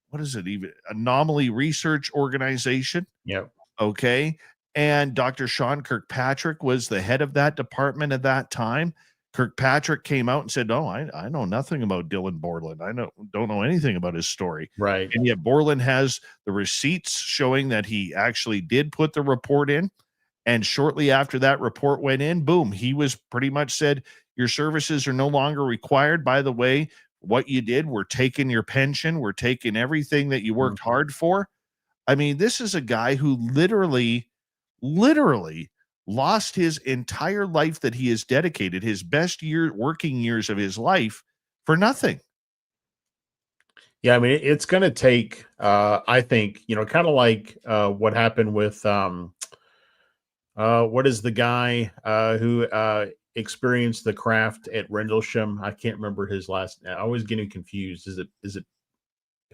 what is it even? Anomaly Research Organization. Yep. Okay. And Dr. Sean Kirkpatrick was the head of that department at that time. Kirkpatrick came out and said, no, I know nothing about Dylan Borland. I don't know anything about his story. Right. And yet Borland has the receipts showing that he actually did put the report in. And shortly after that report went in, boom, he was pretty much said, your services are no longer required. By the way, what you did, we're taking your pension. We're taking everything that you worked hard for. I mean, this is a guy who literally lost his entire life that he has dedicated, his best working years of his life, for nothing. Yeah, I mean, it's going to take, I think, kind of like what happened with, what is the guy who experienced the craft at Rendlesham? I can't remember his last name. I always getting confused. Is it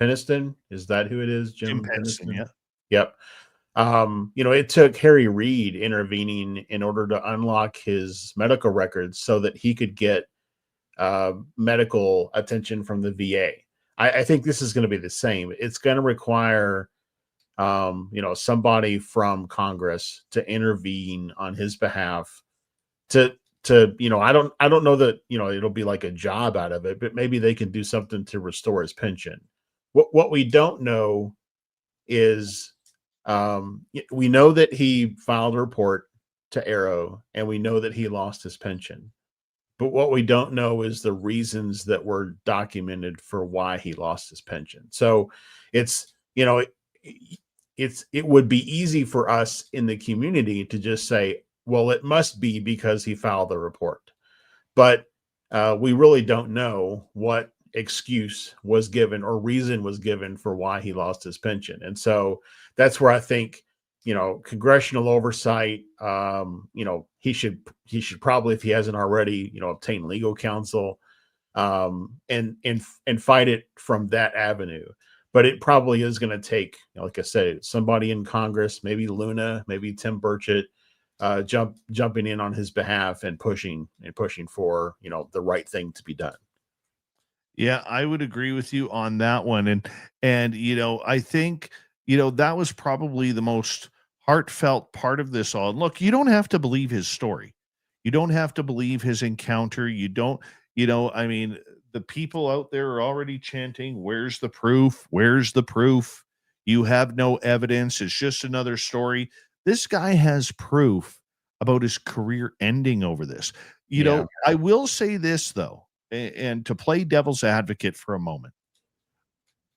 Peniston? Is that who it is? Jim Peniston, yeah. Yep. It took Harry Reid intervening in order to unlock his medical records so that he could get medical attention from the VA. I think this is going to be the same. It's going to require, somebody from Congress to intervene on his behalf to I don't know that, it'll be like a job out of it, but maybe they can do something to restore his pension. What we don't know is, we know that he filed a report to Arrow and we know that he lost his pension, but what we don't know is the reasons that were documented for why he lost his pension. So it would be easy for us in the community to just say, well, it must be because he filed the report, but we really don't know what excuse was given or reason was given for why he lost his pension. And so that's where I think, congressional oversight, he should probably, if he hasn't already, obtain legal counsel, and fight it from that avenue. But it probably is going to take, like I said, somebody in Congress, maybe Luna, maybe Tim Burchett, jumping in on his behalf and pushing for, the right thing to be done. Yeah, I would agree with you on that one. And I think, that was probably the most heartfelt part of this all. And look, you don't have to believe his story. You don't have to believe his encounter. You don't, I mean, the people out there are already chanting, where's the proof? Where's the proof? You have no evidence. It's just another story. This guy has proof about his career ending over this. You know, I will say this, though, and to play devil's advocate for a moment,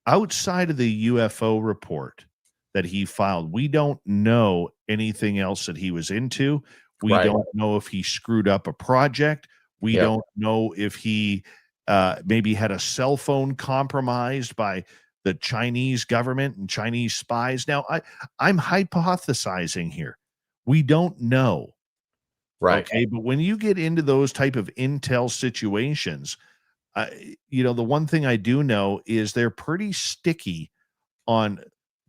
outside of the UFO report that he filed, we don't know anything else that he was into. We don't know if he screwed up a project. We don't know if he maybe had a cell phone compromised by the Chinese government and Chinese spies. Now, I'm hypothesizing here. We don't know. Right. Okay. But when you get into those type of intel situations, you know, the one thing I do know is they're pretty sticky on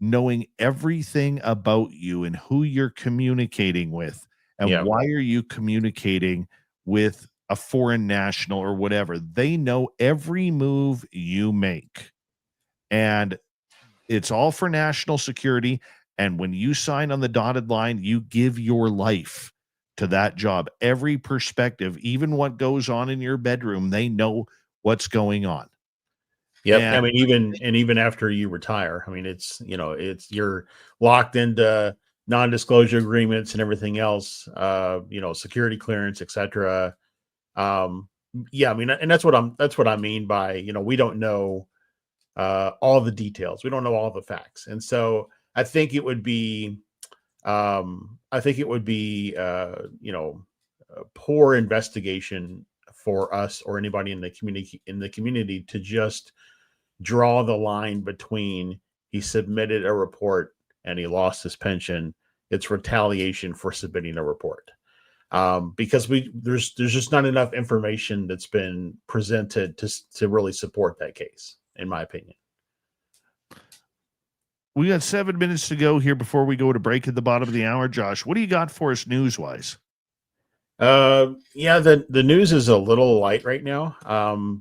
knowing everything about you and who you're communicating with and why are you communicating with a foreign national or whatever. They know every move you make, and it's all for national security. And when you sign on the dotted line, you give your life to that job. Every perspective, even what goes on in your bedroom, they know what's going on. Yep. And I mean, even after you retire, I mean, it's, you know, it's, you're locked into non-disclosure agreements and everything else, you know, security clearance, etc. Yeah. I mean, and that's what I mean by, you know, we don't know all the details. We don't know all the facts. And so I think it would be, you know, a poor investigation for us or anybody in the community to just draw the line between he submitted a report and he lost his pension. It's retaliation for submitting a report. Because there's just not enough information that's been presented to really support that case, in my opinion. We got 7 minutes to go here before we go to break at the bottom of the hour. Josh, what do you got for us news-wise? Yeah, the news is a little light right now,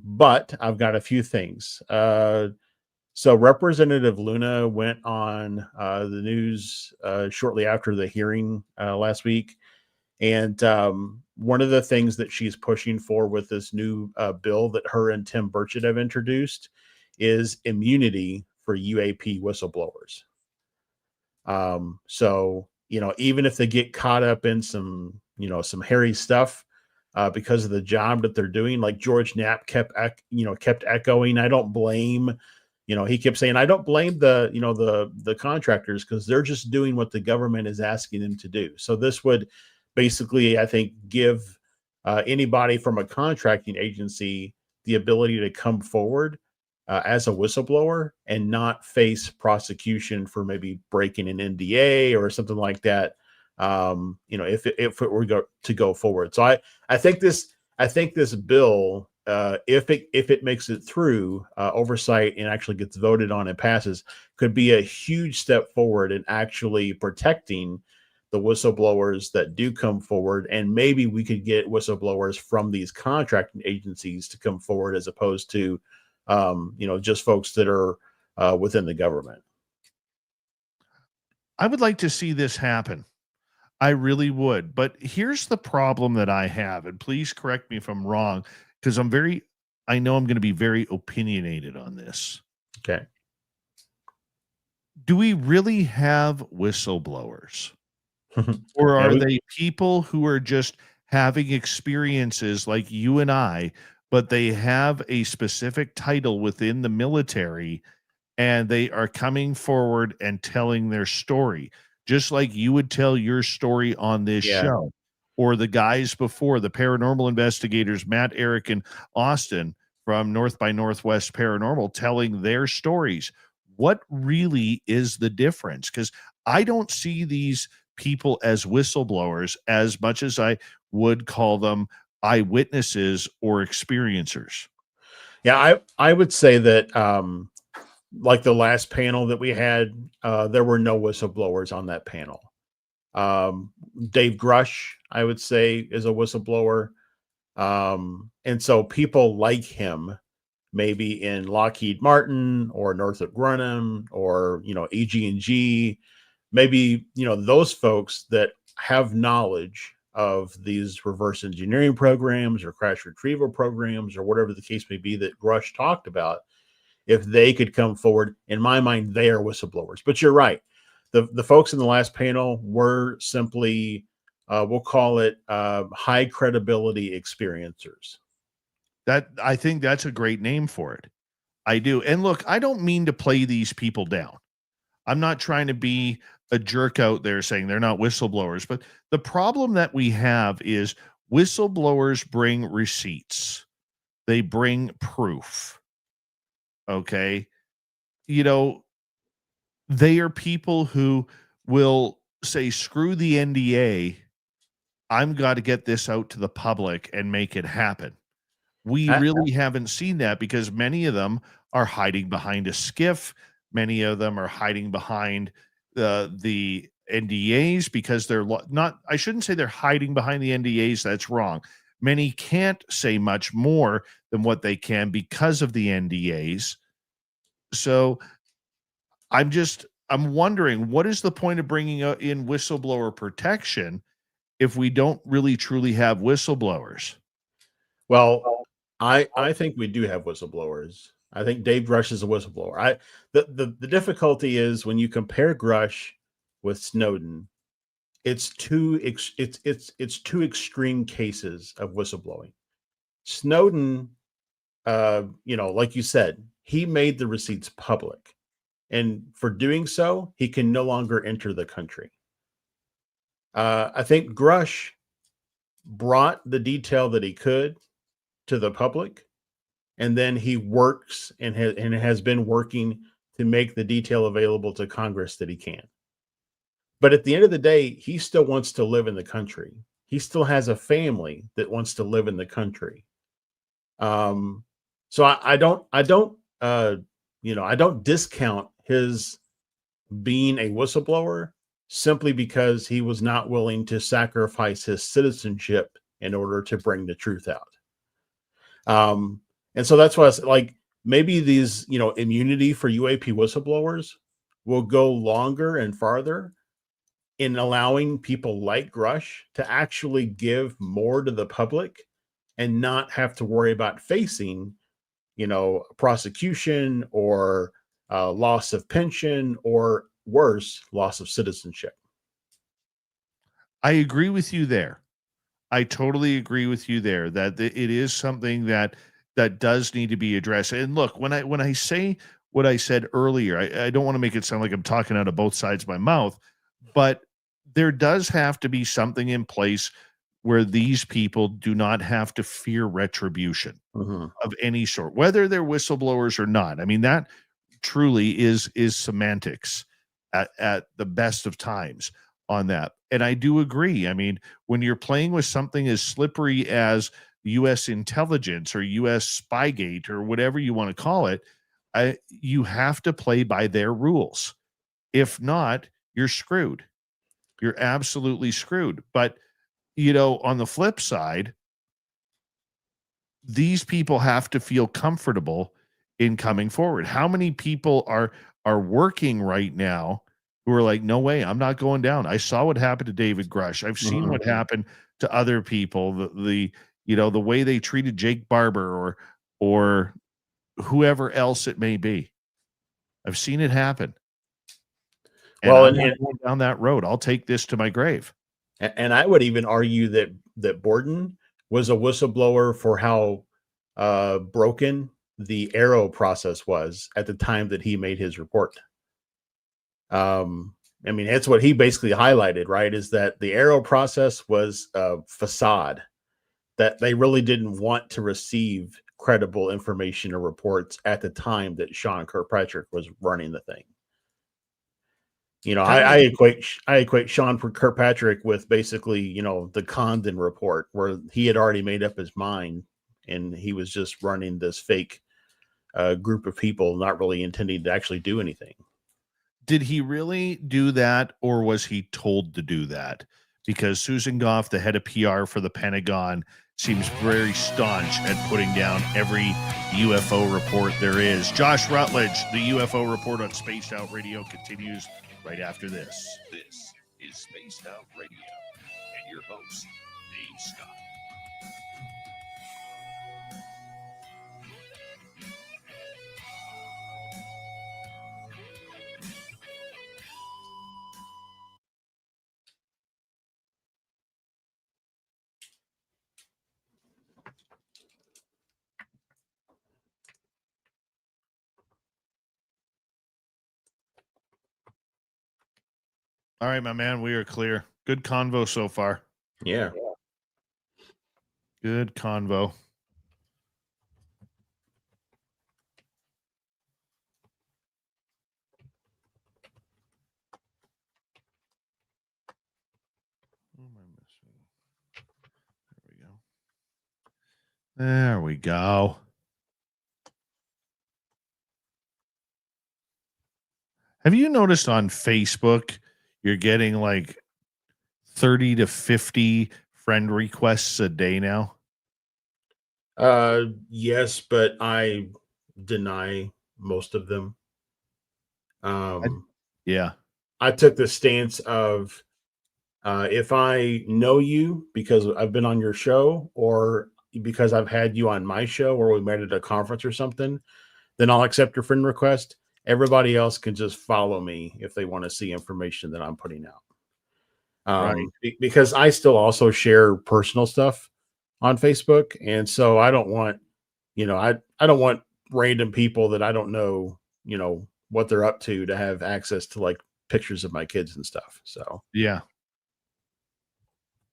but I've got a few things. So Representative Luna went on the news shortly after the hearing last week. And one of the things that she's pushing for with this new bill that her and Tim Burchett have introduced is immunity for UAP whistleblowers. So, you know, even if they get caught up in some hairy stuff because of the job that they're doing, like George Knapp kept echoing, I don't blame, he kept saying, I don't blame the contractors because they're just doing what the government is asking them to do. So this would basically, I think, give anybody from a contracting agency the ability to come forward as a whistleblower and not face prosecution for maybe breaking an NDA or something like that. If it were to go forward. So I think this bill, if it makes it through oversight and actually gets voted on and passes, could be a huge step forward in actually protecting the whistleblowers that do come forward. And maybe we could get whistleblowers from these contracting agencies to come forward as opposed to, just folks that are within the government. I would like to see this happen. I really would. But here's the problem that I have, and please correct me if I'm wrong, because I know I'm going to be very opinionated on this. Okay. Do we really have whistleblowers? Or are they people who are just having experiences like you and I, but they have a specific title within the military and they are coming forward and telling their story, just like you would tell your story on this show, or the guys before, the paranormal investigators, Matt, Eric, and Austin from North by Northwest Paranormal, telling their stories. What really is the difference? Because I don't see these people as whistleblowers as much as I would call them eyewitnesses or experiencers. Yeah, I would say that like the last panel that we had, there were no whistleblowers on that panel. Dave Grush, I would say, is a whistleblower. And so people like him, maybe in Lockheed Martin or Northrop Grumman or, EG&G, maybe, those folks that have knowledge of these reverse engineering programs or crash retrieval programs or whatever the case may be that Grush talked about, if they could come forward. In my mind, they are whistleblowers. But you're right. The folks in the last panel were simply, we'll call it high credibility experiencers. That I think that's a great name for it. I do. And look, I don't mean to play these people down. I'm not trying to be a jerk out there saying they're not whistleblowers, but the problem that we have is whistleblowers bring receipts. They bring proof. Okay. You know, they are people who will say, screw the NDA. I'm got to get this out to the public and make it happen. We really haven't seen that because many of them are hiding behind a skiff. Many of them are hiding behind the NDAs because they're not, I shouldn't say they're hiding behind the NDAs. That's wrong. Many can't say much more than what they can because of the NDAs. So I'm wondering, what is the point of bringing in whistleblower protection if we don't really truly have whistleblowers? Well, I think we do have whistleblowers. I think Dave Grush is a whistleblower. The difficulty is when you compare Grush with Snowden, it's two extreme cases of whistleblowing. Snowden, like you said, he made the receipts public, and for doing so, he can no longer enter the country. I think Grush brought the detail that he could to the public, and then he works and has been working to make the detail available to Congress that he can. But at the end of the day, he still wants to live in the country. He still has a family that wants to live in the country. So I don't discount his being a whistleblower simply because he was not willing to sacrifice his citizenship in order to bring the truth out. And so that's why it's like maybe these, immunity for UAP whistleblowers will go longer and farther in allowing people like Grush to actually give more to the public and not have to worry about facing, prosecution or loss of pension or worse, loss of citizenship. I agree with you there. I totally agree with you there that it is something that does need to be addressed. And look, when I say what I said earlier, I don't want to make it sound like I'm talking out of both sides of my mouth, but there does have to be something in place where these people do not have to fear retribution of any sort, whether they're whistleblowers or not. I mean, that truly is semantics at the best of times on that. And I do agree. I mean, when you're playing with something as slippery as U.S. intelligence or U.S. Spygate or whatever you want to call it, you have to play by their rules. If not, you're screwed. You're absolutely screwed. But, on the flip side, these people have to feel comfortable in coming forward. How many people are working right now who are like, no way, I'm not going down. I saw what happened to David Grush. I've seen what happened to other people. The way they treated Jake Barber or whoever else it may be. I've seen it happen. And I'm not going down that road. I'll take this to my grave. And I would even argue that Borden was a whistleblower for how broken the Arrow process was at the time that he made his report. I mean, that's what he basically highlighted, right? Is that the Arrow process was a facade, that they really didn't want to receive credible information or reports at the time that Sean Kirkpatrick was running the thing. I equate Sean Kirkpatrick with basically, the Condon report, where he had already made up his mind and he was just running this fake group of people, not really intending to actually do anything. Did he really do that, or was he told to do that? Because Susan Goff, the head of PR for the Pentagon, seems very staunch at putting down every UFO report there is. Josh Rutledge, the UFO report on Spaced Out Radio, continues right after this. This is Spaced Out Radio and your host, Dave Scott. All right, my man, we are clear. Good convo so far. Yeah. Good convo. What am I missing? There we go. Have you noticed on Facebook you're getting like 30 to 50 friend requests a day now? Yes, but I deny most of them. Yeah. I took the stance of if I know you because I've been on your show or because I've had you on my show or we met at a conference or something, then I'll accept your friend request. Everybody else can just follow me if they want to see information that I'm putting out. Right. Because I still also share personal stuff on Facebook. And so I don't want, I don't want random people that I don't know, what they're up to have access to like pictures of my kids and stuff. So Yeah.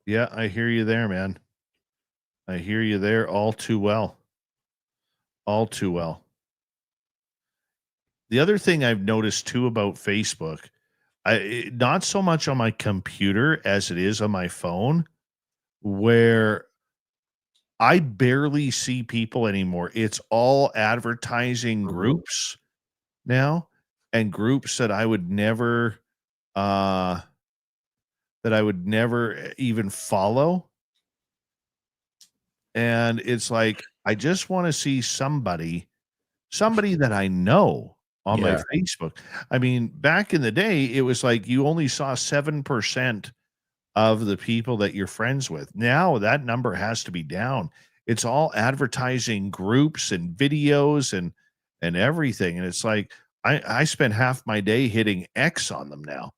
Yeah, I hear you there, man. I hear you there all too well. All too well. The other thing I've noticed too about Facebook, not so much on my computer as it is on my phone, where I barely see people anymore. It's all advertising groups now, and groups that I would never even follow. And it's like I just want to see somebody that I know on my Facebook. I mean, back in the day, it was like you only saw 7% of the people that you're friends with. Now that number has to be down. It's all advertising groups and videos and everything. And it's like I spend half my day hitting X on them now.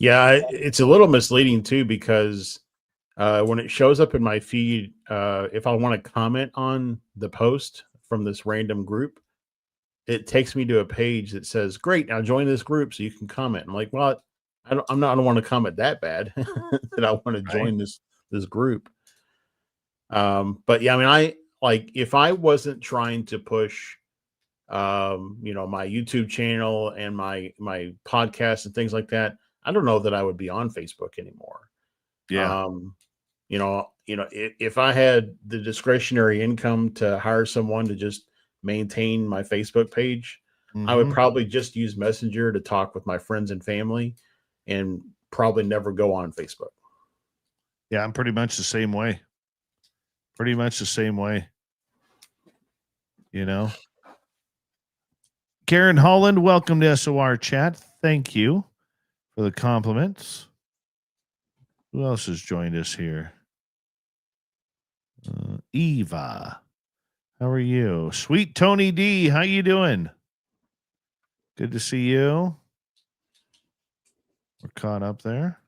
yeah, it's a little misleading too because when it shows up in my feed, if I want to comment on the post from this random group, it takes me to a page that says, "Great, now join this group so you can comment." I'm like, "Well, I don't want to comment that bad that I want to join this group." But yeah, I mean, I like if I wasn't trying to push, my YouTube channel and my podcast and things like that, I don't know that I would be on Facebook anymore. Yeah. If I had the discretionary income to hire someone to just maintain my Facebook page, I would probably just use Messenger to talk with my friends and family and probably never go on Facebook. Yeah, I'm pretty much the same way. Pretty much the same way. Karen Holland, welcome to SOR chat. Thank you for the compliments. Who else has joined us here? Eva, how are you? Sweet Tony D, how you doing? Good to see you. We're caught up there.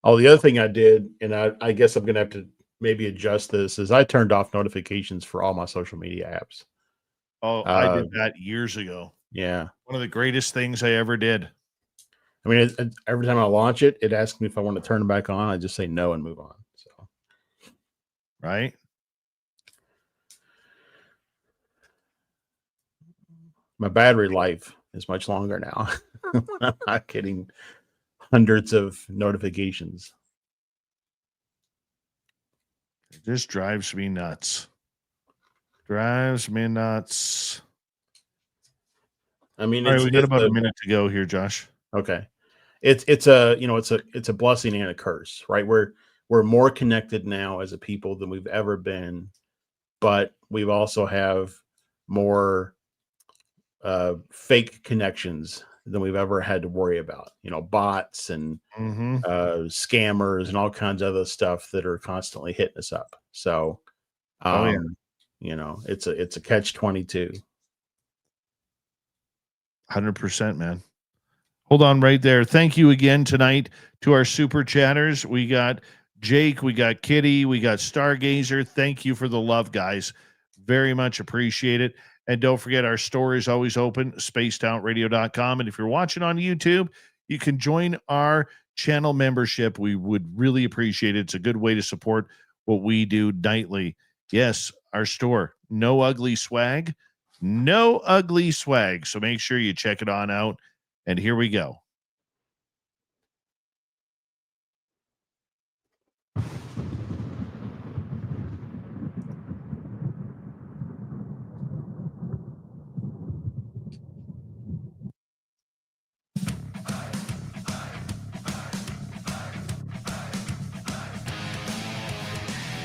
Oh, the other thing I did, and I guess I'm going to have to maybe adjust this, is I turned off notifications for all my social media apps. Oh, I did that years ago. Yeah. One of the greatest things I ever did. I mean, every time I launch it, it asks me if I want to turn it back on. I just say no and move on. So, right. My battery life is much longer now. I'm not getting hundreds of notifications. It just drives me nuts. Drives me nuts. I mean, all right, we got about a minute to go here, Josh. Okay. It's a blessing and a curse, right? We're more connected now as a people than we've ever been, but we've also have more fake connections than we've ever had to worry about. Bots and scammers and all kinds of other stuff that are constantly hitting us up. So, it's a catch-22. 100%, man. Hold on right there. Thank you again tonight to our super chatters. We got Jake, we got Kitty, we got Stargazer. Thank you for the love, guys. Very much appreciate it. And don't forget, our store is always open, spacedoutradio.com. And if you're watching on YouTube, you can join our channel membership. We would really appreciate it. It's a good way to support what we do nightly. Yes, our store, no ugly swag, no ugly swag. So make sure you check it on out. And here we go.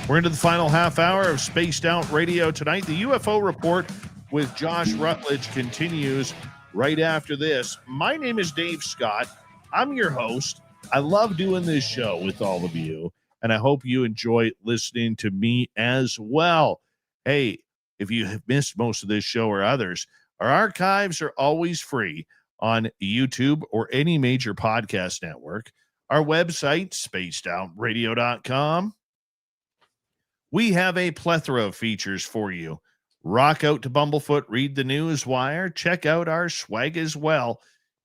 We're into the final half hour of Spaced Out Radio tonight. The UFO report with Josh Rutledge continues right after this. My name is Dave Scott. I'm your host. I love doing this show with all of you, and I hope you enjoy listening to me as well. Hey, if you have missed most of this show or others, our archives are always free on YouTube or any major podcast network. Our website, spacedoutradio.com. We have a plethora of features for you. Rock out to Bumblefoot, read the news wire, check out our swag as well.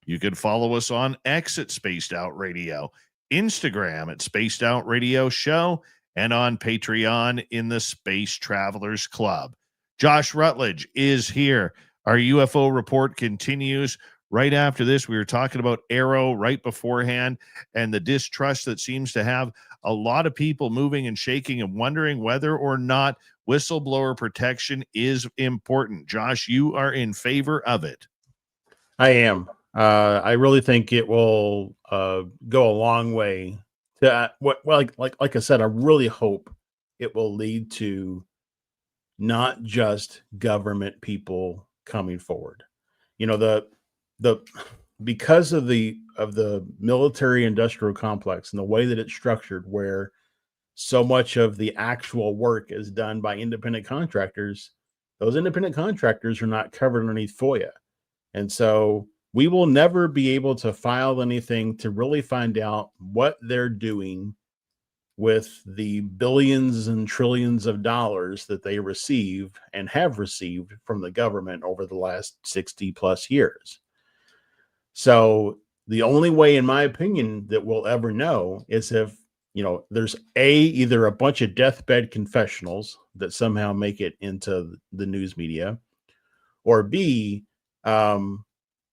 You can follow us on X at Spaced Out Radio, Instagram at Spaced Out Radio Show, and on Patreon in the Space Travelers Club. Josh Rutledge is here. Our UFO report continues. Right after this, we were talking about Arrow right beforehand and the distrust that seems to have a lot of people moving and shaking and wondering whether or not whistleblower protection is important. Josh, you are in favor of it. I am. I really think it will go a long way. Like I said, I really hope it will lead to not just government people coming forward. You know, because of the military industrial complex and the way that it's structured, where so much of the actual work is done by independent contractors, those independent contractors are not covered underneath FOIA. And so we will never be able to file anything to really find out what they're doing with the billions and trillions of dollars that they receive and have received from the government over the last 60 plus years. So the only way, in my opinion, that we'll ever know is if, you know, there's either a bunch of deathbed confessionals that somehow make it into the news media, or B,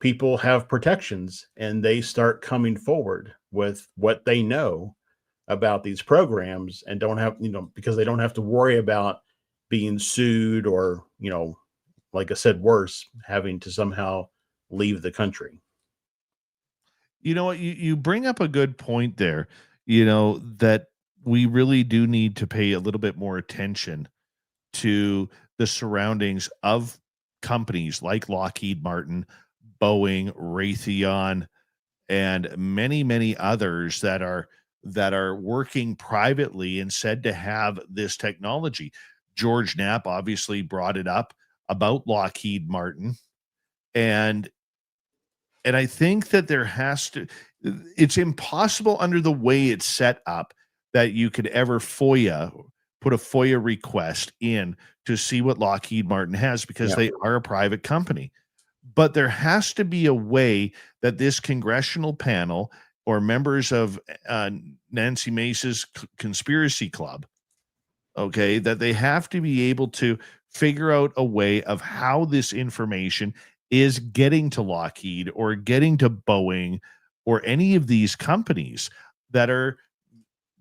people have protections and they start coming forward with what they know about these programs and don't have, you know, because they don't have to worry about being sued or, you know, like I said, worse, having to somehow leave the country. You know what? You bring up a good point there, you know, that we really do need to pay a little bit more attention to the surroundings of companies like Lockheed Martin, Boeing, Raytheon, and many, many others that are working privately and said to have this technology. George Knapp obviously brought it up about Lockheed Martin, and I think that it's impossible under the way it's set up that you could ever put a FOIA request in to see what Lockheed Martin has, because they are a private company. But there has to be a way that this congressional panel or members of Nancy Mace's conspiracy club, okay, that they have to be able to figure out a way of how this information is getting to Lockheed or getting to Boeing or any of these companies that are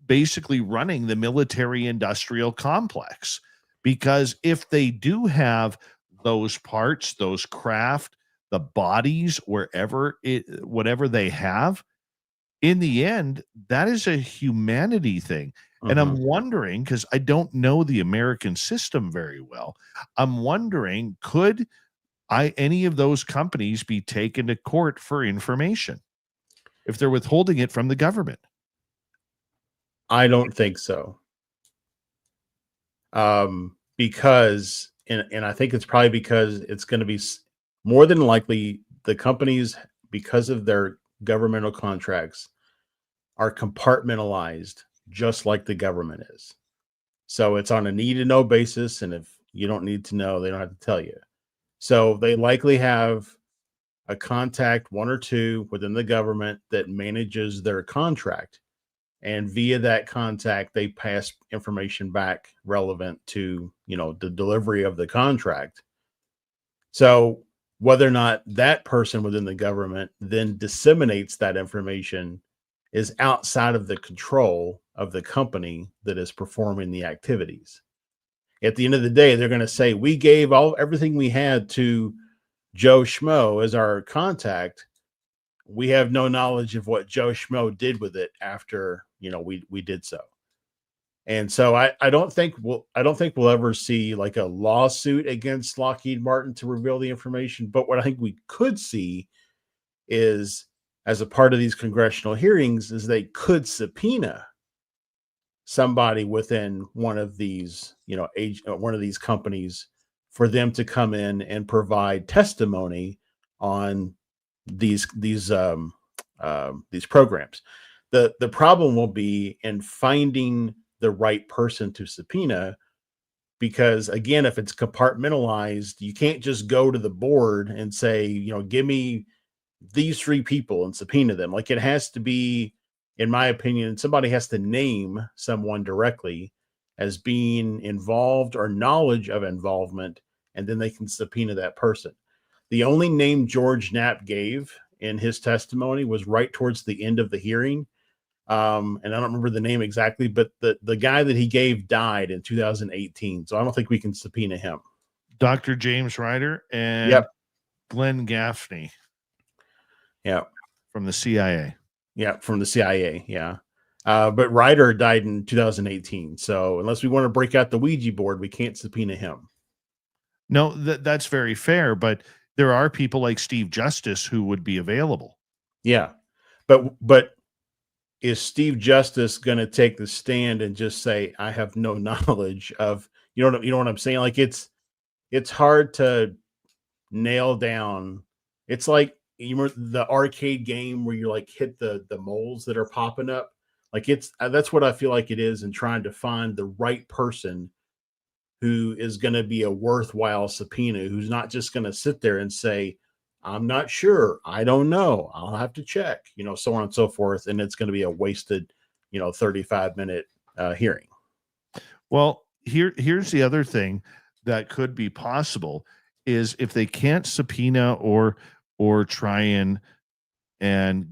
basically running the military industrial complex. Because if they do have those parts, those craft, the bodies, whatever they have, in the end, that is a humanity thing. And I'm wondering, because I don't know the American system very well, I'm wondering, could any of those companies be taken to court for information if they're withholding it from the government? I don't think so. Because, and I think it's probably because it's going to be more than likely the companies, because of their governmental contracts, are compartmentalized just like the government is. So it's on a need to know basis. And if you don't need to know, they don't have to tell you. So they likely have a contact, one or two within the government, that manages their contract. And via that contact, they pass information back relevant to, the delivery of the contract. So whether or not that person within the government then disseminates that information is outside of the control of the company that is performing the activities. At the end of the day, they're going to say, we gave everything we had to Joe Schmo as our contact. We have no knowledge of what Joe Schmo did with it after, we did so. And so I don't think we'll ever see like a lawsuit against Lockheed Martin to reveal the information. But what I think we could see is, as a part of these congressional hearings, is they could subpoena somebody within one of these, one of these companies, for them to come in and provide testimony on these programs. The problem will be in finding the right person to subpoena, because again, if it's compartmentalized, you can't just go to the board and say, give me these 3 people and subpoena them. Like, it has to be, in my opinion, somebody has to name someone directly as being involved or knowledge of involvement, and then they can subpoena that person. The only name George Knapp gave in his testimony was right towards the end of the hearing. And I don't remember the name exactly, but the guy that he gave died in 2018. So I don't think we can subpoena him. Dr. James Ryder and Yep. Glenn Gaffney. Yeah. From the CIA. Yeah. From the CIA. Yeah. But Ryder died in 2018. So unless we want to break out the Ouija board, we can't subpoena him. No, that's very fair. But there are people like Steve Justice who would be available. Yeah. But is Steve Justice going to take the stand and just say, I have no knowledge of, you know what I'm saying? Like, it's hard to nail down. It's like, you remember the arcade game where you like hit the moles that are popping up. Like, that's what I feel like it is in trying to find the right person who is going to be a worthwhile subpoena, who's not just going to sit there and say, I'm not sure, I don't know, I'll have to check, so on and so forth. And it's going to be a wasted, 35-minute hearing. Well, here's the other thing that could be possible is if they can't subpoena or try and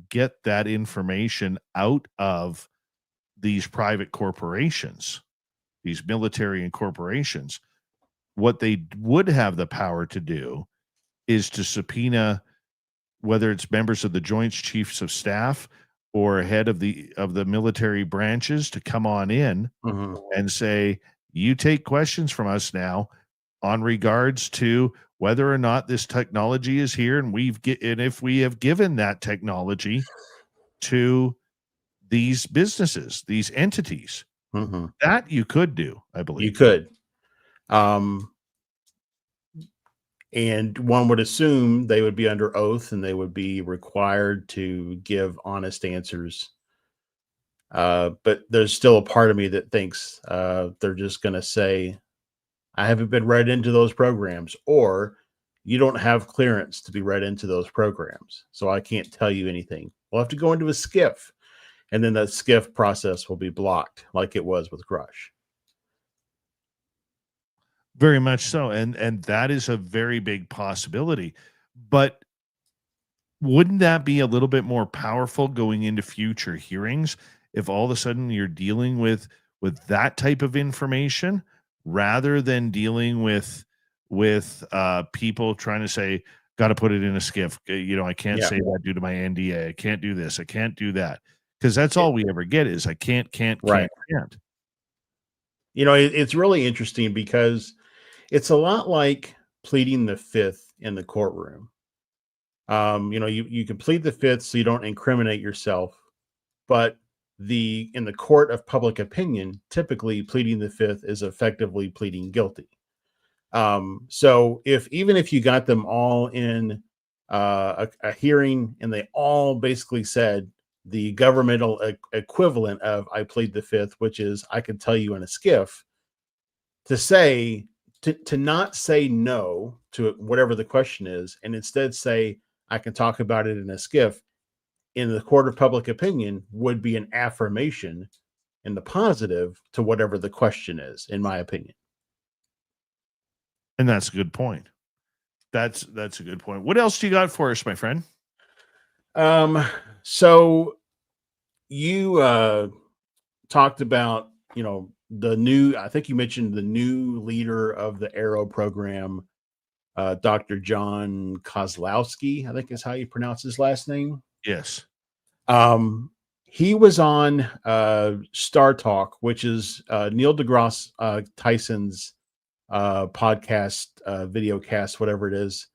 get that information out of these private corporations, these military and corporations, what they would have the power to do is to subpoena, whether it's members of the Joint Chiefs of Staff or a head of the military branches, to come on in and say, you take questions from us now on regards to whether or not this technology is here, and if we have given that technology to these businesses, these entities. That you could do, I believe. You could. And one would assume they would be under oath and they would be required to give honest answers. But there's still a part of me that thinks they're just going to say, I haven't been read into those programs, or you don't have clearance to be read into those programs, so I can't tell you anything. We'll have to go into a SCIF, and then that SCIF process will be blocked like it was with Grush. Very much so. And that is a very big possibility. But wouldn't that be a little bit more powerful going into future hearings if all of a sudden you're dealing with that type of information rather than dealing with people trying to say, got to put it in a SCIF. I can't say that due to my NDA. I can't do this. I can't do that. Because that's all we ever get is I can't. It's really interesting because it's a lot like pleading the fifth in the courtroom. You can plead the fifth so you don't incriminate yourself, but in the court of public opinion, typically pleading the fifth is effectively pleading guilty. So even if you got them all in a hearing and they all basically said the governmental equivalent of I plead the fifth, which is I can tell you in a SCIF, to say to not say no to whatever the question is, and instead say, I can talk about it in a skiff, in the court of public opinion, would be an affirmation in the positive to whatever the question is, in my opinion. And that's a good point. That's a good point. What else do you got for us, my friend? So you talked about, the new, I think you mentioned the new leader of the Arrow program, Dr. John Kozlowski, I think is how you pronounce his last name. Yes. He was on Star Talk, which is Neil deGrasse Tyson's podcast, video cast, whatever it is,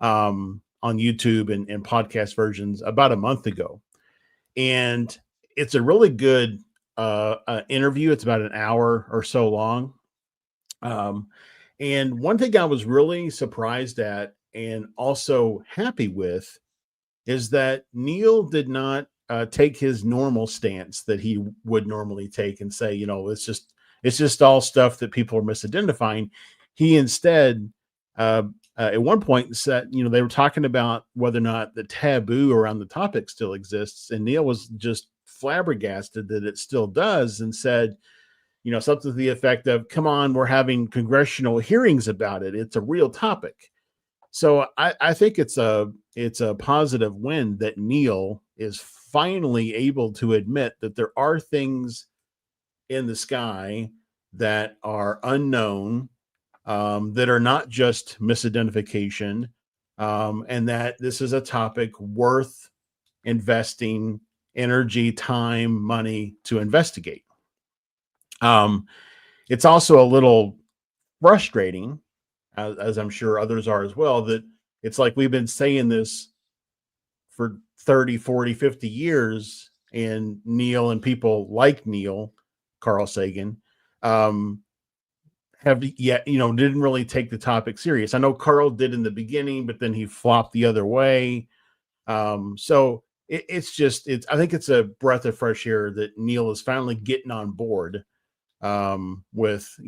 on YouTube and podcast versions about a month ago. And it's a really good interview. It's about an hour or so long. And one thing I was really surprised at and also happy with is that Neil did not take his normal stance that he would normally take and say, it's just all stuff that people are misidentifying. He instead, at one point said, they were talking about whether or not the taboo around the topic still exists. And Neil was just flabbergasted that it still does, and said, something to the effect of, come on, we're having congressional hearings about it. It's a real topic. So I think it's a positive win that Neil is finally able to admit that there are things in the sky that are unknown, that are not just misidentification, and that this is a topic worth investing energy, time, money to investigate. It's also a little frustrating, as I'm sure others are as well, that it's like we've been saying this for 30, 40, 50 years, and Neil and people like Neil, Carl Sagan, have yet, didn't really take the topic serious. I know Carl did in the beginning, but then he flopped the other way. So I think it's a breath of fresh air that Neil is finally getting on board with,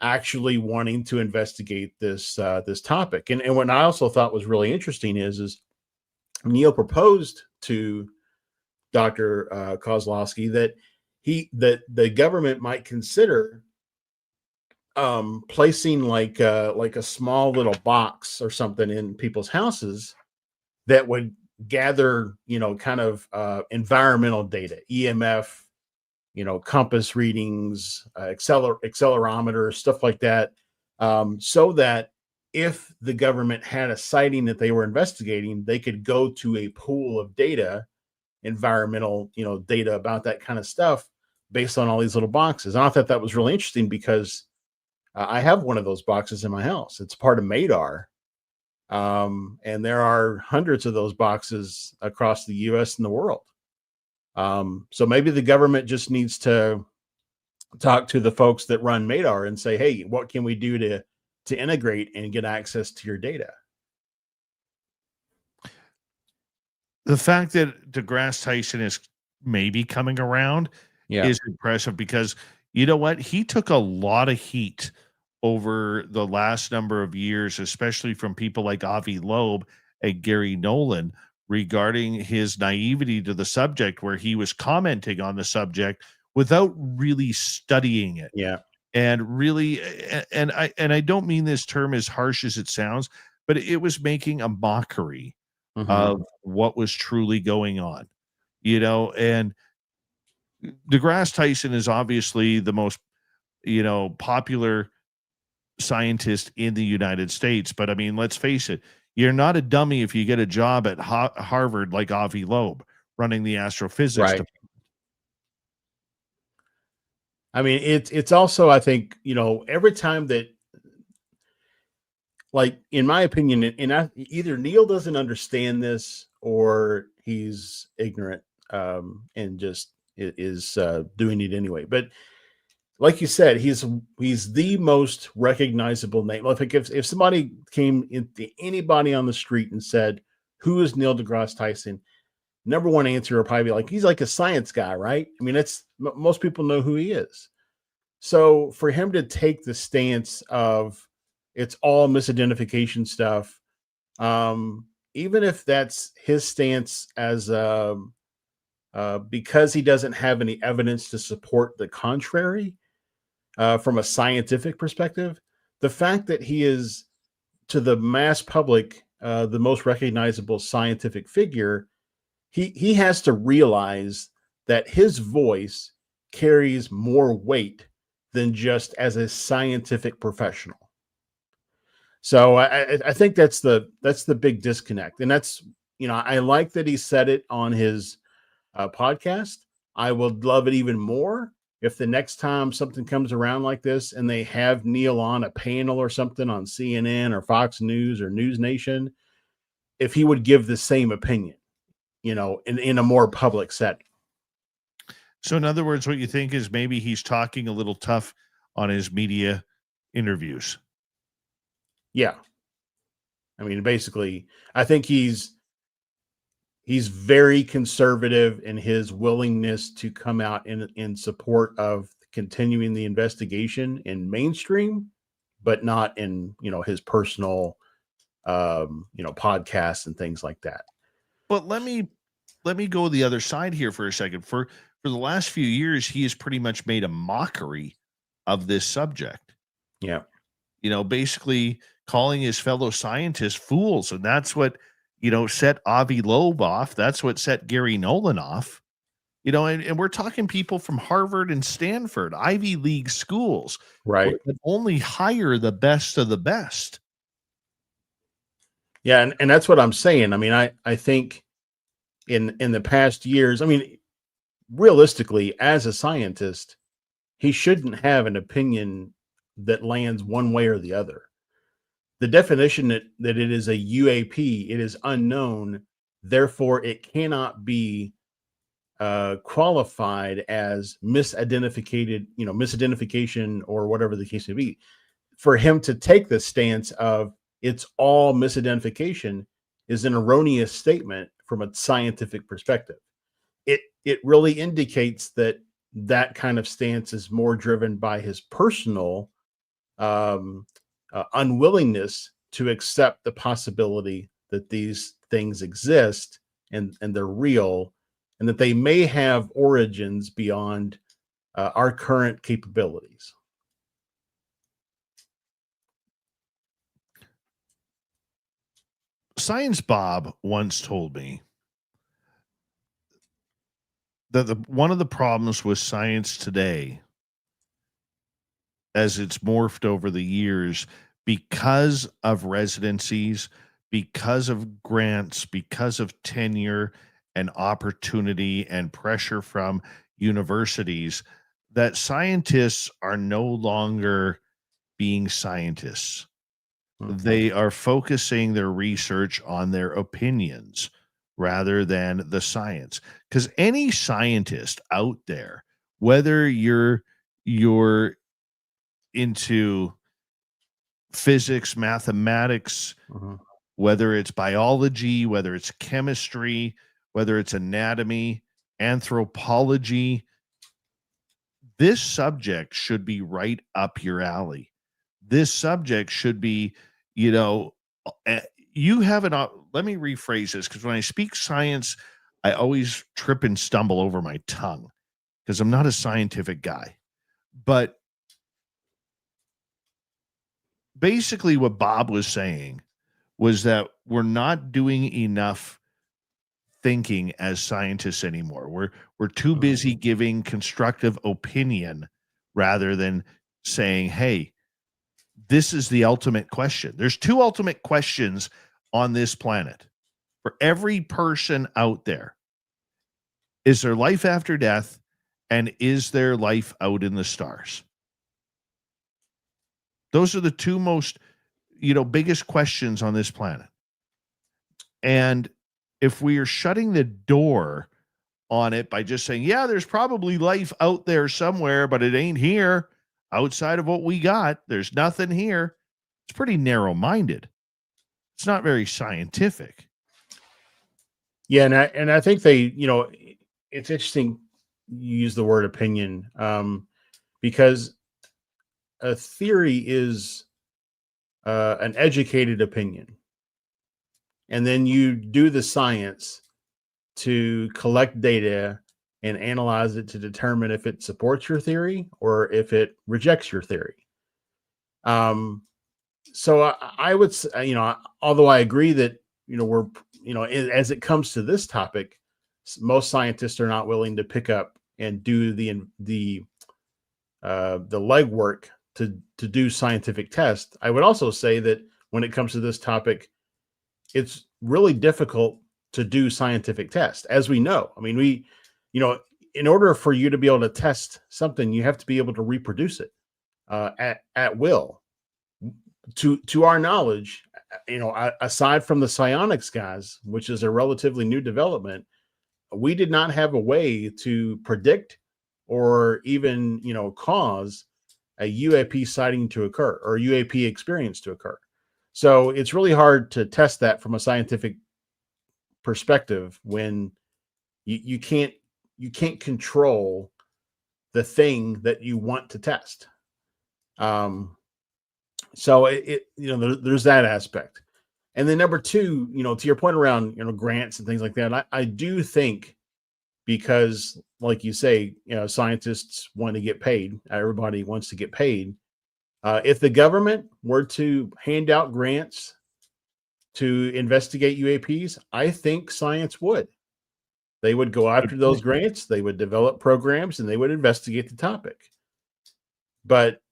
actually wanting to investigate this topic. And what I also thought was really interesting is Neil proposed to Dr. Kozlowski that the government might consider placing like a small little box or something in people's houses that would gather, kind of environmental data, EMF, compass readings, accelerometer, stuff like that, so that if the government had a sighting that they were investigating, they could go to a pool of data, environmental, data about that kind of stuff based on all these little boxes. And I thought that was really interesting because I have one of those boxes in my house. It's part of Madar. And there are hundreds of those boxes across the US and the world. So maybe the government just needs to talk to the folks that run Madar and say, hey, what can we do to integrate and get access to your data? The fact that deGrasse Tyson is maybe coming around is impressive, because you know what? He took a lot of heat over the last number of years, especially from people like Avi Loeb and Gary Nolan, regarding his naivety to the subject, where he was commenting on the subject without really studying it. Yeah. And really, and I don't mean this term as harsh as it sounds, but it was making a mockery of what was truly going on, and deGrasse Tyson is obviously the most, popular scientist in the United States. But I mean, let's face it, you're not a dummy if you get a job at Harvard like Avi Loeb running the astrophysics department. I mean, it's also, I think, every time that, like, in my opinion, and either Neil doesn't understand this or he's ignorant, and just is doing it anyway. But like you said, he's the most recognizable name. I think if somebody came into anybody on the street and said, who is Neil deGrasse Tyson? Number one answer would probably be like, he's like a science guy, right? I mean, most people know who he is. So for him to take the stance of it's all misidentification stuff, even if that's his stance as because he doesn't have any evidence to support the contrary from a scientific perspective, the fact that he is to the mass public the most recognizable scientific figure, he has to realize that his voice carries more weight than just as a scientific professional. So I think that's the big disconnect, and that's, I like that he said it on his podcast. I would love it even more if the next time something comes around like this and they have Neil on a panel or something on CNN or Fox News or News Nation, if he would give the same opinion, in a more public setting. So in other words, what you think is maybe he's talking a little tough on his media interviews. Yeah. I mean, basically, I think he's very conservative in his willingness to come out in support of continuing the investigation in mainstream, but not in, his personal, podcasts and things like that. But let me go the other side here for a second. For the last few years, he has pretty much made a mockery of this subject. Yeah. Basically calling his fellow scientists fools. And that's what, set Avi Loeb off. That's what set Gary Nolan off. And we're talking people from Harvard and Stanford, Ivy League schools, right? That only hire the best of the best. Yeah, and that's what I'm saying. I mean, I think in the past years, I mean, realistically, as a scientist, he shouldn't have an opinion that lands one way or the other. The definition that it is a UAP, it is unknown, therefore it cannot be qualified as misidentification or whatever the case may be. For him to take the stance of it's all misidentification is an erroneous statement from a scientific perspective. It really indicates that kind of stance is more driven by his personal unwillingness to accept the possibility that these things exist and they're real, and that they may have origins beyond our current capabilities. Science Bob once told me that one of the problems with science today, as it's morphed over the years, because of residencies, because of grants, because of tenure and opportunity and pressure from universities, that scientists are no longer being scientists. They are focusing their research on their opinions rather than the science. Because any scientist out there, whether you're into physics, mathematics, whether it's biology, whether it's chemistry, whether it's anatomy, anthropology, this subject should be right up your alley. This subject should be, you have an, let me rephrase this, because when I speak science, I always trip and stumble over my tongue because I'm not a scientific guy. But basically what Bob was saying was that we're not doing enough thinking as scientists anymore. We're too busy giving constructive opinion rather than saying, hey, this is the ultimate question. There's two ultimate questions on this planet for every person out there. Is there life after death? And is there life out in the stars? Those are the two most, biggest questions on this planet. And if we are shutting the door on it by just saying, yeah, there's probably life out there somewhere, but it ain't here outside of what we got, there's nothing here, it's pretty narrow-minded. It's not very scientific. Yeah, and I think they, it's interesting you use the word opinion, because a theory is an educated opinion, and then you do the science to collect data and analyze it to determine if it supports your theory or if it rejects your theory. So I would say, although I agree that, we're, as it comes to this topic, most scientists are not willing to pick up and do the legwork to do scientific tests. I would also say that when it comes to this topic, it's really difficult to do scientific tests, as we know. I mean, in order for you to be able to test something, you have to be able to reproduce it at will. To our knowledge, aside from the psionics guys, which is a relatively new development, we did not have a way to predict or even, cause a UAP sighting to occur or UAP experience to occur. So it's really hard to test that from a scientific perspective when you can't control the thing that you want to test. So there's that aspect. And then number two, to your point around, grants and things like that, I do think, because like you say, scientists want to get paid. Everybody wants to get paid. If the government were to hand out grants to investigate UAPs, I think science would. They would go after those grants, they would develop programs, and they would investigate the topic. But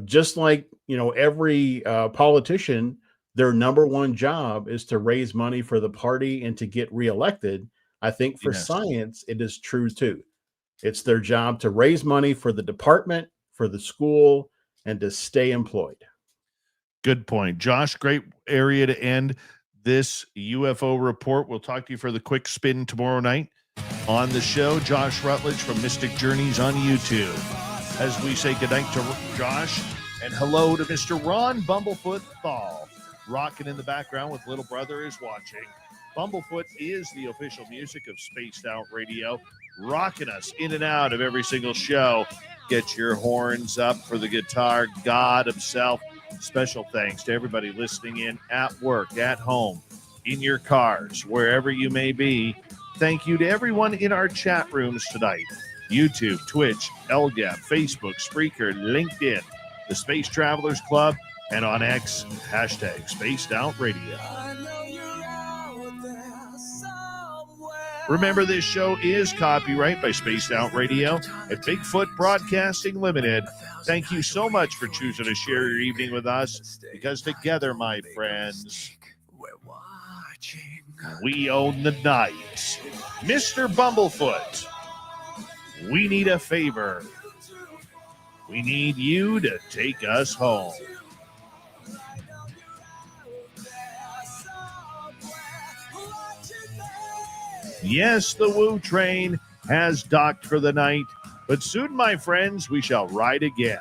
just like, every politician, their number one job is to raise money for the party and to get reelected. I think for science, it is true too. It's their job to raise money for the department, for the school, and to stay employed. Good point. Josh, great area to end this UFO report. We'll talk to you for the quick spin tomorrow night on the show. Josh Rutledge from Mystic Journeys on YouTube. As we say goodnight to Josh and hello to Mr. Ron Bumblefoot Thal, rocking in the background with Little Brother is watching. Bumblefoot is the official music of Spaced Out Radio, rocking us in and out of every single show. Get your horns up for the guitar god himself. Special thanks to everybody listening in at work, at home, in your cars, wherever you may be. Thank you to everyone in our chat rooms tonight. YouTube, Twitch, LGAP, Facebook, Spreaker, LinkedIn, the Space Travelers Club, and on X, hashtag Spaced Out Radio. Remember, this show is copyright by Spaced Out Radio at Bigfoot Broadcasting Limited. Thank you so much for choosing to share your evening with us, because together, my friends, we own the night. Mr. Bumblefoot, we need a favor. We need you to take us home. Yes, the Woo train has docked for the night, but soon, my friends, we shall ride again.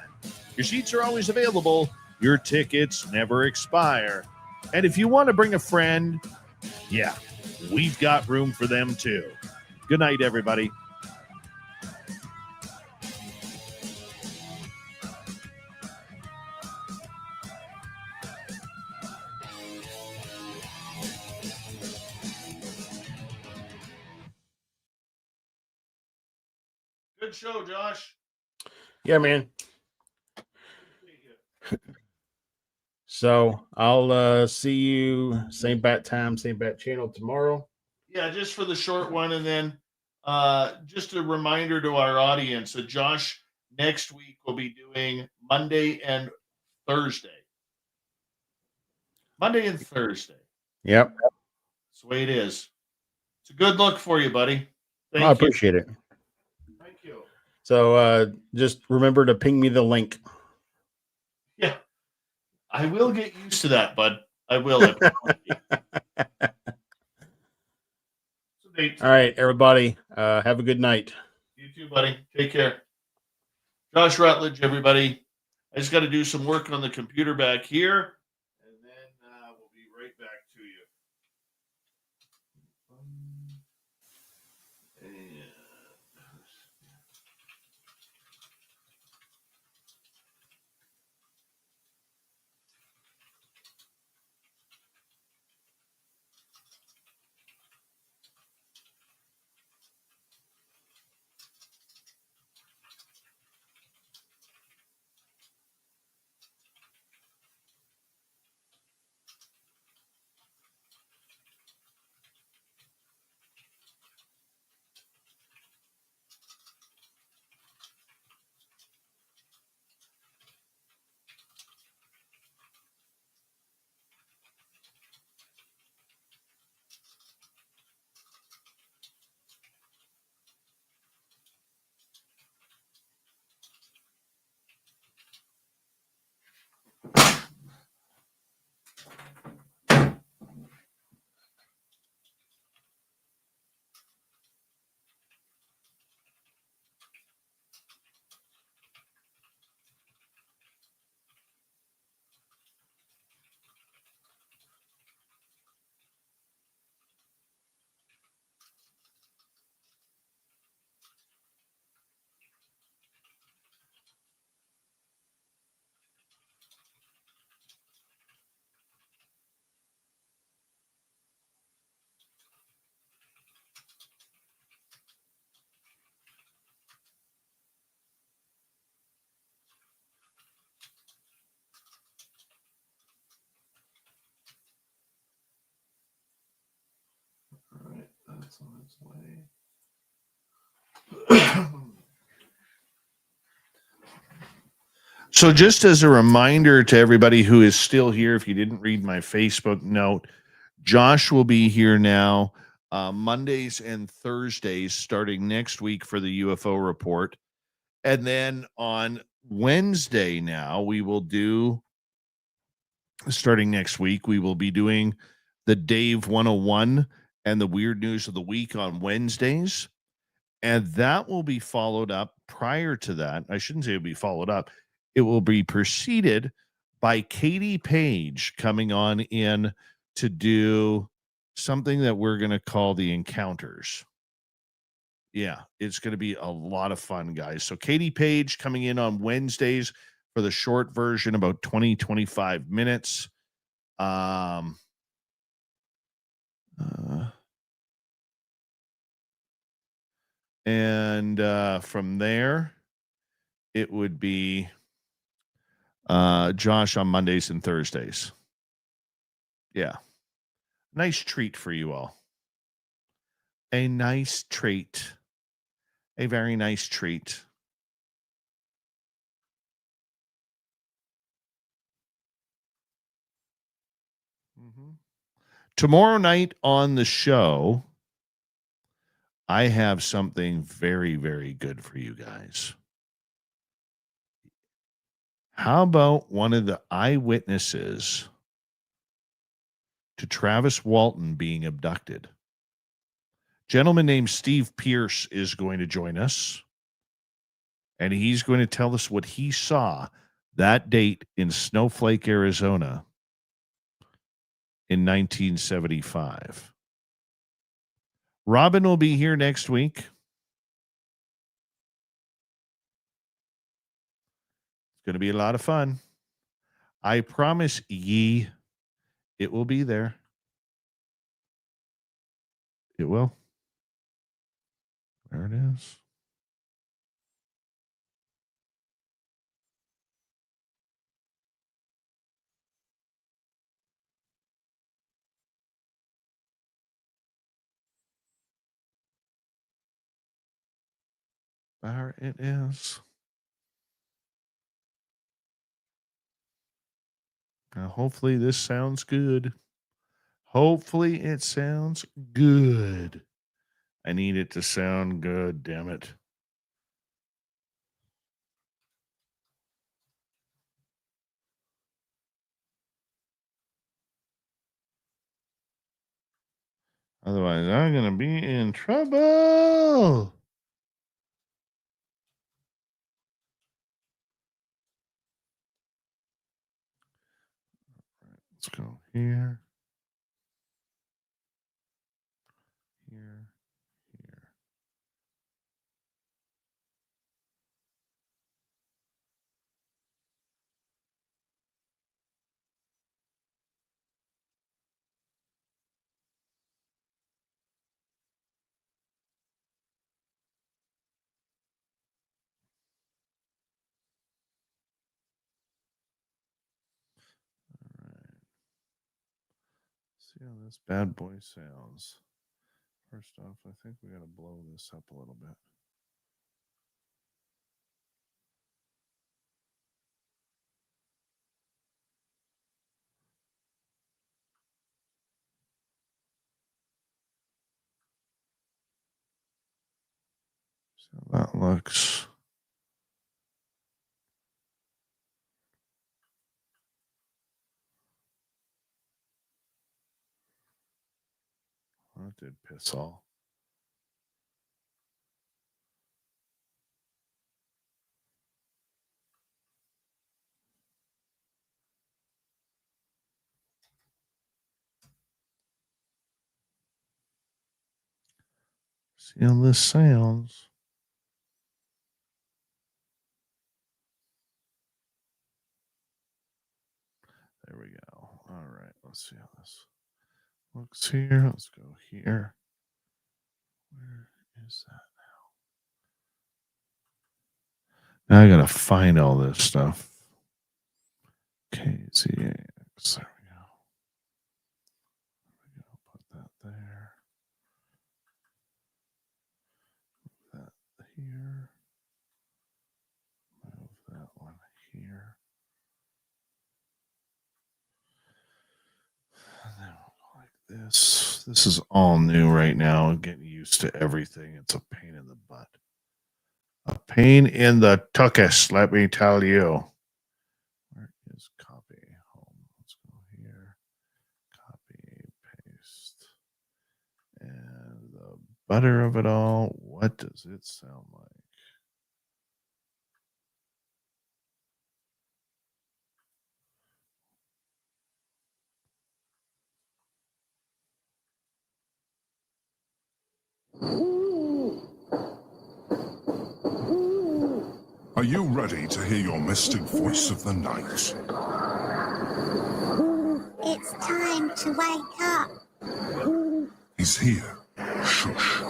Your seats are always available. Your tickets never expire. And if you want to bring a friend, yeah, we've got room for them too. Good night, everybody. Good show, Josh. Yeah, man. So I'll see you same bat time, same bat channel tomorrow. Yeah, just for the short one. And then just a reminder to our audience that Josh next week will be doing Monday and Thursday. Monday and Thursday. Yep. That's the way it is. It's a good look for you, buddy. Thank I appreciate it. Thank you. So just remember to ping me the link. Yeah. I will get used to that, bud. I will. All right, everybody. Have a good night. You too, buddy. Take care. Josh Rutledge, everybody. I just got to do some work on the computer back here, and then we'll be right back to you. So, just as a reminder to everybody who is still here, if you didn't read my Facebook note, Josh will be here now Mondays and Thursdays starting next week for the UFO report. And then on Wednesday now, we will do, starting next week, we will be doing the Dave 101 and the weird news of the week on Wednesdays. And that will be followed up prior to that. I shouldn't say it'll be followed up. It will be preceded by Katie Page coming on in to do something that we're going to call the Encounters. Yeah, it's going to be a lot of fun, guys. So Katie Page coming in on Wednesdays for the short version, about 20-25 minutes. And from there, it would be Josh on Mondays and Thursdays. Yeah. Nice treat for you all. A nice treat. A very nice treat. Tomorrow night on the show, I have something very, very good for you guys. How about one of the eyewitnesses to Travis Walton being abducted? Gentleman named Steve Pierce is going to join us, and he's going to tell us what he saw that date in Snowflake, Arizona in 1975. Robin will be here next week. It's going to be a lot of fun. I promise ye it will be there. It will. There it is. There it is. Now, hopefully this sounds good. Hopefully it sounds good. I need it to sound good, damn it. Otherwise, I'm going to be in trouble. Let's go here. Here. Here. See how this bad boy sounds. First off, I think we got to blow this up a little bit. So that looks. That did piss off. See how this sounds. There we go. All right. Let's see how this looks here. Let's go here. Where is that now? Now I got to find all this stuff. KZAX. There we go. There we go. Put that there. This is all new right now. Getting used to everything. It's a pain in the butt. A pain in the tuckus, let me tell you. Where is copy? Home. Let's go here. Copy, paste. And the butter of it all. What does it sound like? Are you ready to hear your mystic voice of the night? It's time to wake up. He's here. Shush.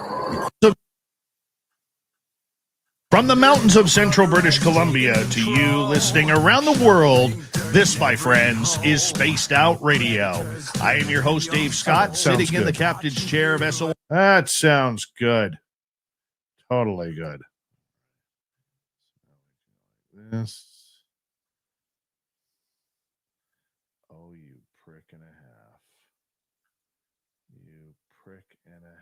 From the mountains of central British Columbia to you listening around the world, this, my friends, is Spaced Out Radio. I am your host, Dave Scott, sitting in the captain's chair of SO. That sounds good. Totally good. This. Oh, you prick and a half. You prick and a half.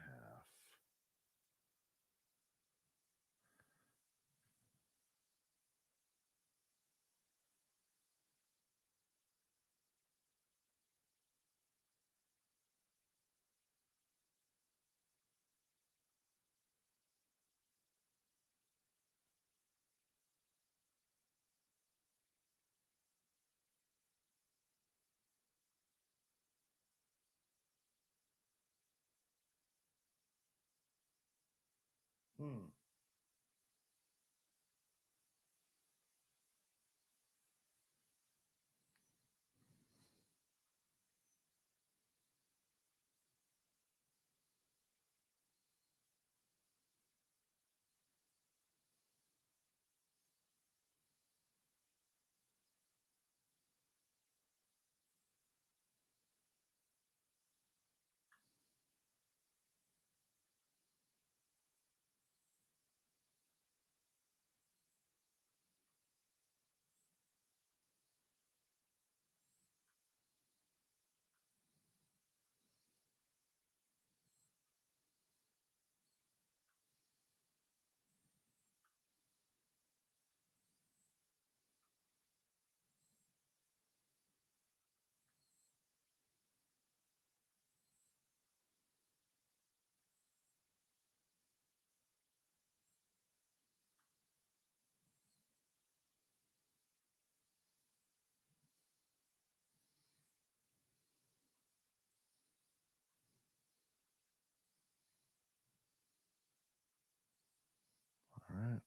All right.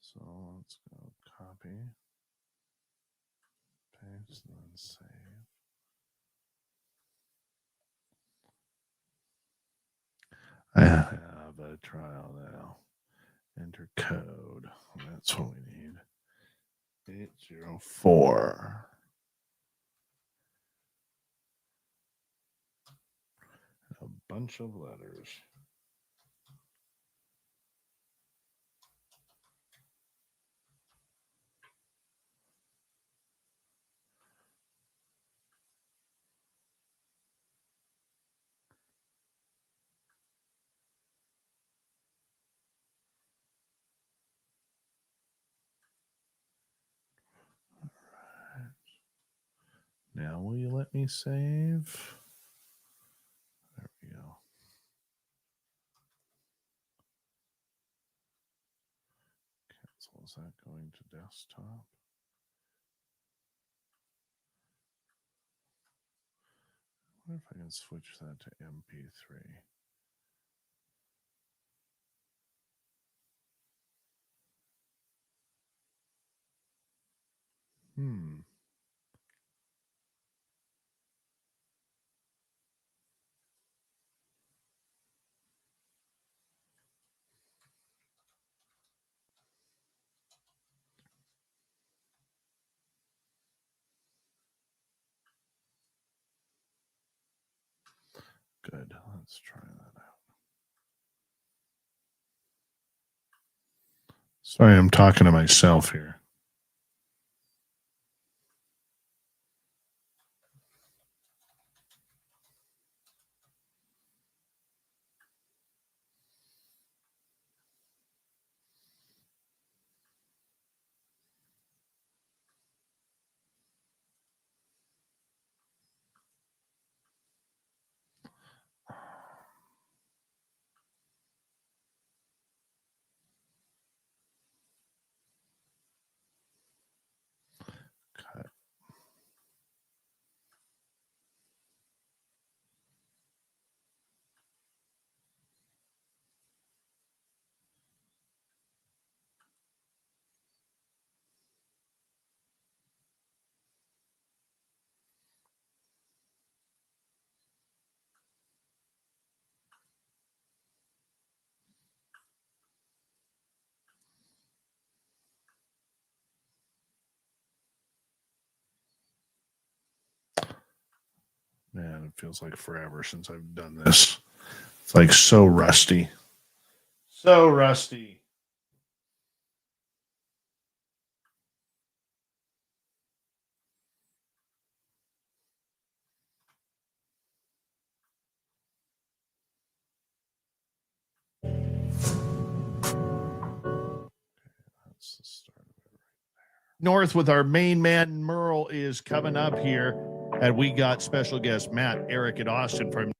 So let's go copy, paste, and then save. I have a trial now. Enter code. That's what we need. 804. A bunch of letters. Now, will you let me save? There we go. Cancel. Is that going to desktop? What if I can switch that to MP3? Good. Let's try that out. Sorry, I'm talking to myself here. feels like forever since I've done this. It's like so rusty. So rusty. North with our main man Merle is coming up here, and we got special guest Matt, Eric, and Austin from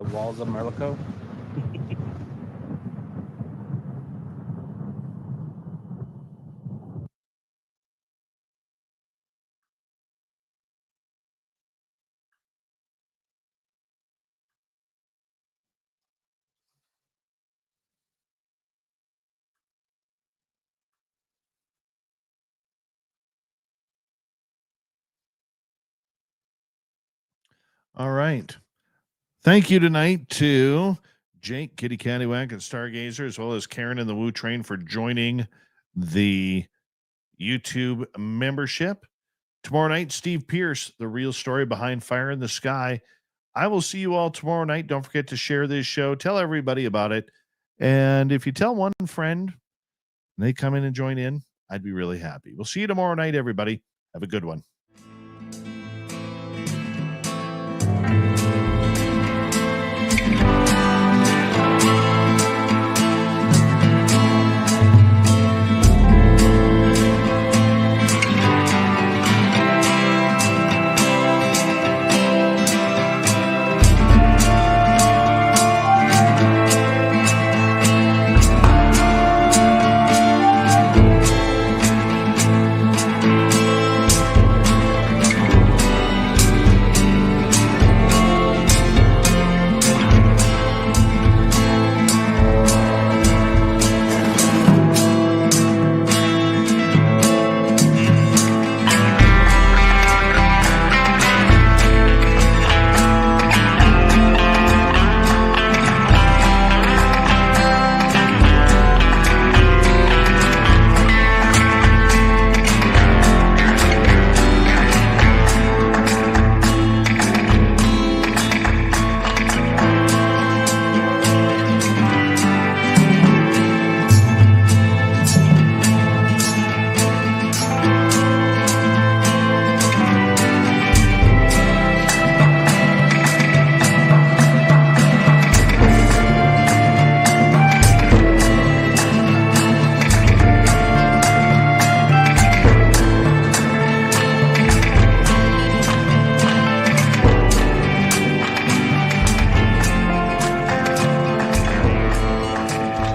The walls of Merlico. All right. Thank you tonight to Jake, Kitty Caddywhack, and Stargazer, as well as Karen and the Woo Train for joining the YouTube membership. Tomorrow night, Steve Pierce, the real story behind Fire in the Sky. I will see you all tomorrow night. Don't forget to share this show. Tell everybody about it. And if you tell one friend and they come in and join in, I'd be really happy. We'll see you tomorrow night, everybody. Have a good one.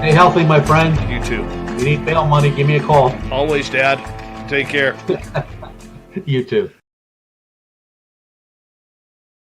Stay healthy, my friend. You too. If you need bail money, give me a call. Always, Dad. Take care. You too.